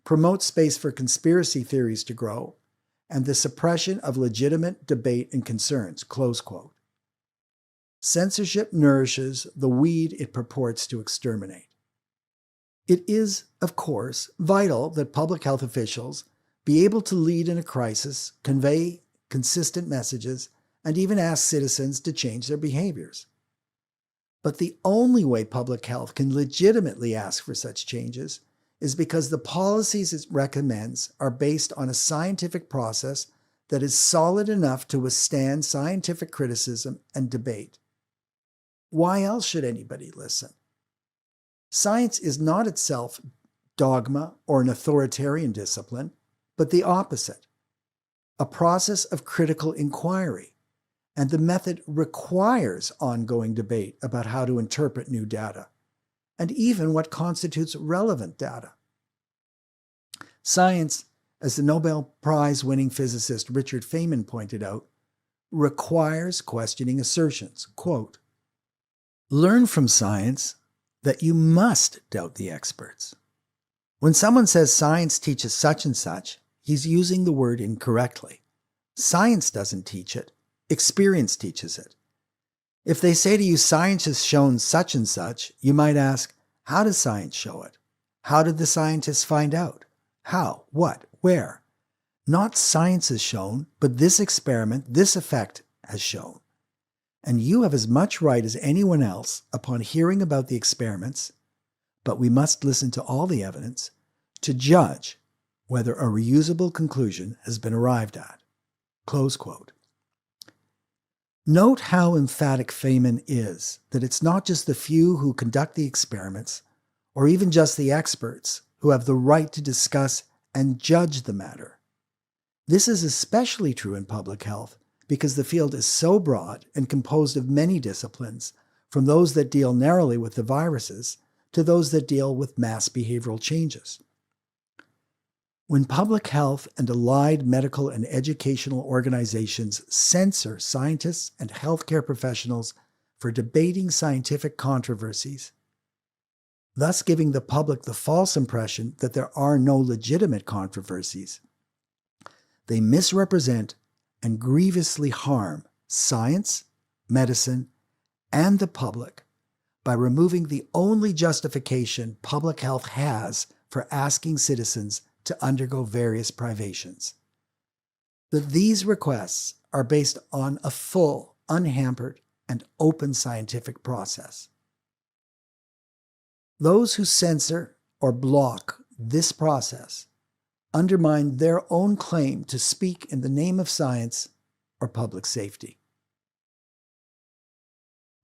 [SPEAKER 2] promote space for conspiracy theories to grow, and the suppression of legitimate debate and concerns," close quote. Censorship nourishes the weed it purports to exterminate. It is, of course, vital that public health officials be able to lead in a crisis, convey consistent messages, and even ask citizens to change their behaviors. But the only way public health can legitimately ask for such changes is because the policies it recommends are based on a scientific process that is solid enough to withstand scientific criticism and debate. Why else should anybody listen? Science is not itself dogma or an authoritarian discipline, but the opposite, a process of critical inquiry, and the method requires ongoing debate about how to interpret new data, and even what constitutes relevant data. Science, as the Nobel Prize-winning physicist Richard Feynman pointed out, requires questioning assertions. Quote, "Learn from science that you must doubt the experts. When someone says science teaches such and such, he's using the word incorrectly. Science doesn't teach it. Experience teaches it. If they say to you, science has shown such and such, you might ask, how does science show it? How did the scientists find out? How? What? Where? Not science has shown, but this experiment, this effect has shown. And you have as much right as anyone else upon hearing about the experiments, but we must listen to all the evidence to judge whether a reusable conclusion has been arrived at." Close quote. Note how emphatic Feynman is that it's not just the few who conduct the experiments, or even just the experts, who have the right to discuss and judge the matter. This is especially true in public health because the field is so broad and composed of many disciplines, from those that deal narrowly with the viruses to those that deal with mass behavioral changes. When public health and allied medical and educational organizations censor scientists and healthcare professionals for debating scientific controversies, thus giving the public the false impression that there are no legitimate controversies, they misrepresent and grievously harm science, medicine, and the public by removing the only justification public health has for asking citizens to undergo various privations. That these requests are based on a full, unhampered, and open scientific process. Those who censor or block this process undermine their own claim to speak in the name of science or public safety.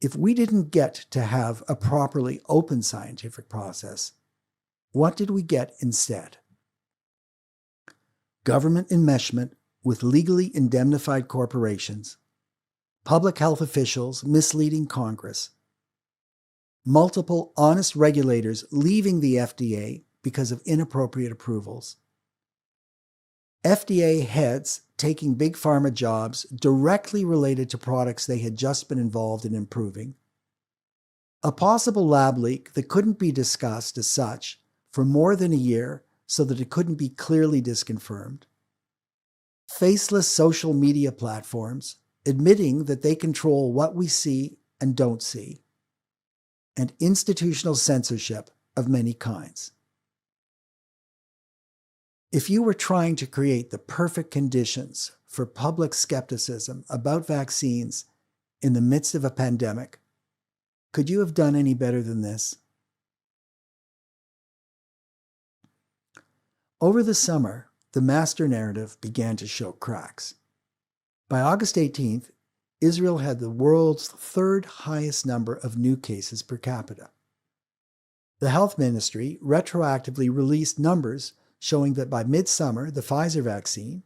[SPEAKER 2] If we didn't get to have a properly open scientific process, what did we get instead? Government enmeshment with legally indemnified corporations, public health officials misleading Congress, multiple honest regulators leaving the FDA because of inappropriate approvals, FDA heads taking big pharma jobs directly related to products they had just been involved in improving, a possible lab leak that couldn't be discussed as such for more than a year so that it couldn't be clearly disconfirmed, faceless social media platforms admitting that they control what we see and don't see, and institutional censorship of many kinds. If you were trying to create the perfect conditions for public skepticism about vaccines in the midst of a pandemic, could you have done any better than this? Over the summer, the master narrative began to show cracks. By August 18th, Israel had the world's third highest number of new cases per capita. The health ministry retroactively released numbers showing that by midsummer, the Pfizer vaccine,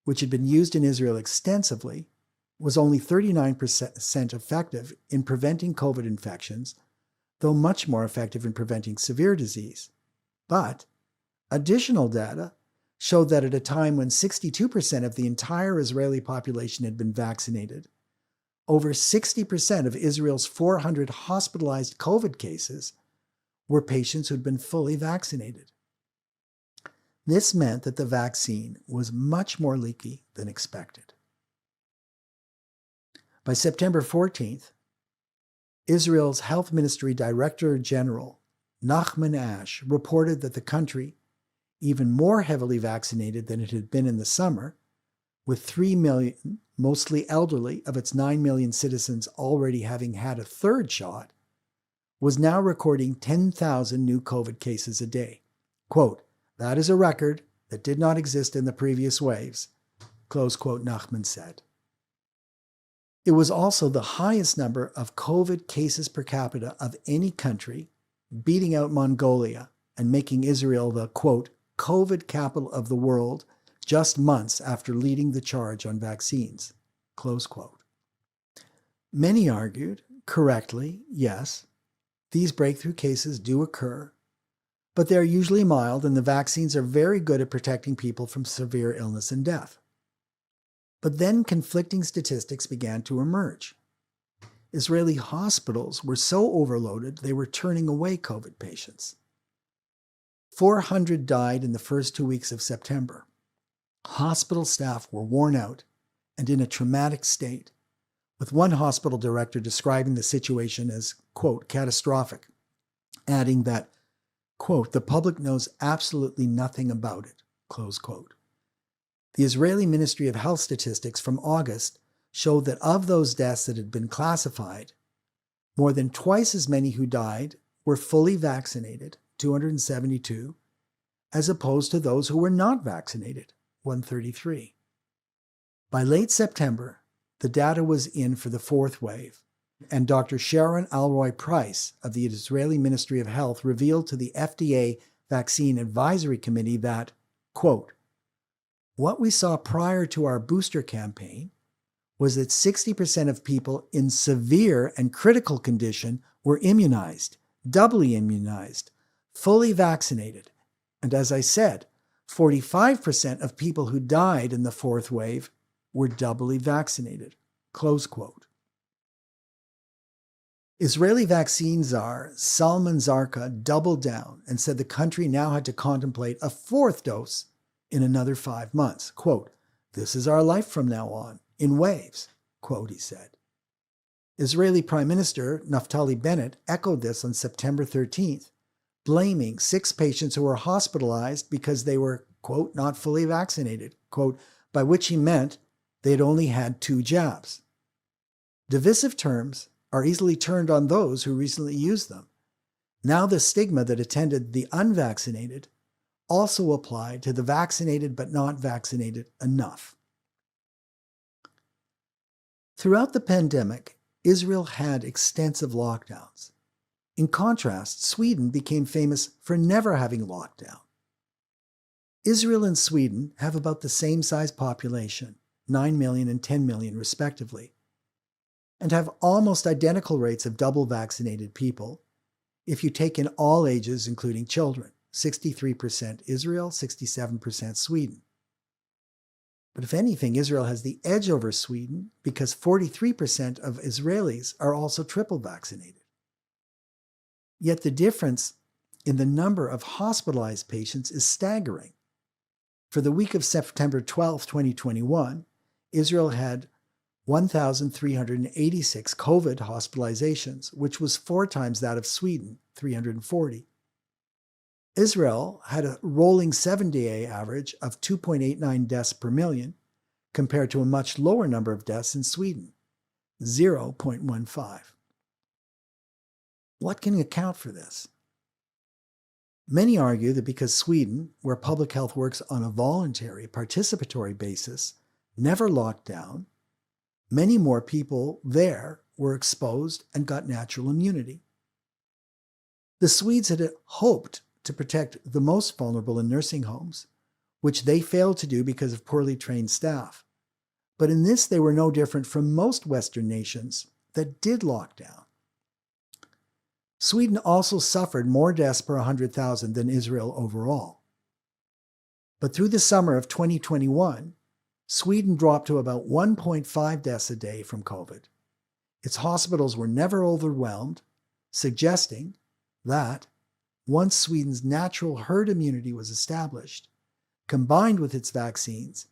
[SPEAKER 2] which had been used in Israel extensively, was only 39% effective in preventing COVID infections, though much more effective in preventing severe disease. But additional data showed that at a time when 62% of the entire Israeli population had been vaccinated, over 60% of Israel's 400 hospitalized COVID cases were patients who'd been fully vaccinated. This meant that the vaccine was much more leaky than expected. By September 14th, Israel's Health Ministry Director General Nachman Ash reported that the country, even more heavily vaccinated than it had been in the summer, with 3 million, mostly elderly, of its 9 million citizens already having had a third shot, was now recording 10,000 new COVID cases a day. Quote, "That is a record that did not exist in the previous waves," close quote, Nachman said. It was also the highest number of COVID cases per capita of any country, beating out Mongolia and making Israel the, quote, "COVID capital of the world just months after leading the charge on vaccines," close quote. Many argued, correctly, yes, these breakthrough cases do occur, but they are usually mild and the vaccines are very good at protecting people from severe illness and death. But then conflicting statistics began to emerge. Israeli hospitals were so overloaded they were turning away COVID patients. 400 died in the first 2 weeks of September. Hospital staff were worn out and in a traumatic state, with one hospital director describing the situation as, quote, "catastrophic," adding that, quote, "the public knows absolutely nothing about it," close quote. The Israeli Ministry of Health statistics from August showed that of those deaths that had been classified, more than twice as many who died were fully vaccinated, 272, as opposed to those who were not vaccinated, 133. By late September, the data was in for the fourth wave, and Dr. Sharon Alroy-Price of the Israeli Ministry of Health revealed to the FDA Vaccine Advisory Committee that, quote, "What we saw prior to our booster campaign was that 60% of people in severe and critical condition were immunized, doubly immunized, fully vaccinated. And as I said, 45% of people who died in the fourth wave were doubly vaccinated," close quote. Israeli vaccine czar Salman Zarqa doubled down and said the country now had to contemplate a fourth dose in another 5 months. Quote, "This is our life from now on, in waves," quote, he said. Israeli Prime Minister Naftali Bennett echoed this on September 13th, blaming 6 patients who were hospitalized because they were, quote, "not fully vaccinated," quote, by which he meant they had only had 2 jabs. Divisive terms are easily turned on those who recently used them. Now the stigma that attended the unvaccinated also applied to the vaccinated but not vaccinated enough. Throughout the pandemic, Israel had extensive lockdowns. In contrast, Sweden became famous for never having lockdown. Israel and Sweden have about the same size population, 9 million and 10 million respectively, and have almost identical rates of double vaccinated people if you take in all ages, including children, 63% Israel, 67% Sweden. But if anything, Israel has the edge over Sweden because 43% of Israelis are also triple vaccinated. Yet the difference in the number of hospitalized patients is staggering. For the week of September 12, 2021, Israel had 1,386 COVID hospitalizations, which was 4 times that of Sweden, 340. Israel had a rolling 7-day average of 2.89 deaths per million, compared to a much lower number of deaths in Sweden, 0.15. What can account for this? Many argue that because Sweden, where public health works on a voluntary, participatory basis, never locked down, many more people there were exposed and got natural immunity. The Swedes had hoped to protect the most vulnerable in nursing homes, which they failed to do because of poorly trained staff. But in this, they were no different from most Western nations that did lock down. Sweden also suffered more deaths per 100,000 than Israel overall. But through the summer of 2021, Sweden dropped to about 1.5 deaths a day from COVID. Its hospitals were never overwhelmed, suggesting that once Sweden's natural herd immunity was established, combined with its vaccines,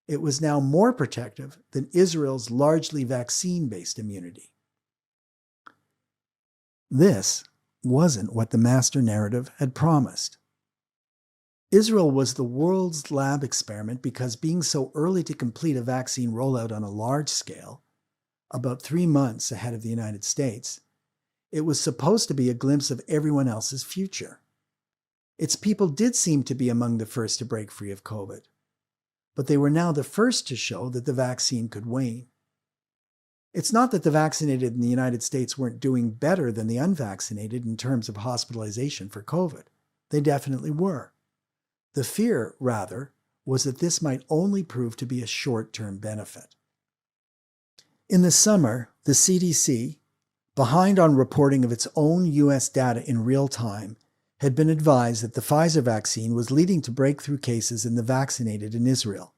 [SPEAKER 2] it was now more protective than Israel's largely vaccine-based immunity. This wasn't what the master narrative had promised. Israel was the world's lab experiment because being so early to complete a vaccine rollout on a large scale, about 3 months ahead of the United States, it was supposed to be a glimpse of everyone else's future. Its people did seem to be among the first to break free of COVID, but they were now the first to show that the vaccine could wane. It's not that the vaccinated in the United States weren't doing better than the unvaccinated in terms of hospitalization for COVID. They definitely were. The fear, rather, was that this might only prove to be a short-term benefit. In the summer, the CDC, behind on reporting of its own U.S. data in real time, had been advised that the Pfizer vaccine was leading to breakthrough cases in the vaccinated in Israel.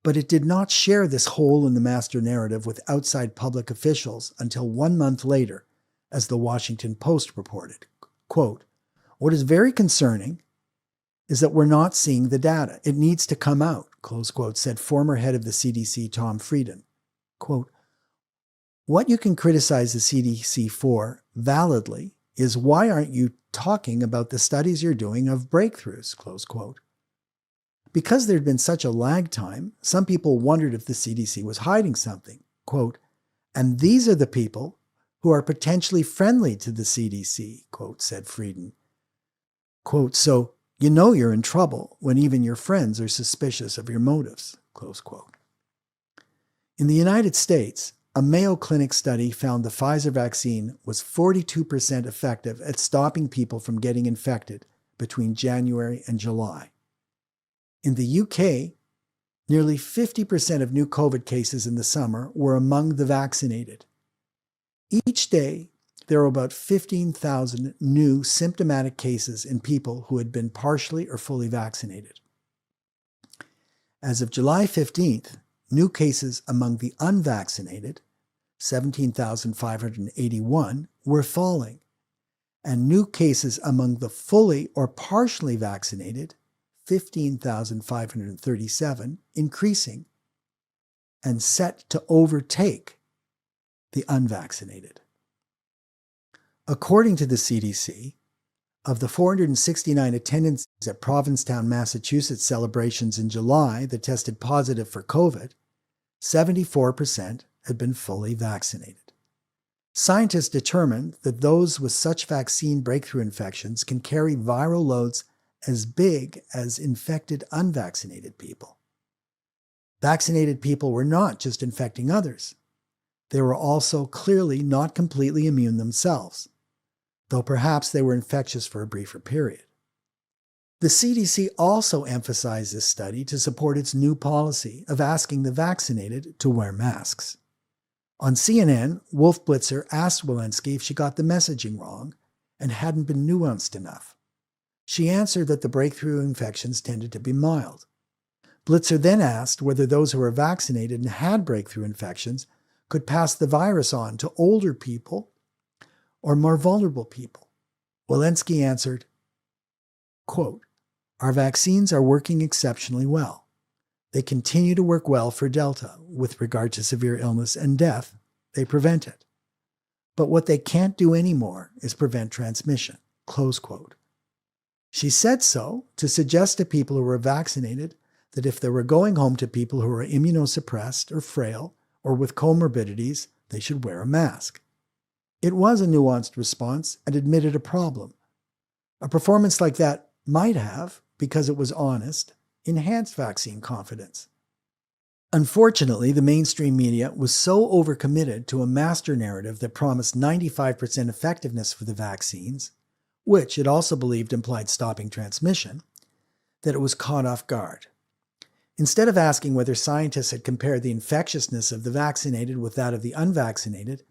[SPEAKER 2] But it did not share this hole in the master narrative with outside public officials until 1 month later, as the Washington Post reported. Quote, "What is very concerning is that we're not seeing the data. It needs to come out," close quote, said former head of the CDC, Tom Frieden. Quote, "What you can criticize the CDC for, validly, is why aren't you talking about the studies you're doing of breakthroughs," close quote. Because there had been such a lag time, some people wondered if the CDC was hiding something. Quote, "And these are the people who are potentially friendly to the CDC," quote, said Frieden. Quote, "So you know you're in trouble when even your friends are suspicious of your motives," close quote. In the United States, a Mayo Clinic study found the Pfizer vaccine was 42% effective at stopping people from getting infected between January and July. In the UK, nearly 50% of new COVID cases in the summer were among the vaccinated. Each day, there were about 15,000 new symptomatic cases in people who had been partially or fully vaccinated. As of July 15th, new cases among the unvaccinated, 17,581, were falling, and new cases among the fully or partially vaccinated, 15,537, increasing, and set to overtake the unvaccinated. According to the CDC, of the 469 attendants at Provincetown, Massachusetts celebrations in July that tested positive for COVID, 74% had been fully vaccinated. Scientists determined that those with such vaccine breakthrough infections can carry viral loads as big as infected unvaccinated people. Vaccinated people were not just infecting others. They were also clearly not completely immune themselves, though perhaps they were infectious for a briefer period. The CDC also emphasized this study to support its new policy of asking the vaccinated to wear masks. On CNN, Wolf Blitzer asked Walensky if she got the messaging wrong and hadn't been nuanced enough. She answered that the breakthrough infections tended to be mild. Blitzer then asked whether those who were vaccinated and had breakthrough infections could pass the virus on to older people or more vulnerable people. Walensky answered, quote, "Our vaccines are working exceptionally well. They continue to work well for Delta. With regard to severe illness and death, they prevent it. But what they can't do anymore is prevent transmission." Close quote. She said so to suggest to people who were vaccinated that if they were going home to people who were immunosuppressed or frail or with comorbidities, they should wear a mask. It was a nuanced response and admitted a problem. A performance like that might have, because it was honest, enhanced vaccine confidence. Unfortunately, the mainstream media was so overcommitted to a master narrative that promised 95% effectiveness for the vaccines, which it also believed implied stopping transmission, that it was caught off guard. Instead of asking whether scientists had compared the infectiousness of the vaccinated with that of the unvaccinated,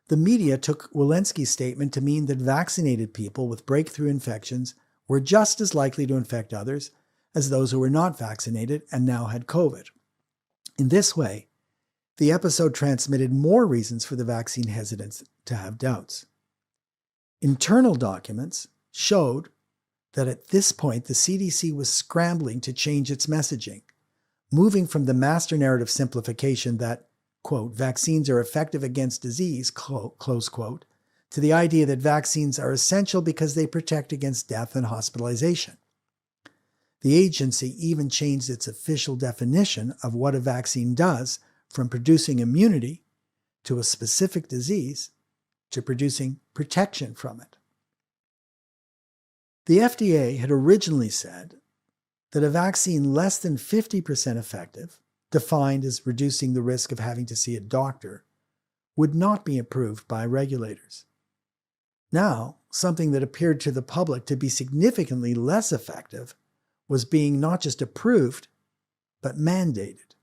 [SPEAKER 2] the media took Walensky's statement to mean that vaccinated people with breakthrough infections were just as likely to infect others as those who were not vaccinated and now had COVID. In this way, the episode transmitted more reasons for the vaccine hesitants to have doubts. Internal documents showed that at this point the CDC was scrambling to change its messaging, moving from the master narrative simplification that, quote, "vaccines are effective against disease," close quote, to the idea that vaccines are essential because they protect against death and hospitalization. The agency even changed its official definition of what a vaccine does from producing immunity to a specific disease to producing protection from it. The FDA had originally said that a vaccine less than 50% effective, defined as reducing the risk of having to see a doctor, would not be approved by regulators. Now, something that appeared to the public to be significantly less effective was being not just approved, but mandated.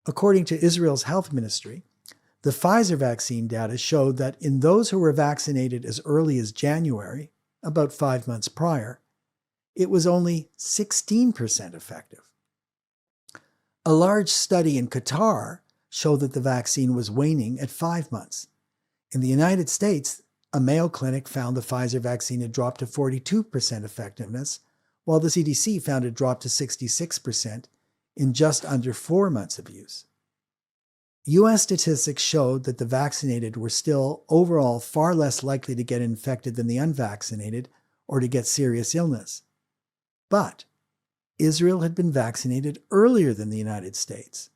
[SPEAKER 2] According to Israel's health ministry, the Pfizer vaccine data showed that in those who were vaccinated as early as January, about 5 months prior, it was only 16% effective. A large study in Qatar showed that the vaccine was waning at 5 months. In the United States, a Mayo Clinic found the Pfizer vaccine had dropped to 42% effectiveness, while the CDC found it dropped to 66% in just under 4 months of use. U.S. statistics showed that the vaccinated were still overall far less likely to get infected than the unvaccinated or to get serious illness. But Israel had been vaccinated earlier than the United States.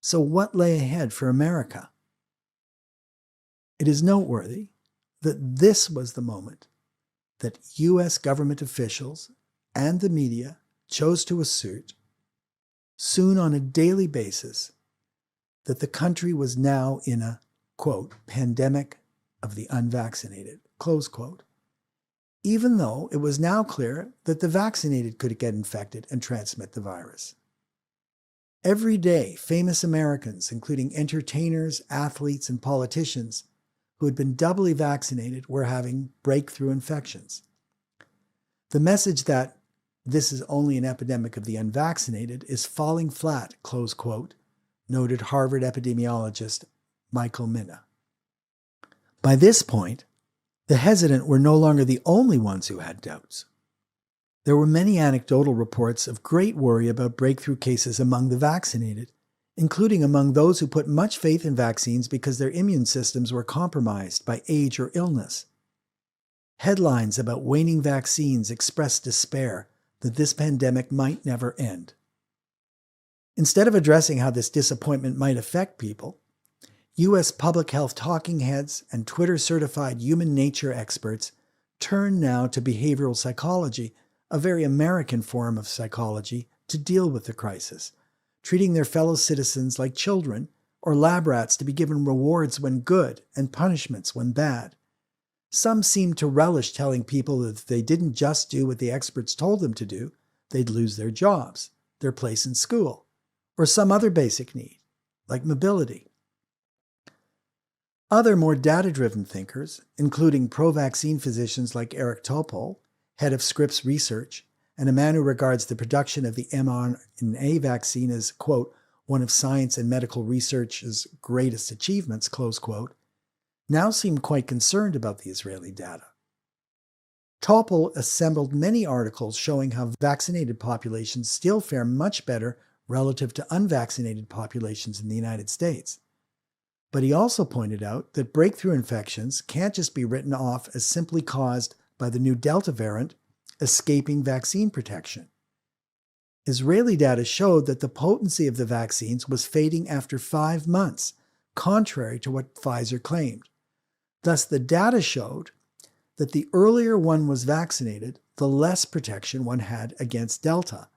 [SPEAKER 2] So what lay ahead for America? It is noteworthy that this was the moment that U.S. government officials and the media chose to assert, soon on a daily basis, that the country was now in a, quote, pandemic of the unvaccinated, close quote, even though it was now clear that the vaccinated could get infected and transmit the virus. Every day, famous Americans, including entertainers, athletes, and politicians who had been doubly vaccinated, were having breakthrough infections. The message that this is only an epidemic of the unvaccinated is falling flat, close quote, noted Harvard epidemiologist Michael Mina. By this point, the hesitant were no longer the only ones who had doubts. There were many anecdotal reports of great worry about breakthrough cases among the vaccinated, including among those who put much faith in vaccines because their immune systems were compromised by age or illness. Headlines about waning vaccines expressed despair that this pandemic might never end. Instead of addressing how this disappointment might affect people, U.S. public health talking heads and Twitter-certified human nature experts turn now to behavioral psychology, a very American form of psychology, to deal with the crisis, treating their fellow citizens like children or lab rats to be given rewards when good and punishments when bad. Some seem to relish telling people that if they didn't just do what the experts told them to do, they'd lose their jobs, their place in school, or some other basic need, like mobility. Other more data-driven thinkers, including pro-vaccine physicians like Eric Topol, head of Scripps Research, and a man who regards the production of the mRNA vaccine as, quote, one of science and medical research's greatest achievements, close quote, now seem quite concerned about the Israeli data. Topol assembled many articles showing how vaccinated populations still fare much better relative to unvaccinated populations in the United States. But he also pointed out that breakthrough infections can't just be written off as simply caused by the new Delta variant escaping vaccine protection. Israeli data showed that the potency of the vaccines was fading after 5 months, contrary to what Pfizer claimed. Thus, the data showed that the earlier one was vaccinated, the less protection one had against Delta.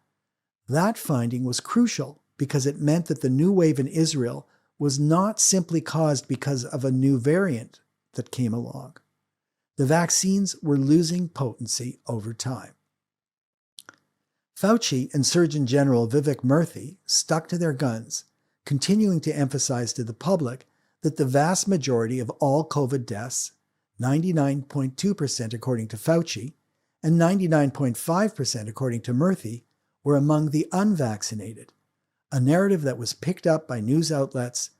[SPEAKER 2] That finding was crucial because it meant that the new wave in Israel was not simply caused because of a new variant that came along. The vaccines were losing potency over time. Fauci and Surgeon General Vivek Murthy stuck to their guns, continuing to emphasize to the public that the vast majority of all COVID deaths, 99.2% according to Fauci and 99.5% according to Murthy, were among the unvaccinated, a narrative that was picked up by news outlets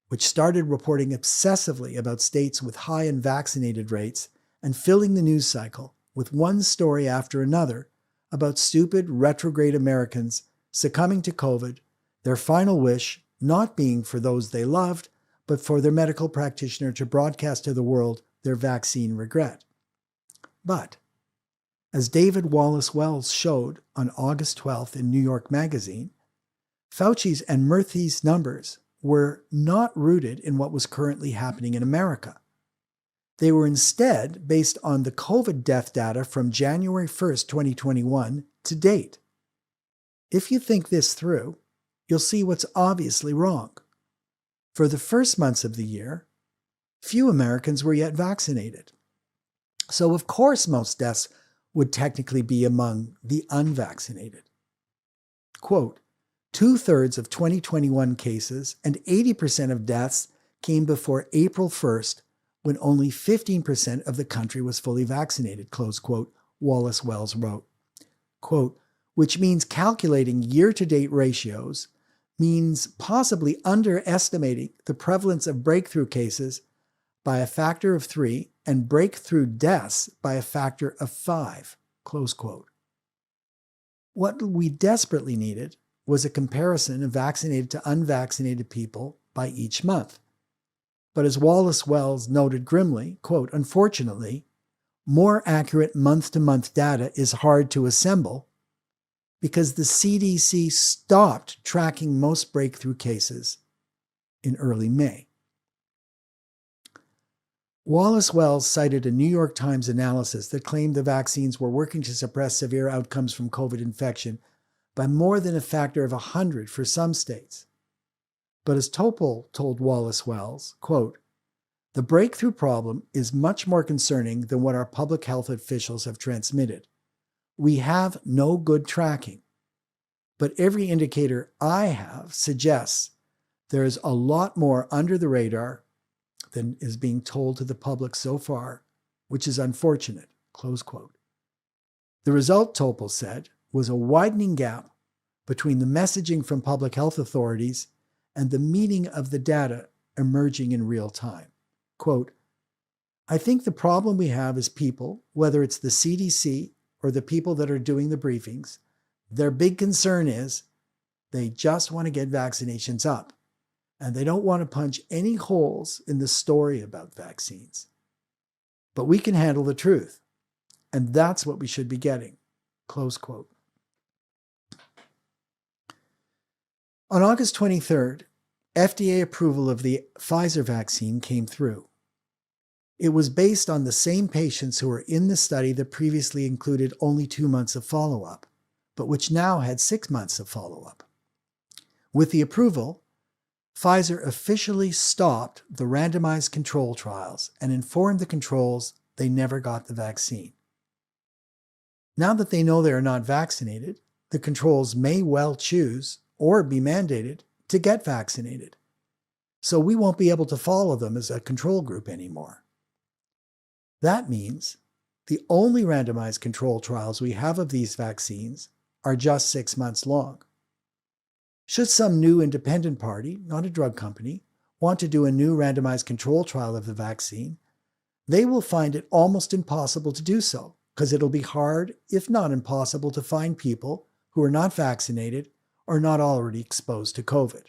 [SPEAKER 2] which started reporting obsessively about states with high unvaccinated rates and filling the news cycle with one story after another about stupid, retrograde Americans succumbing to COVID, their final wish not being for those they loved, but for their medical practitioner to broadcast to the world their vaccine regret. But, as David Wallace Wells showed on August 12th in New York Magazine, Fauci's and Murthy's numbers were not rooted in what was currently happening in America. They were instead based on the COVID death data from January 1st, 2021 to date. If you think this through, you'll see what's obviously wrong. For the first months of the year, few Americans were yet vaccinated. So of course most deaths would technically be among the unvaccinated. Quote, 2/3 of 2021 cases and 80% of deaths came before April 1st, when only 15% of the country was fully vaccinated, close quote, Wallace Wells wrote. Quote, which means calculating year-to-date ratios means possibly underestimating the prevalence of breakthrough cases by a factor of 3 and breakthrough deaths by a factor of 5, close quote. What we desperately needed was a comparison of vaccinated to unvaccinated people by each month. But as Wallace Wells noted grimly, quote, unfortunately, more accurate month-to-month data is hard to assemble because the CDC stopped tracking most breakthrough cases in early May. Wallace Wells cited a New York Times analysis that claimed the vaccines were working to suppress severe outcomes from COVID infection by more than a factor of 100 for some states. But as Topol told Wallace Wells, quote, the breakthrough problem is much more concerning than what our public health officials have transmitted. We have no good tracking, but every indicator I have suggests there is a lot more under the radar than is being told to the public so far, which is unfortunate, close quote. The result, Topol said, was a widening gap between the messaging from public health authorities and the meaning of the data emerging in real time. Quote, I think the problem we have is people, whether it's the CDC or the people that are doing the briefings, their big concern is they just want to get vaccinations up, and they don't want to punch any holes in the story about vaccines. But we can handle the truth, and that's what we should be getting, close quote. On August 23rd, FDA approval of the Pfizer vaccine came through. It was based on the same patients who were in the study that previously included only 2 months of follow-up, but which now had 6 months of follow-up. With the approval, Pfizer officially stopped the randomized control trials and informed the controls they never got the vaccine. Now that they know they are not vaccinated, the controls may well choose or be mandated to get vaccinated. so we won't be able to follow them as a control group anymore. That means the only randomized control trials we have of these vaccines are just 6 months long. Should some new independent party, not a drug company, want to do a new randomized control trial of the vaccine, they will find it almost impossible to do so, because it'll be hard, if not impossible, to find people who are not vaccinated or not already exposed to COVID.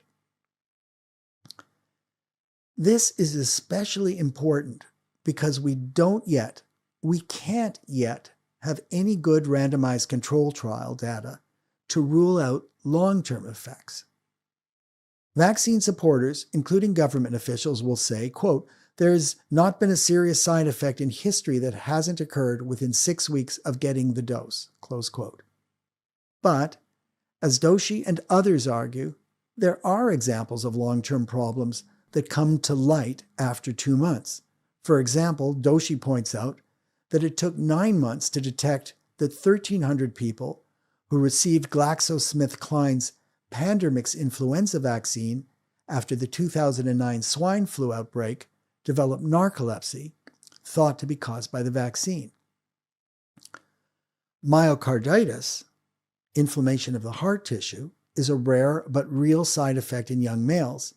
[SPEAKER 2] This is especially important because we can't yet have any good randomized control trial data to rule out long-term effects. Vaccine supporters, including government officials, will say, quote, "There has not been a serious side effect in history that hasn't occurred within 6 weeks of getting the dose," close quote. But, as Doidge and others argue, there are examples of long-term problems that come to light after 2 months. For example, Doidge points out that it took 9 months to detect that 1,300 people who received GlaxoSmithKline's pandemic influenza vaccine after the 2009 swine flu outbreak developed narcolepsy, thought to be caused by the vaccine. Myocarditis, inflammation of the heart tissue, is a rare but real side effect in young males,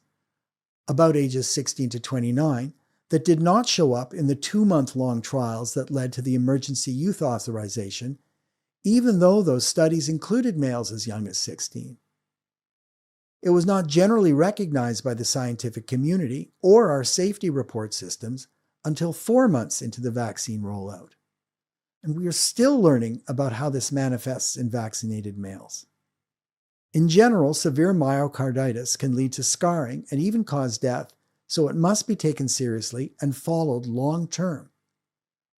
[SPEAKER 2] about ages 16 to 29, that did not show up in the 2-month-long trials that led to the emergency youth authorization, even though those studies included males as young as 16. It was not generally recognized by the scientific community or our safety report systems until 4 months into the vaccine rollout. And we are still learning about how this manifests in vaccinated males. In general, severe myocarditis can lead to scarring and even cause death, so it must be taken seriously and followed long-term.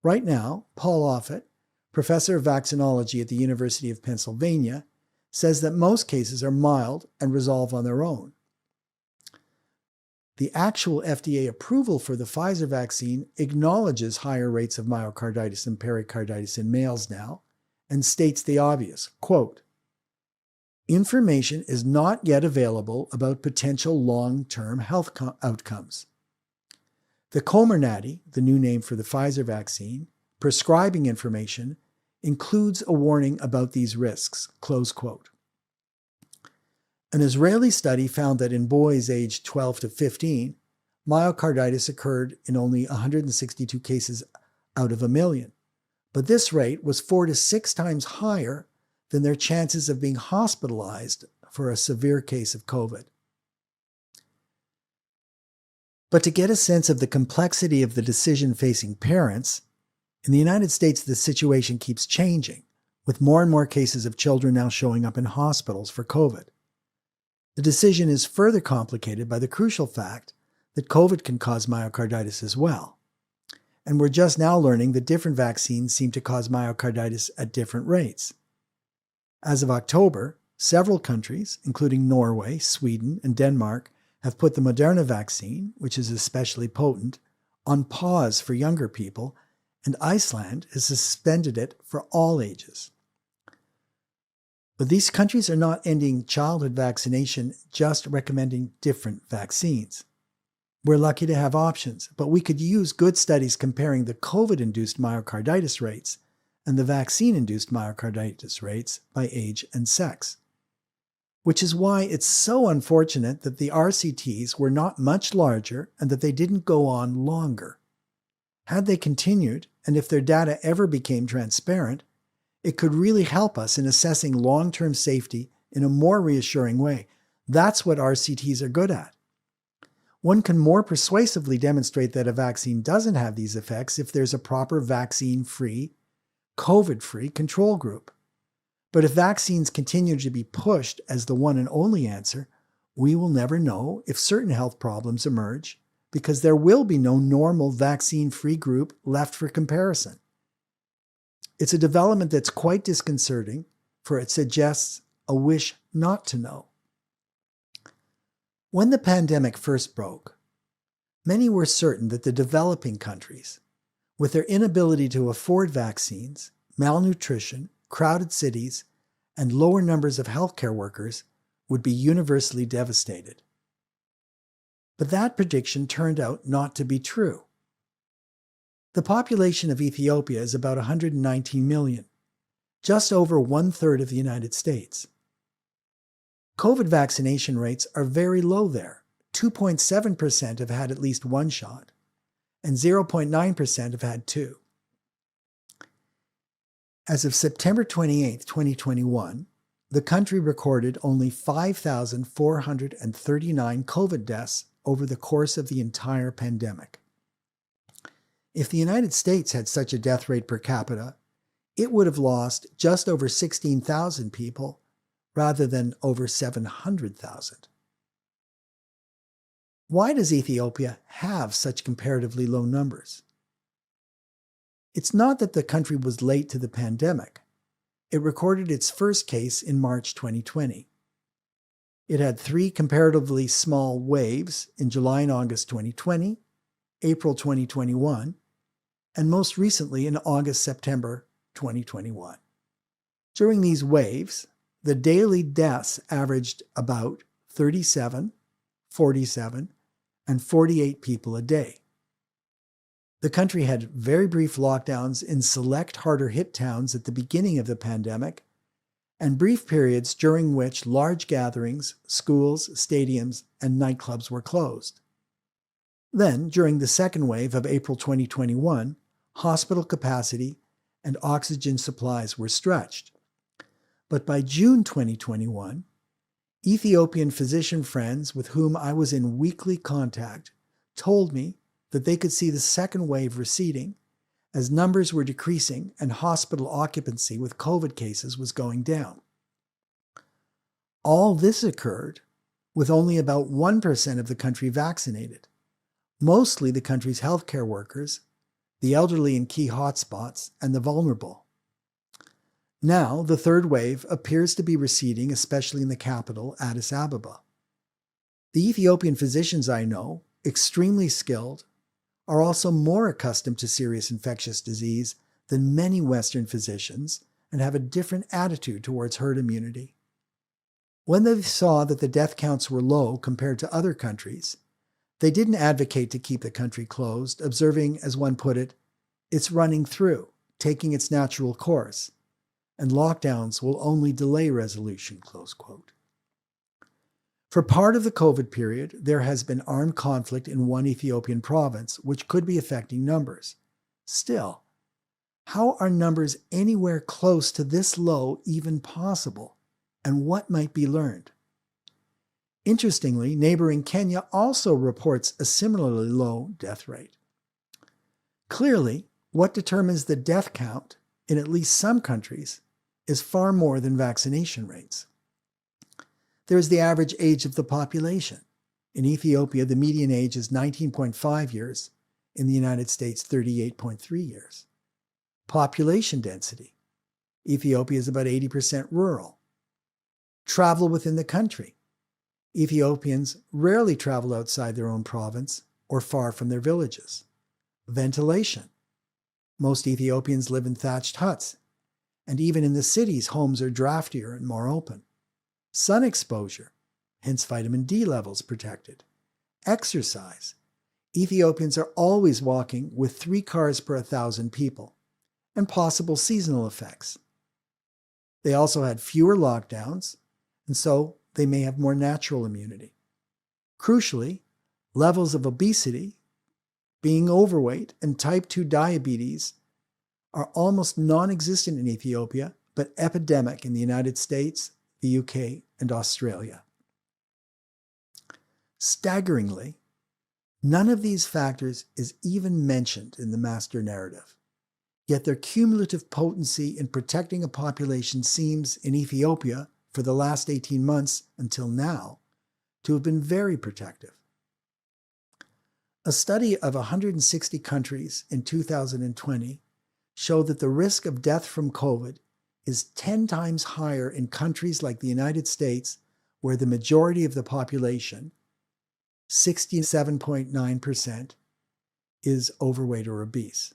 [SPEAKER 2] Right now, Paul Offit, professor of vaccinology at the University of Pennsylvania, says that most cases are mild and resolve on their own. The actual FDA approval for the Pfizer vaccine acknowledges higher rates of myocarditis and pericarditis in males now, and states the obvious, quote, "Information is not yet available about potential long-term health outcomes. The Comirnaty, the new name for the Pfizer vaccine, prescribing information includes a warning about these risks," close quote. An Israeli study found that in boys aged 12 to 15, myocarditis occurred in only 162 cases out of 1 million, but this rate was 4 to 6 times higher than their chances of being hospitalized for a severe case of COVID. But to get a sense of the complexity of the decision facing parents, in the United States the situation keeps changing, with more and more cases of children now showing up in hospitals for COVID. The decision is further complicated by the crucial fact that COVID can cause myocarditis as well. And we're just now learning that different vaccines seem to cause myocarditis at different rates. As of October, several countries, including Norway, Sweden, and Denmark, have put the Moderna vaccine, which is especially potent, on pause for younger people, and Iceland has suspended it for all ages. But these countries are not ending childhood vaccination, just recommending different vaccines. We're lucky to have options, but we could use good studies comparing the COVID-induced myocarditis rates and the vaccine-induced myocarditis rates by age and sex. Which is why it's so unfortunate that the RCTs were not much larger and that they didn't go on longer. Had they continued, and if their data ever became transparent, it could really help us in assessing long-term safety in a more reassuring way. That's what RCTs are good at. One can more persuasively demonstrate that a vaccine doesn't have these effects if there's a proper vaccine-free, COVID-free control group. But if vaccines continue to be pushed as the one and only answer, we will never know if certain health problems emerge because there will be no normal vaccine-free group left for comparison. It's a development that's quite disconcerting, for it suggests a wish not to know. When the pandemic first broke, many were certain that the developing countries, with their inability to afford vaccines, malnutrition, crowded cities, and lower numbers of healthcare workers, would be universally devastated. But that prediction turned out not to be true. The population of Ethiopia is about 119 million, just over 1/3 of the United States. COVID vaccination rates are very low there. 2.7% have had at least one shot, and 0.9% have had two. As of September 28, 2021, the country recorded only 5,439 COVID deaths over the course of the entire pandemic. If the United States had such a death rate per capita, it would have lost just over 16,000 people rather than over 700,000. Why does Ethiopia have such comparatively low numbers? It's not that the country was late to the pandemic. It recorded its first case in March 2020. It had 3 comparatively small waves in July and August 2020, April 2021, and most recently in August-September 2021. During these waves, the daily deaths averaged about 37, 47, and 48 people a day. The country had very brief lockdowns in select harder-hit towns at the beginning of the pandemic, and brief periods during which large gatherings, schools, stadiums, and nightclubs were closed. Then, during the second wave of April 2021, hospital capacity and oxygen supplies were stretched. But by June 2021, Ethiopian physician friends with whom I was in weekly contact told me that they could see the second wave receding as numbers were decreasing and hospital occupancy with COVID cases was going down. All this occurred with only about 1% of the country vaccinated, mostly the country's healthcare workers, the elderly in key hotspots, and the vulnerable. Now, the third wave appears to be receding, especially in the capital, Addis Ababa. The Ethiopian physicians I know, extremely skilled, are also more accustomed to serious infectious disease than many Western physicians and have a different attitude towards herd immunity. When they saw that the death counts were low compared to other countries, they didn't advocate to keep the country closed, observing, as one put it, "It's running through, taking its natural course, and lockdowns will only delay resolution," close quote. For part of the COVID period, there has been armed conflict in one Ethiopian province, which could be affecting numbers. Still, how are numbers anywhere close to this low even possible, and what might be learned? Interestingly, neighboring Kenya also reports a similarly low death rate. Clearly, what determines the death count in at least some countries is far more than vaccination rates. There is the average age of the population. In Ethiopia, the median age is 19.5 years. In the United States, 38.3 years. Population density. Ethiopia is about 80% rural. Travel within the country. Ethiopians rarely travel outside their own province or far from their villages. Ventilation. Most Ethiopians live in thatched huts, and even in the cities, homes are draftier and more open. Sun exposure, hence vitamin D levels protected. Exercise. Ethiopians are always walking with 3 cars per 1,000 people, and possible seasonal effects. They also had fewer lockdowns, and so they may have more natural immunity. Crucially, levels of obesity, being overweight, and type 2 diabetes are almost non-existent in Ethiopia, but epidemic in the United States, the UK, and Australia. Staggeringly, none of these factors is even mentioned in the master narrative. Yet their cumulative potency in protecting a population seems, in Ethiopia, for the last 18 months until now, to have been very protective. A study of 160 countries in 2020 showed that the risk of death from COVID is 10 times higher in countries like the United States, where the majority of the population, 67.9%, is overweight or obese.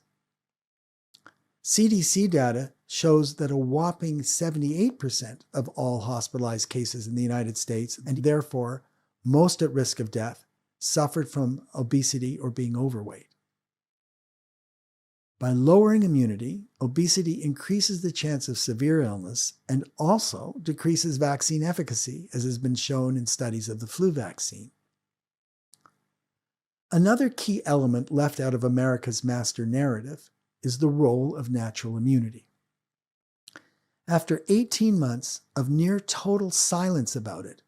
[SPEAKER 2] CDC data shows that a whopping 78% of all hospitalized cases in the United States, and therefore most at risk of death, suffered from obesity or being overweight. By lowering immunity, obesity increases the chance of severe illness and also decreases vaccine efficacy, as has been shown in studies of the flu vaccine. Another key element left out of America's master narrative is the role of natural immunity. After 18 months of near total silence about it,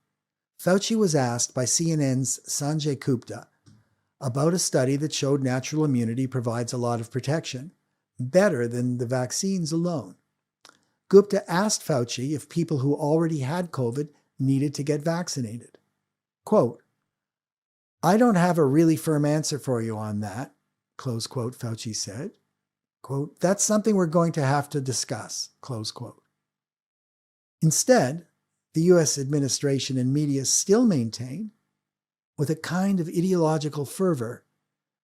[SPEAKER 2] Fauci was asked by CNN's Sanjay Gupta about a study that showed natural immunity provides a lot of protection, better than the vaccines alone. Gupta asked Fauci if people who already had COVID needed to get vaccinated. Quote, "I don't have a really firm answer for you on that," close quote, Fauci said. Quote, "That's something we're going to have to discuss," close quote. Instead, the U.S. administration and media still maintain, with a kind of ideological fervor,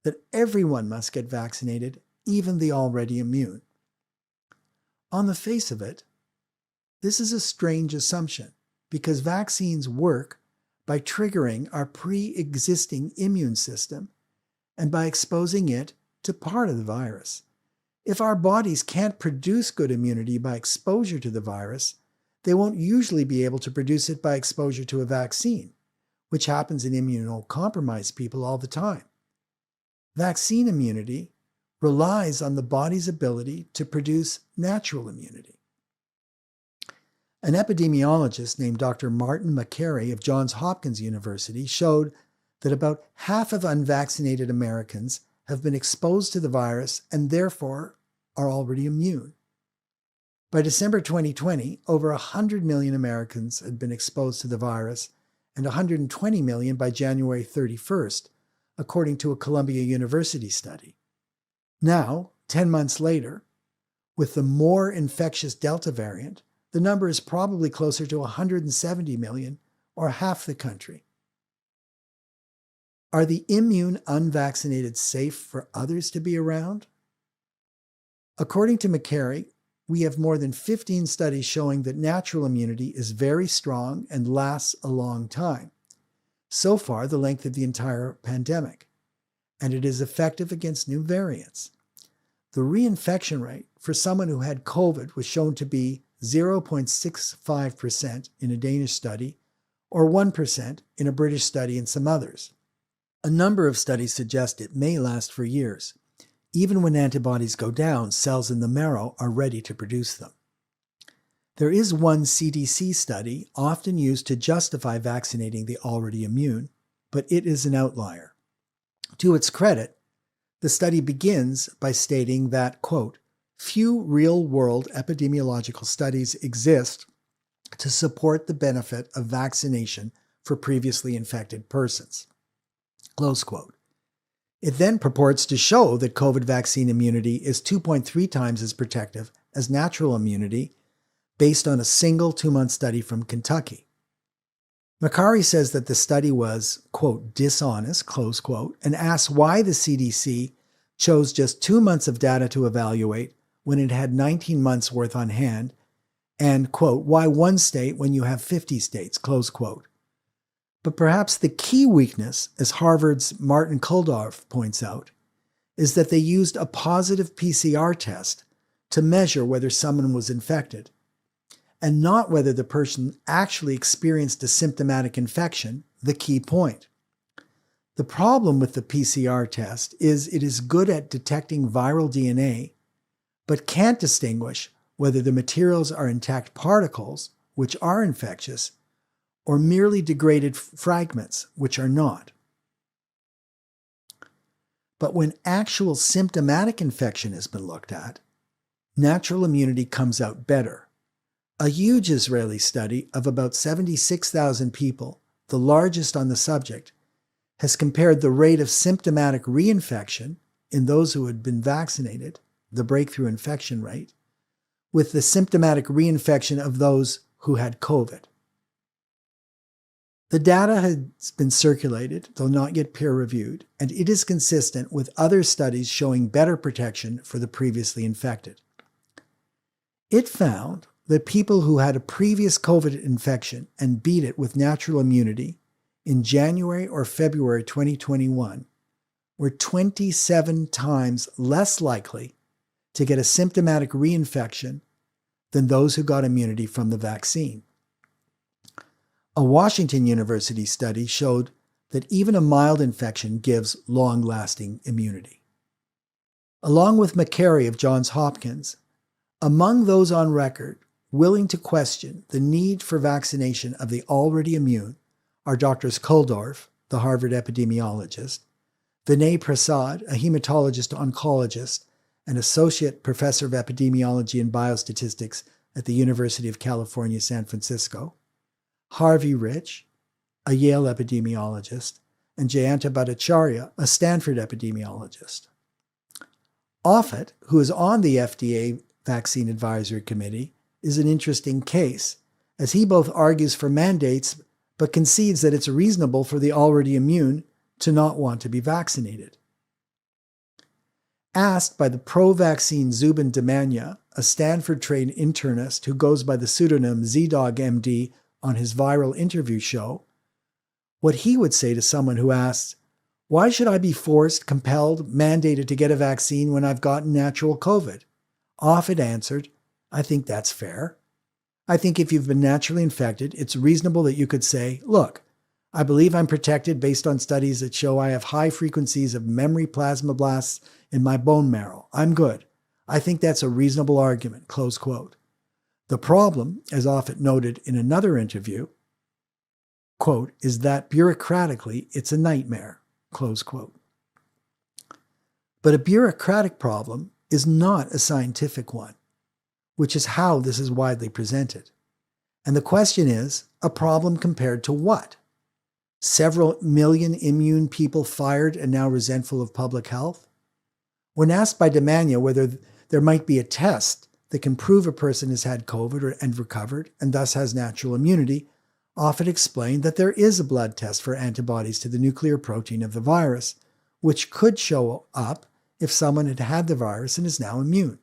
[SPEAKER 2] that everyone must get vaccinated, even the already immune. On the face of it, this is a strange assumption because vaccines work by triggering our pre-existing immune system and by exposing it to part of the virus. If our bodies can't produce good immunity by exposure to the virus, they won't usually be able to produce it by exposure to a vaccine, which happens in immunocompromised people all the time. Vaccine immunity relies on the body's ability to produce natural immunity. An epidemiologist named Dr. Martin Makary of Johns Hopkins University showed that about half of unvaccinated Americans have been exposed to the virus and therefore are already immune. By December 2020, over 100 million Americans had been exposed to the virus and 120 million by January 31st, according to a Columbia University study. Now, 10 months later, with the more infectious Delta variant, the number is probably closer to 170 million, or half the country. Are the immune unvaccinated safe for others to be around? According to Makary, we have more than 15 studies showing that natural immunity is very strong and lasts a long time. So far, the length of the entire pandemic. And it is effective against new variants. The reinfection rate for someone who had COVID was shown to be 0.65% in a Danish study, or 1% in a British study and some others. A number of studies suggest it may last for years. Even when antibodies go down, cells in the marrow are ready to produce them. There is one CDC study often used to justify vaccinating the already immune, but it is an outlier. To its credit, the study begins by stating that, quote, "Few real-world epidemiological studies exist to support the benefit of vaccination for previously infected persons," close quote. It then purports to show that COVID vaccine immunity is 2.3 times as protective as natural immunity based on a single 2-month study from Kentucky. Makary says that the study was, quote, "dishonest," close quote, and asks why the CDC chose just 2 months of data to evaluate when it had 19 months worth on hand, and, quote, "why one state when you have 50 states," close quote. But perhaps the key weakness, as Harvard's Martin Kulldorff points out, is that they used a positive PCR test to measure whether someone was infected, and not whether the person actually experienced a symptomatic infection, the key point. The problem with the PCR test is it is good at detecting viral DNA, but can't distinguish whether the materials are intact particles, which are infectious, or merely degraded fragments, which are not. But when actual symptomatic infection has been looked at, natural immunity comes out better. A huge Israeli study of about 76,000 people, the largest on the subject, has compared the rate of symptomatic reinfection in those who had been vaccinated, the breakthrough infection rate, with the symptomatic reinfection of those who had COVID. The data has been circulated, though not yet peer-reviewed, and it is consistent with other studies showing better protection for the previously infected. It found that people who had a previous COVID infection and beat it with natural immunity in January or February 2021 were 27 times less likely to get a symptomatic reinfection than those who got immunity from the vaccine. A Washington University study showed that even a mild infection gives long-lasting immunity. Along with McCary of Johns Hopkins, among those on record willing to question the need for vaccination of the already immune are Drs. Kuldorf, the Harvard epidemiologist, Vinay Prasad, a hematologist-oncologist and associate professor of epidemiology and biostatistics at the University of California, San Francisco, Harvey Rich, a Yale epidemiologist, and Jayanta Bhattacharya, a Stanford epidemiologist. Offit, who is on the FDA Vaccine Advisory Committee, is an interesting case, as he both argues for mandates but concedes that it's reasonable for the already immune to not want to be vaccinated. Asked by the pro-vaccine Zubin Damania, a Stanford-trained internist who goes by the pseudonym ZDoggMD on his viral interview show, what he would say to someone who asks, "Why should I be forced, compelled, mandated to get a vaccine when I've gotten natural COVID?" Offit answered, "I think that's fair. I think if you've been naturally infected, it's reasonable that you could say, look, I believe I'm protected based on studies that show I have high frequencies of memory plasmablasts in my bone marrow. I'm good. I think that's a reasonable argument," close quote. The problem, as Offit noted in another interview, quote, "is that bureaucratically it's a nightmare," close quote. But a bureaucratic problem is not a scientific one, which is how this is widely presented. And the question is, a problem compared to what? Several million immune people fired and now resentful of public health? When asked by Damania whether there might be a test that can prove a person has had COVID and recovered and thus has natural immunity, Offit explained that there is a blood test for antibodies to the nuclear protein of the virus, which could show up if someone had had the virus and is now immune.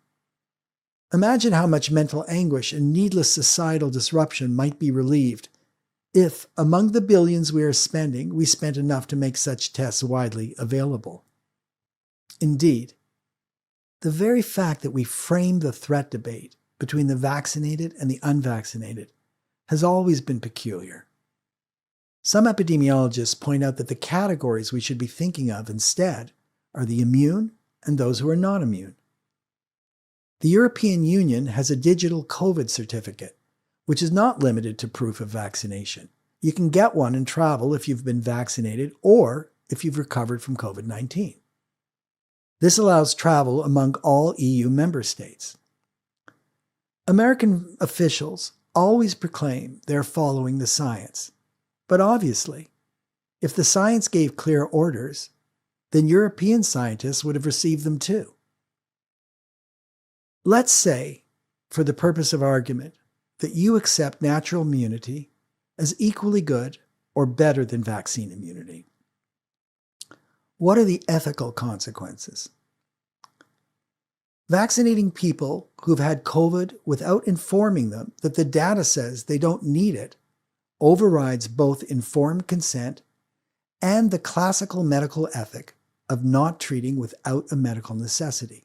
[SPEAKER 2] Imagine how much mental anguish and needless societal disruption might be relieved if, among the billions we are spending, we spent enough to make such tests widely available. Indeed, the very fact that we frame the threat debate between the vaccinated and the unvaccinated has always been peculiar. Some epidemiologists point out that the categories we should be thinking of instead are the immune and those who are not immune. The European Union has a digital COVID certificate, which is not limited to proof of vaccination. You can get one and travel if you've been vaccinated or if you've recovered from COVID-19. This allows travel among all EU member states. American officials always proclaim they're following the science. But obviously, if the science gave clear orders, then European scientists would have received them too. Let's say, for the purpose of argument, that you accept natural immunity as equally good or better than vaccine immunity. What are the ethical consequences? Vaccinating people who've had COVID without informing them that the data says they don't need it overrides both informed consent and the classical medical ethic of not treating without a medical necessity.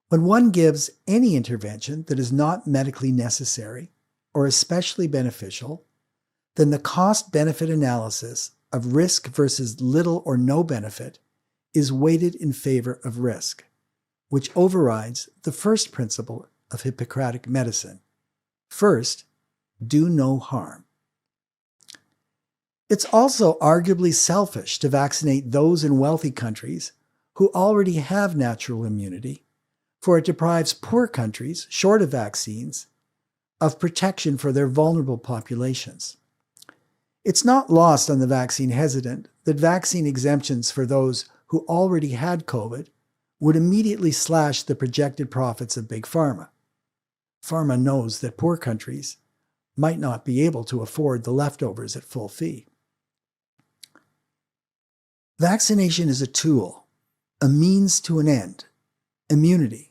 [SPEAKER 2] When one gives any intervention that is not medically necessary or especially beneficial, then the cost-benefit analysis of risk versus little or no benefit is weighted in favor of risk, which overrides the first principle of Hippocratic medicine. First, do no harm. It's also arguably selfish to vaccinate those in wealthy countries who already have natural immunity, for it deprives poor countries, short of vaccines, of protection for their vulnerable populations. It's not lost on the vaccine hesitant that vaccine exemptions for those who already had COVID would immediately slash the projected profits of Big Pharma. Pharma knows that poor countries might not be able to afford the leftovers at full fee. Vaccination is a tool, a means to an end, immunity.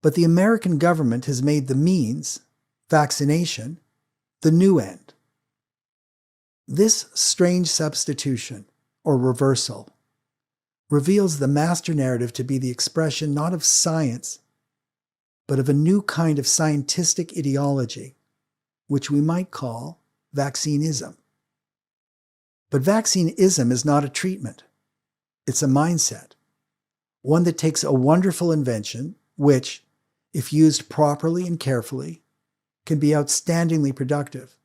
[SPEAKER 2] But the American government has made the means, vaccination, the new end. This strange substitution, or reversal, reveals the master narrative to be the expression not of science, but of a new kind of scientistic ideology, which we might call vaccinism. But vaccinism is not a treatment. It's a mindset, one that takes a wonderful invention, which, if used properly and carefully, can be outstandingly productive,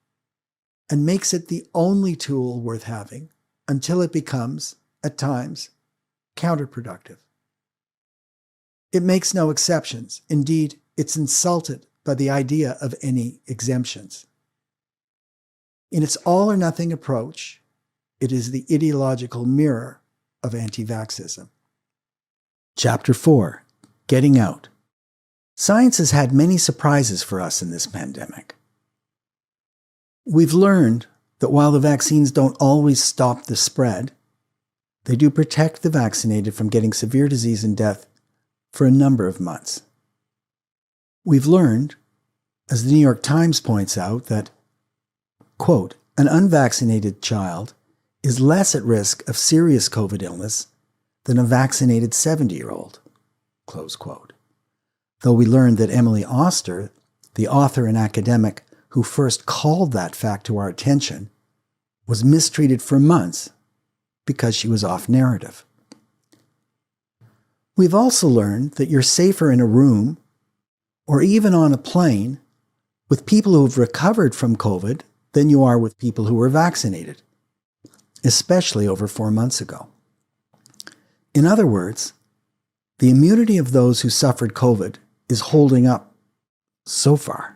[SPEAKER 2] and makes it the only tool worth having until it becomes, at times, counterproductive. It makes no exceptions. Indeed, it's insulted by the idea of any exemptions. In its all-or-nothing approach, it is the ideological mirror of anti-vaxism. Chapter 4. Getting Out. Science has had many surprises for us in this pandemic. We've learned that while the vaccines don't always stop the spread, they do protect the vaccinated from getting severe disease and death for a number of months. We've learned, as the New York Times points out, that, quote, an unvaccinated child is less at risk of serious COVID illness than a vaccinated 70-year-old, close quote. Though we learned that Emily Oster, the author and academic who first called that fact to our attention, was mistreated for months because she was off narrative. We've also learned that you're safer in a room or even on a plane with people who have recovered from COVID than you are with people who were vaccinated, especially over 4 months ago. In other words, the immunity of those who suffered COVID is holding up so far.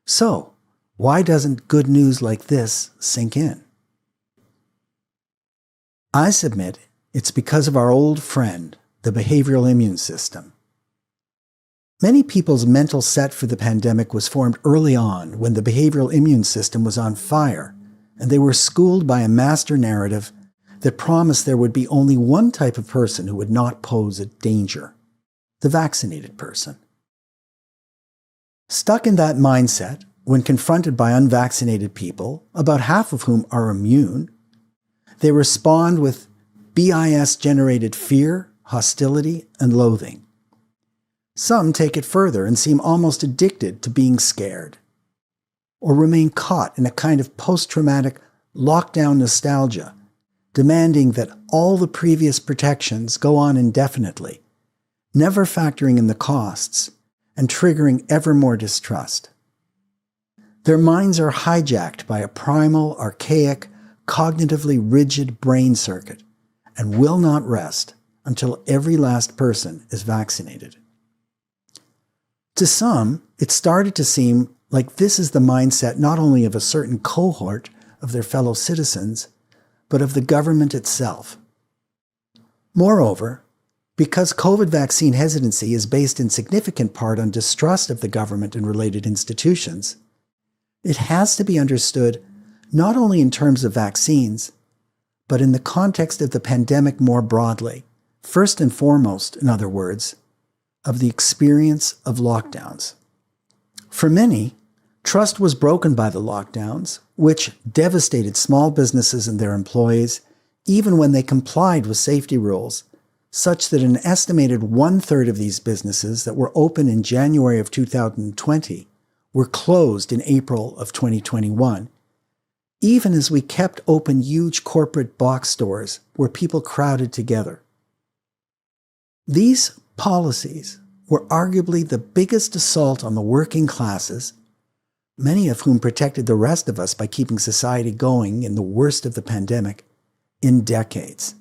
[SPEAKER 2] So, why doesn't good news like this sink in? I submit it's because of our old friend, the behavioral immune system. Many people's mental set for the pandemic was formed early on when the behavioral immune system was on fire, and they were schooled by a master narrative that promised there would be only one type of person who would not pose a danger: the vaccinated person. Stuck in that mindset, when confronted by unvaccinated people, about half of whom are immune, they respond with BIS-generated fear, hostility, and loathing. Some take it further and seem almost addicted to being scared, or remain caught in a kind of post-traumatic lockdown nostalgia, demanding that all the previous protections go on indefinitely, never factoring in the costs and triggering ever more distrust. Their minds are hijacked by a primal, archaic, cognitively rigid brain circuit and will not rest until every last person is vaccinated. To some, it started to seem like this is the mindset not only of a certain cohort of their fellow citizens, but of the government itself. Moreover, because COVID vaccine hesitancy is based in significant part on distrust of the government and related institutions, it has to be understood not only in terms of vaccines, but in the context of the pandemic more broadly, first and foremost, in other words, of the experience of lockdowns. For many, trust was broken by the lockdowns, which devastated small businesses and their employees, even when they complied with safety rules, such that an estimated 1/3 of these businesses that were open in January of 2020 were closed in April of 2021, even as we kept open huge corporate box stores where people crowded together. These policies were arguably the biggest assault on the working classes, many of whom protected the rest of us by keeping society going in the worst of the pandemic, in decades.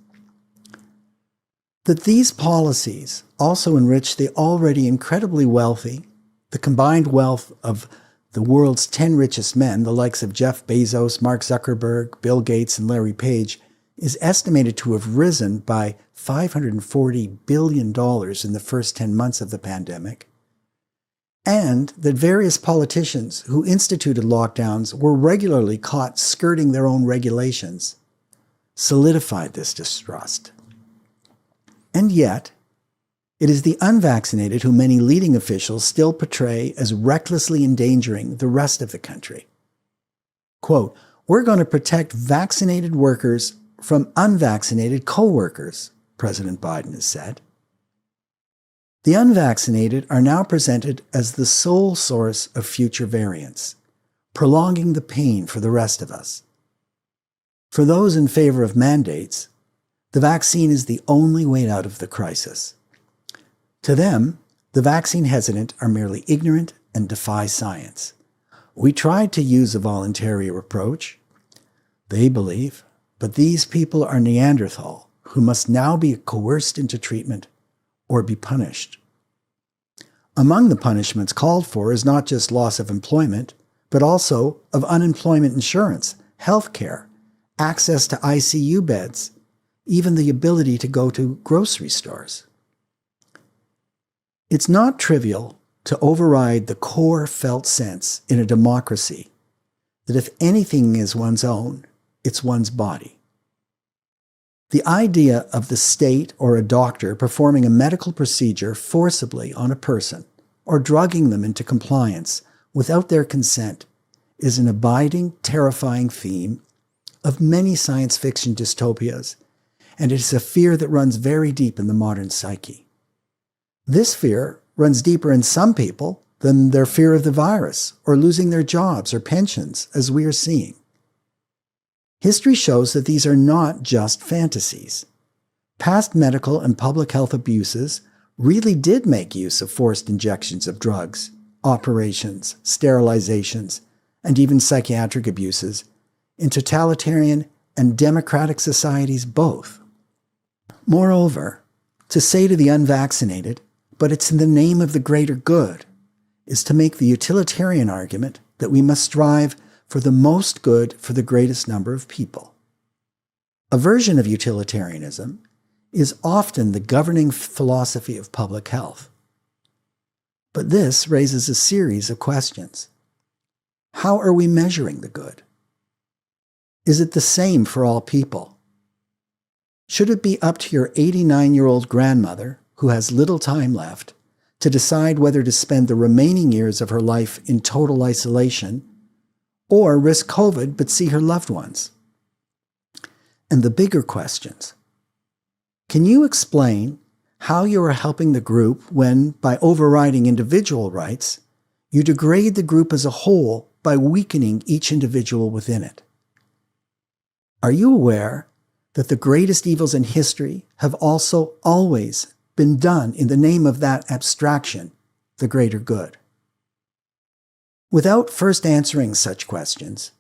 [SPEAKER 2] That these policies also enriched the already incredibly wealthy, the combined wealth of the world's 10 richest men, the likes of Jeff Bezos, Mark Zuckerberg, Bill Gates, and Larry Page, is estimated to have risen by $540 billion in the first 10 months of the pandemic, and that various politicians who instituted lockdowns were regularly caught skirting their own regulations, solidified this distrust. And yet, it is the unvaccinated who many leading officials still portray as recklessly endangering the rest of the country. Quote, we're going to protect vaccinated workers from unvaccinated co-workers, President Biden has said. The unvaccinated are now presented as the sole source of future variants, prolonging the pain for the rest of us. For those in favor of mandates, the vaccine is the only way out of the crisis. To them, the vaccine hesitant are merely ignorant and defy science. We tried to use a voluntary approach, they believe, but these people are Neanderthal who must now be coerced into treatment or be punished. Among the punishments called for is not just loss of employment, but also of unemployment insurance, health care, access to ICU beds, even the ability to go to grocery stores. It's not trivial to override the core felt sense in a democracy that if anything is one's own, it's one's body. The idea of the state or a doctor performing a medical procedure forcibly on a person or drugging them into compliance without their consent is an abiding, terrifying theme of many science fiction dystopias, and it is a fear that runs very deep in the modern psyche. This fear runs deeper in some people than their fear of the virus or losing their jobs or pensions, as we are seeing. History shows that these are not just fantasies. Past medical and public health abuses really did make use of forced injections of drugs, operations, sterilizations, and even psychiatric abuses in totalitarian and democratic societies both. Moreover, to say to the unvaccinated, but it's in the name of the greater good, is to make the utilitarian argument that we must strive for the most good for the greatest number of people. A version of utilitarianism is often the governing philosophy of public health. But this raises a series of questions. How are we measuring the good? Is it the same for all people? Should it be up to your 89-year-old grandmother, who has little time left, to decide whether to spend the remaining years of her life in total isolation or risk COVID but see her loved ones? And the bigger questions. Can you explain how you are helping the group when, by overriding individual rights, you degrade the group as a whole by weakening each individual within it? Are you aware that the greatest evils in history have also always been done in the name of that abstraction, the greater good? Without first answering such questions,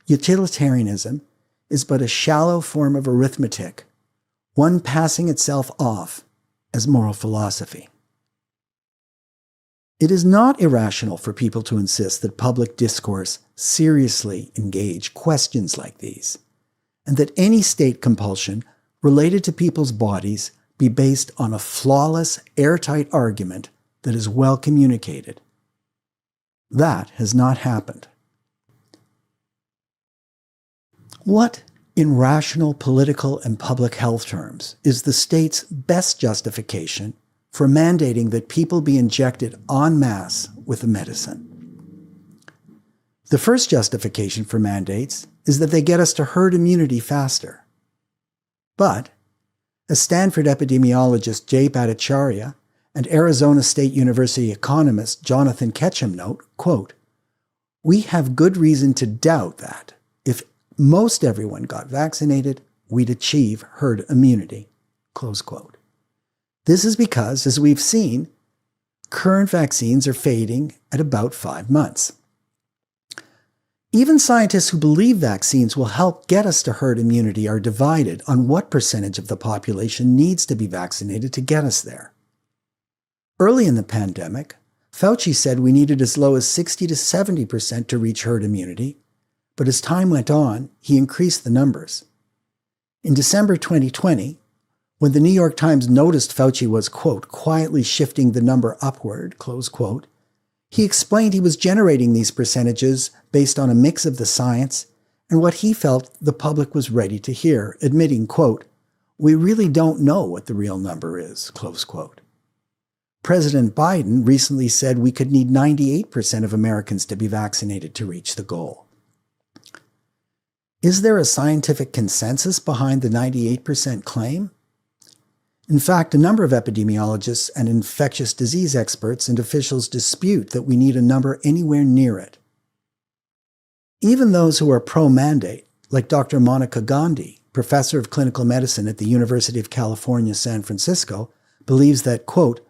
[SPEAKER 2] utilitarianism is but a shallow form of arithmetic, one passing itself off as moral philosophy. It is not irrational for people to insist that public discourse seriously engage questions like these, and that any state compulsion related to people's bodies be based on a flawless, airtight argument that is well communicated. That has not happened. What, in rational political and public health terms, is the state's best justification for mandating that people be injected en masse with a medicine? The first justification for mandates is that they get us to herd immunity faster. But, as Stanford epidemiologist Jay Bhattacharya and Arizona State University economist Jonathan Ketchum note, quote, "We have good reason to doubt that, if most everyone got vaccinated, we'd achieve herd immunity," close quote. This is because, as we've seen, current vaccines are fading at about 5 months. Even scientists who believe vaccines will help get us to herd immunity are divided on what percentage of the population needs to be vaccinated to get us there. Early in the pandemic, Fauci said we needed as low as 60 to 70% to reach herd immunity, but as time went on, he increased the numbers. In December 2020, when the New York Times noticed Fauci was, quote, quietly shifting the number upward, close quote, he explained he was generating these percentages based on a mix of the science and what he felt the public was ready to hear, admitting, quote, "We really don't know what the real number is," close quote. President Biden recently said we could need 98% of Americans to be vaccinated to reach the goal. Is there a scientific consensus behind the 98% claim? In fact, a number of epidemiologists and infectious disease experts and officials dispute that we need a number anywhere near it. Even those who are pro-mandate, like Dr. Monica Gandhi, professor of clinical medicine at the University of California, San Francisco, believes that, quote,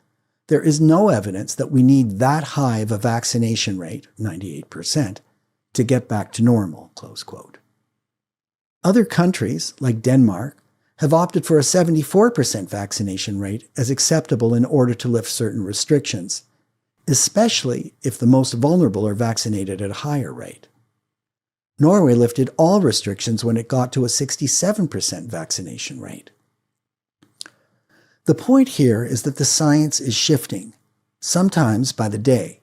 [SPEAKER 2] there is no evidence that we need that high of a vaccination rate, 98%, to get back to normal, close quote. Other countries, like Denmark, have opted for a 74% vaccination rate as acceptable in order to lift certain restrictions, especially if the most vulnerable are vaccinated at a higher rate. Norway lifted all restrictions when it got to a 67% vaccination rate. The point here is that the science is shifting, sometimes by the day.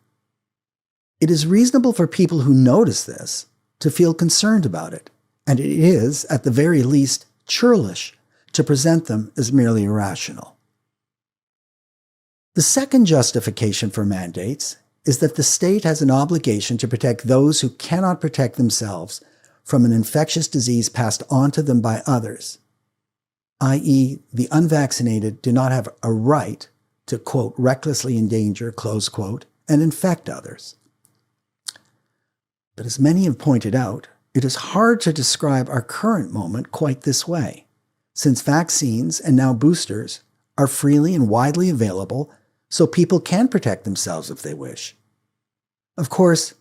[SPEAKER 2] It is reasonable for people who notice this to feel concerned about it, and it is, at the very least, churlish to present them as merely irrational. The second justification for mandates is that the state has an obligation to protect those who cannot protect themselves from an infectious disease passed on to them by others, i.e., the unvaccinated do not have a right to, quote, recklessly endanger, close quote, and infect others. But as many have pointed out, it is hard to describe our current moment quite this way, since vaccines and now boosters are freely and widely available so people can protect themselves if they wish. Of course,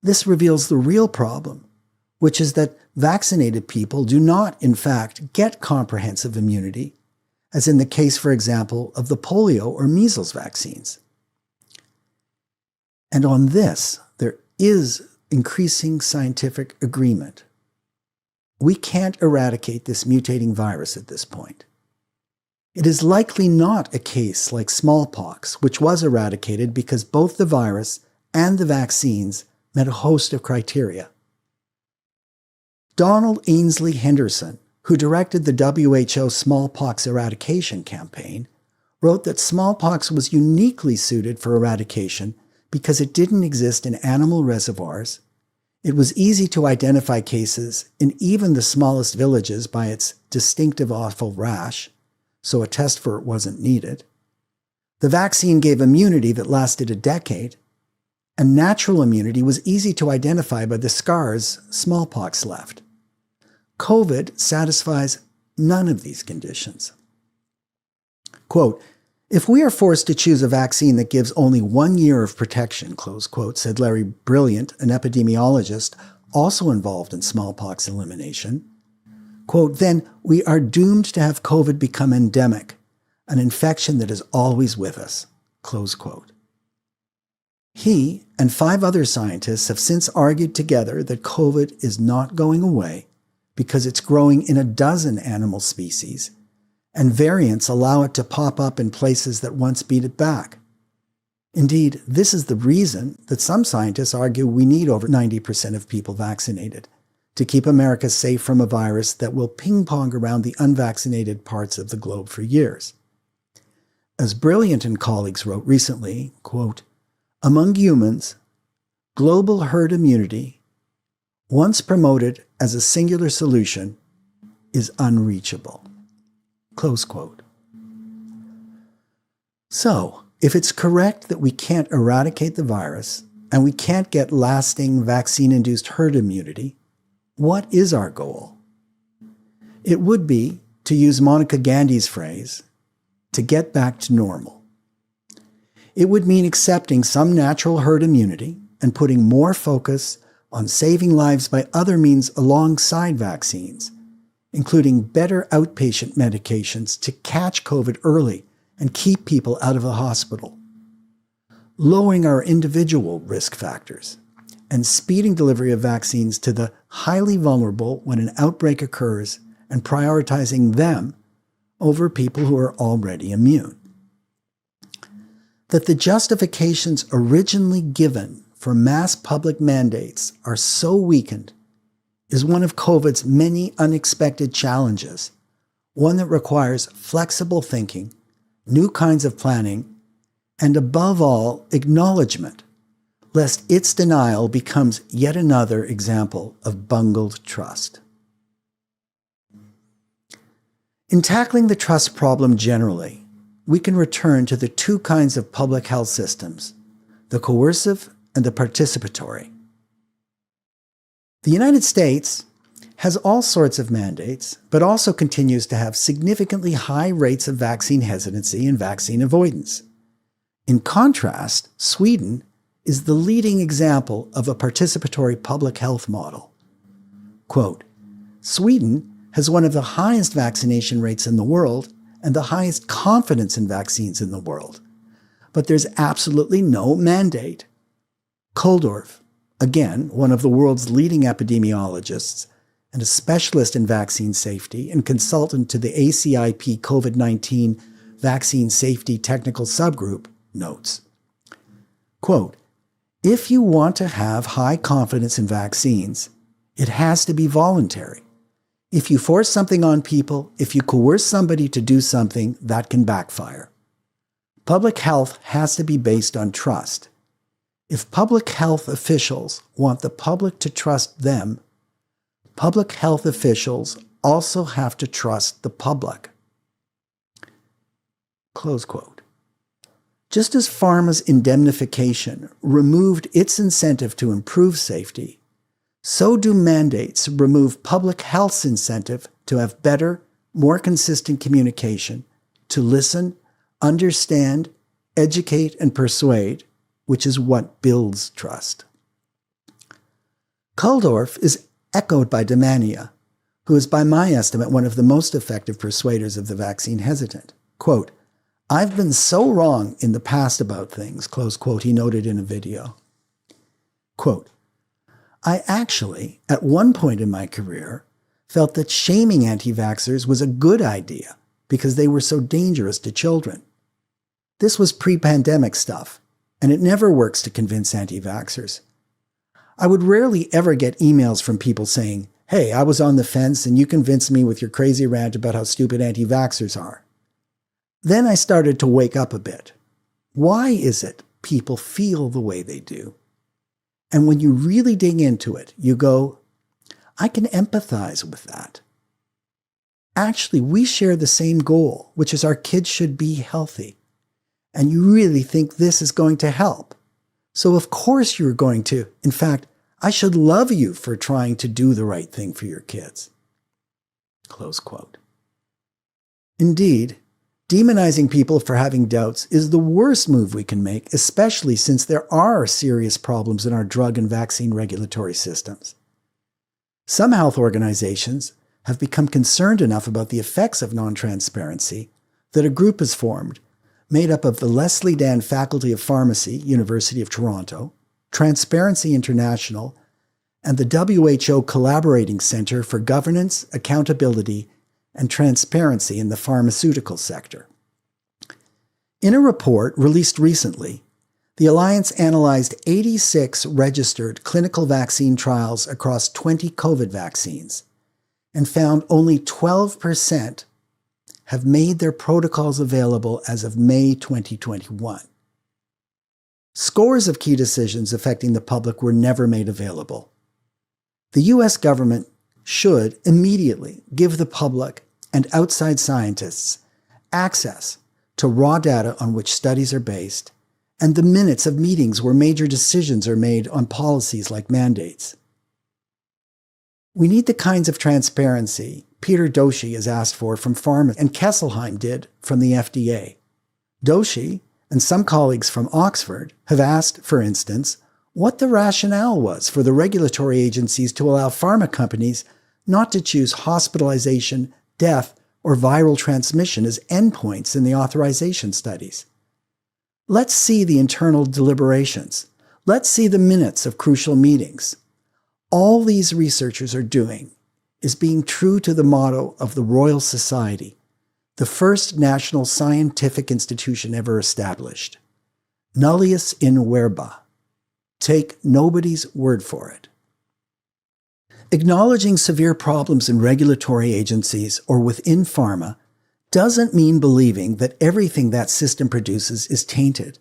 [SPEAKER 2] this reveals the real problem, which is that vaccinated people do not, in fact, get comprehensive immunity, as in the case, for example, of the polio or measles vaccines. And on this, there is increasing scientific agreement. We can't eradicate this mutating virus at this point. It is likely not a case like smallpox, which was eradicated because both the virus and the vaccines met a host of criteria. Donald Ainsley Henderson, who directed the WHO smallpox eradication campaign, wrote that smallpox was uniquely suited for eradication because it didn't exist in animal reservoirs, it was easy to identify cases in even the smallest villages by its distinctive awful rash, so a test for it wasn't needed. The vaccine gave immunity that lasted a decade, and natural immunity was easy to identify by the scars smallpox left. COVID satisfies none of these conditions. Quote, if we are forced to choose a vaccine that gives only 1 year of protection, close quote, said Larry Brilliant, an epidemiologist also involved in smallpox elimination, quote, then we are doomed to have COVID become endemic, an infection that is always with us, close quote. He and 5 other scientists have since argued together that COVID is not going away because it's growing in a dozen animal species, and variants allow it to pop up in places that once beat it back. Indeed, this is the reason that some scientists argue we need over 90% of people vaccinated to keep America safe from a virus that will ping-pong around the unvaccinated parts of the globe for years. As Brilliant and colleagues wrote recently, quote, among humans, global herd immunity, once promoted as a singular solution, is unreachable. Close quote. So, if it's correct that we can't eradicate the virus and we can't get lasting vaccine-induced herd immunity, what is our goal? It would be, to use Monica Gandhi's phrase, to get back to normal. It would mean accepting some natural herd immunity and putting more focus on saving lives by other means alongside vaccines, including better outpatient medications to catch COVID early and keep people out of the hospital, lowering our individual risk factors, and speeding delivery of vaccines to the highly vulnerable when an outbreak occurs and prioritizing them over people who are already immune. That the justifications originally given for mass public mandates are so weakened is one of COVID's many unexpected challenges, one that requires flexible thinking, new kinds of planning, and above all, acknowledgement, lest its denial becomes yet another example of bungled trust. In tackling the trust problem generally, we can return to the two kinds of public health systems, the coercive and the participatory. The United States has all sorts of mandates, but also continues to have significantly high rates of vaccine hesitancy and vaccine avoidance. In contrast, Sweden is the leading example of a participatory public health model. Quote, Sweden has one of the highest vaccination rates in the world and the highest confidence in vaccines in the world. But there's absolutely no mandate. Kulldorff, again, one of the world's leading epidemiologists and a specialist in vaccine safety and consultant to the ACIP COVID-19 vaccine safety technical subgroup, notes, quote, if you want to have high confidence in vaccines, it has to be voluntary. If you force something on people, if you coerce somebody to do something, that can backfire. Public health has to be based on trust. If public health officials want the public to trust them, public health officials also have to trust the public. Close quote. Just as pharma's indemnification removed its incentive to improve safety, so do mandates remove public health's incentive to have better, more consistent communication, to listen, understand, educate, and persuade, which is what builds trust. Kulldorff is echoed by Damania, who is by my estimate one of the most effective persuaders of the vaccine hesitant. Quote, I've been so wrong in the past about things, close quote, he noted in a video. Quote, I actually, at one point in my career, felt that shaming anti-vaxxers was a good idea because they were so dangerous to children. This was pre-pandemic stuff, and it never works to convince anti-vaxxers. I would rarely ever get emails from people saying, hey, I was on the fence and you convinced me with your crazy rant about how stupid anti-vaxxers are. Then I started to wake up a bit. Why is it people feel the way they do? And when you really dig into it, you go, I can empathize with that. Actually, we share the same goal, which is our kids should be healthy. And you really think this is going to help. So of course you're going to. In fact, I should love you for trying to do the right thing for your kids. Close quote. Indeed, demonizing people for having doubts is the worst move we can make, especially since there are serious problems in our drug and vaccine regulatory systems. Some health organizations have become concerned enough about the effects of non-transparency that a group is formed made up of the Leslie Dan Faculty of Pharmacy, University of Toronto, Transparency International, and the WHO Collaborating Center for Governance, Accountability, and Transparency in the Pharmaceutical Sector. In a report released recently, the Alliance analyzed 86 registered clinical vaccine trials across 20 COVID vaccines and found only 12% have made their protocols available as of May 2021. Scores of key decisions affecting the public were never made available. The US government should immediately give the public and outside scientists access to raw data on which studies are based and the minutes of meetings where major decisions are made on policies like mandates. We need the kinds of transparency Peter Doidge has asked for from pharma and Kesselheim did from the FDA. Doidge and some colleagues from Oxford have asked, for instance, what the rationale was for the regulatory agencies to allow pharma companies not to choose hospitalization, death, or viral transmission as endpoints in the authorization studies. Let's see the internal deliberations. Let's see the minutes of crucial meetings. All these researchers are doing is being true to the motto of the Royal Society, the first national scientific institution ever established. Nullius in verba. Take nobody's word for it. Acknowledging severe problems in regulatory agencies or within pharma doesn't mean believing that everything that system produces is tainted,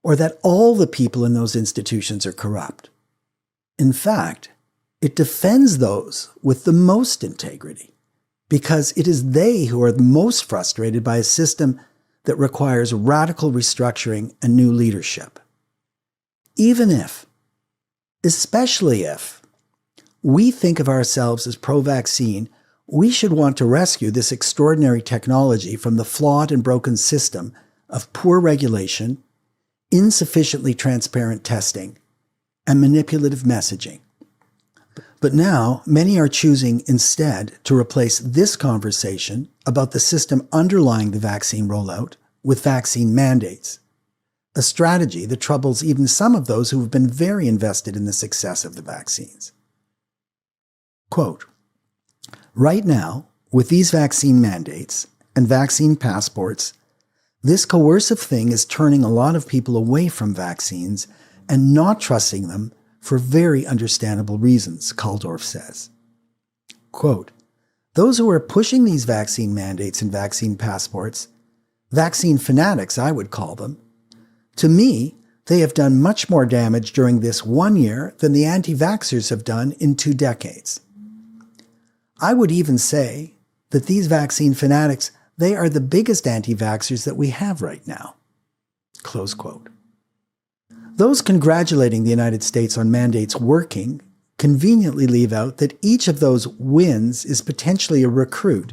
[SPEAKER 2] or that all the people in those institutions are corrupt. In fact, it defends those with the most integrity. because it is they who are the most frustrated by a system that requires radical restructuring and new leadership. Even if, especially if, we think of ourselves as pro-vaccine, we should want to rescue this extraordinary technology from the flawed and broken system of poor regulation, insufficiently transparent testing, and manipulative messaging. But now, many are choosing instead to replace this conversation about the system underlying the vaccine rollout with vaccine mandates, a strategy that troubles even some of those who have been very invested in the success of the vaccines. Quote, "Right now, with these vaccine mandates and vaccine passports, this coercive thing is turning a lot of people away from vaccines and not trusting them for very understandable reasons," Kaldorf says. Quote, "Those who are pushing these vaccine mandates and vaccine passports, vaccine fanatics I would call them, to me, they have done much more damage during this 1 year than the anti-vaxxers have done in 2 decades. I would even say that these vaccine fanatics, they are the biggest anti-vaxxers that we have right now." Close quote. Those congratulating the United States on mandates working conveniently leave out that each of those wins is potentially a recruit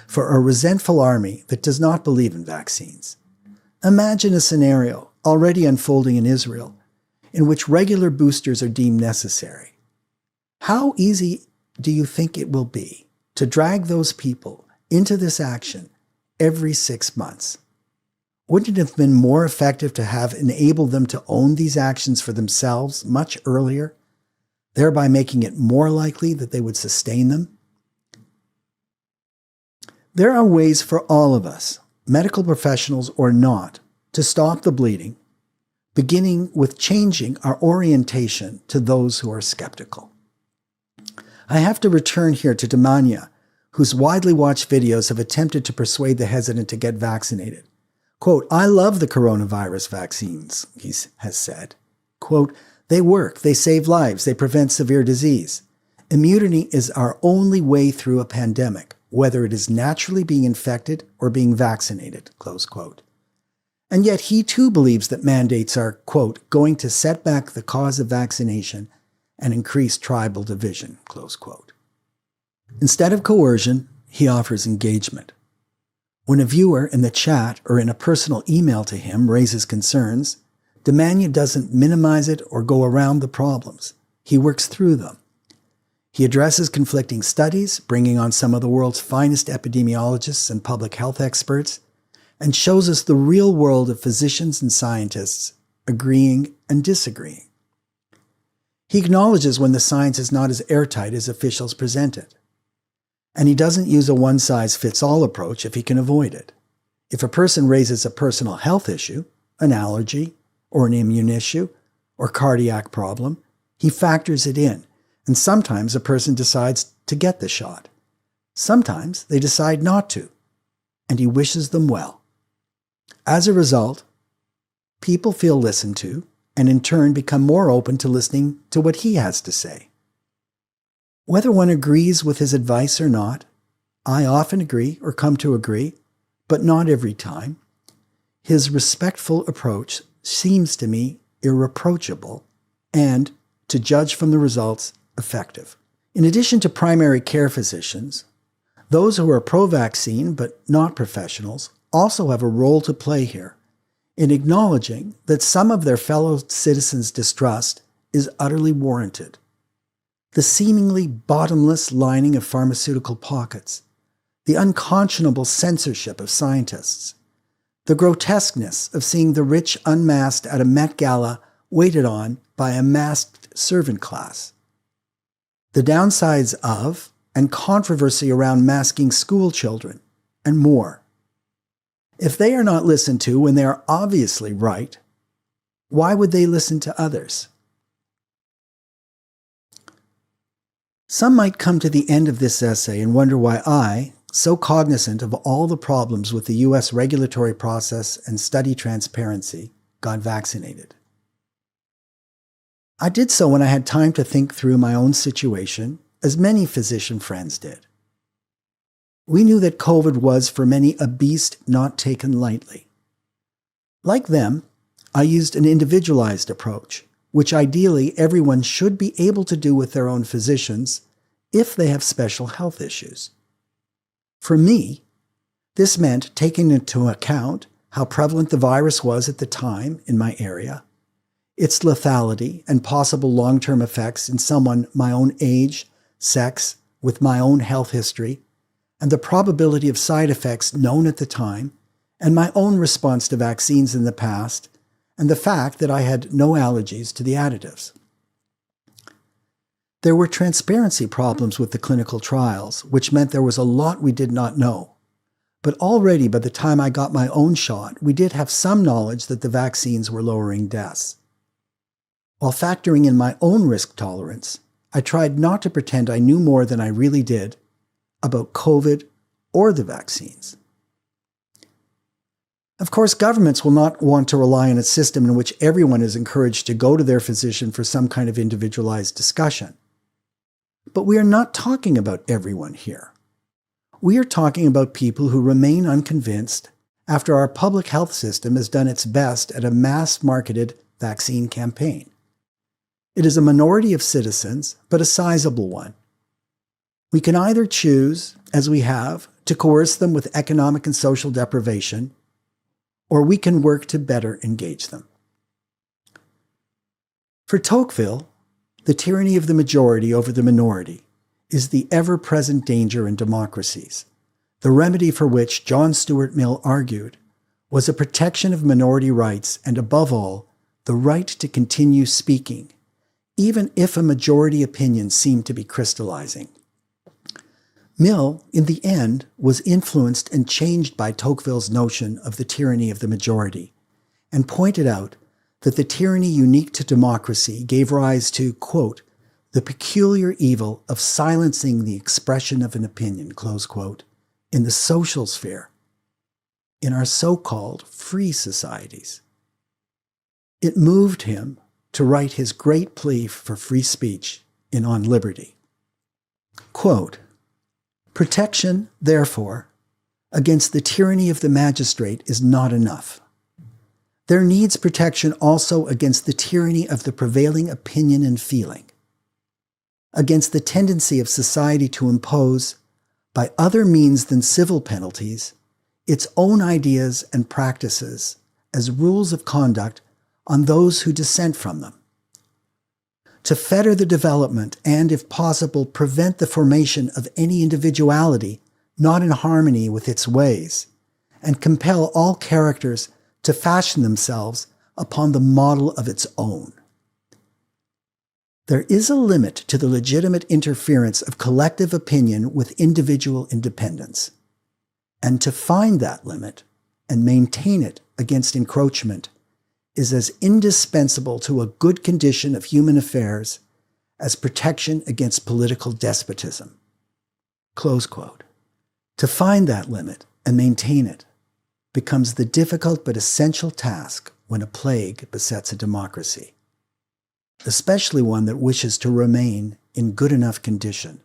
[SPEAKER 2] for a resentful army that does not believe in vaccines. Imagine a scenario already unfolding in Israel in which regular boosters are deemed necessary. How easy do you think it will be to drag those people into this action every 6 months? Wouldn't it have been more effective to have enabled them to own these actions for themselves much earlier, thereby making it more likely that they would sustain them? There are ways for all of us, medical professionals or not, to stop the bleeding, beginning with changing our orientation to those who are skeptical. I have to return here to Demania, whose widely watched videos have attempted to persuade the hesitant to get vaccinated. Quote, "I love the coronavirus vaccines," he has said. Quote, "They work, they save lives, they prevent severe disease. Immunity is our only way through a pandemic, whether it is naturally being infected or being vaccinated," close quote. And yet he too believes that mandates are, quote, "going to set back the cause of vaccination and increase tribal division," close quote. Instead of coercion, he offers engagement. When a viewer in the chat or in a personal email to him raises concerns, Demania doesn't minimize it or go around the problems. He works through them. He addresses conflicting studies, bringing on some of the world's finest epidemiologists and public health experts, and shows us the real world of physicians and scientists agreeing and disagreeing. He acknowledges when the science is not as airtight as officials present it. And he doesn't use a one-size-fits-all approach if he can avoid it. If a person raises a personal health issue, an allergy, or an immune issue, or cardiac problem, he factors it in, and sometimes a person decides to get the shot. Sometimes they decide not to, and he wishes them well. As a result, people feel listened to, and in turn become more open to listening to what he has to say. Whether one agrees with his advice or not, I often agree or come to agree, but not every time. His respectful approach seems to me irreproachable and, to judge from the results, effective. In addition to primary care physicians, those who are pro-vaccine but not professionals also have a role to play here in acknowledging that some of their fellow citizens' distrust is utterly warranted. The seemingly bottomless lining of pharmaceutical pockets, the unconscionable censorship of scientists, the grotesqueness of seeing the rich unmasked at a Met Gala waited on by a masked servant class, the downsides of and controversy around masking school children, and more. If they are not listened to when they are obviously right, why would they listen to others? Some might come to the end of this essay and wonder why I, so cognizant of all the problems with the U.S. regulatory process and study transparency, got vaccinated. I did so when I had time to think through my own situation, as many physician friends did. We knew that COVID was, for many, a beast not taken lightly. Like them, I used an individualized approach, which ideally everyone should be able to do with their own physicians if they have special health issues. For me, this meant taking into account how prevalent the virus was at the time in my area, its lethality and possible long-term effects in someone my own age, sex, with my own health history, and the probability of side effects known at the time, and my own response to vaccines in the past, and the fact that I had no allergies to the additives. There were transparency problems with the clinical trials, which meant there was a lot we did not know. But already by the time I got my own shot, we did have some knowledge that the vaccines were lowering deaths. While factoring in my own risk tolerance, I tried not to pretend I knew more than I really did about COVID or the vaccines. Of course, governments will not want to rely on a system in which everyone is encouraged to go to their physician for some kind of individualized discussion. But we are not talking about everyone here. We are talking about people who remain unconvinced after our public health system has done its best at a mass-marketed vaccine campaign. It is a minority of citizens, but a sizable one. We can either choose, as we have, to coerce them with economic and social deprivation, or we can work to better engage them. For Tocqueville, the tyranny of the majority over the minority is the ever-present danger in democracies, the remedy for which John Stuart Mill argued was a protection of minority rights and, above all, the right to continue speaking, even if a majority opinion seemed to be crystallizing. Mill, in the end, was influenced and changed by Tocqueville's notion of the tyranny of the majority, and pointed out that the tyranny unique to democracy gave rise to, quote, the peculiar evil of silencing the expression of an opinion, close quote, in the social sphere, in our so-called free societies. It moved him to write his great plea for free speech in On Liberty. Quote, protection, therefore, against the tyranny of the magistrate is not enough. There needs protection also against the tyranny of the prevailing opinion and feeling, against the tendency of society to impose, by other means than civil penalties, its own ideas and practices as rules of conduct on those who dissent from them. To fetter the development and, if possible, prevent the formation of any individuality not in harmony with its ways, and compel all characters to fashion themselves upon the model of its own. There is a limit to the legitimate interference of collective opinion with individual independence, and to find that limit and maintain it against encroachment is as indispensable to a good condition of human affairs as protection against political despotism. Close quote. To find that limit and maintain it becomes the difficult but essential task when a plague besets a democracy, especially one that wishes to remain in good enough condition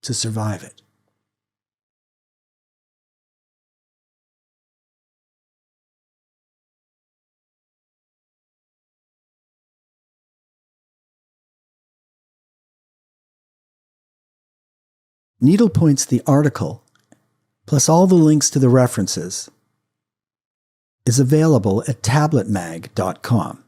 [SPEAKER 2] to survive it. Needlepoint's the article, plus all the links to the references, is available at tabletmag.com.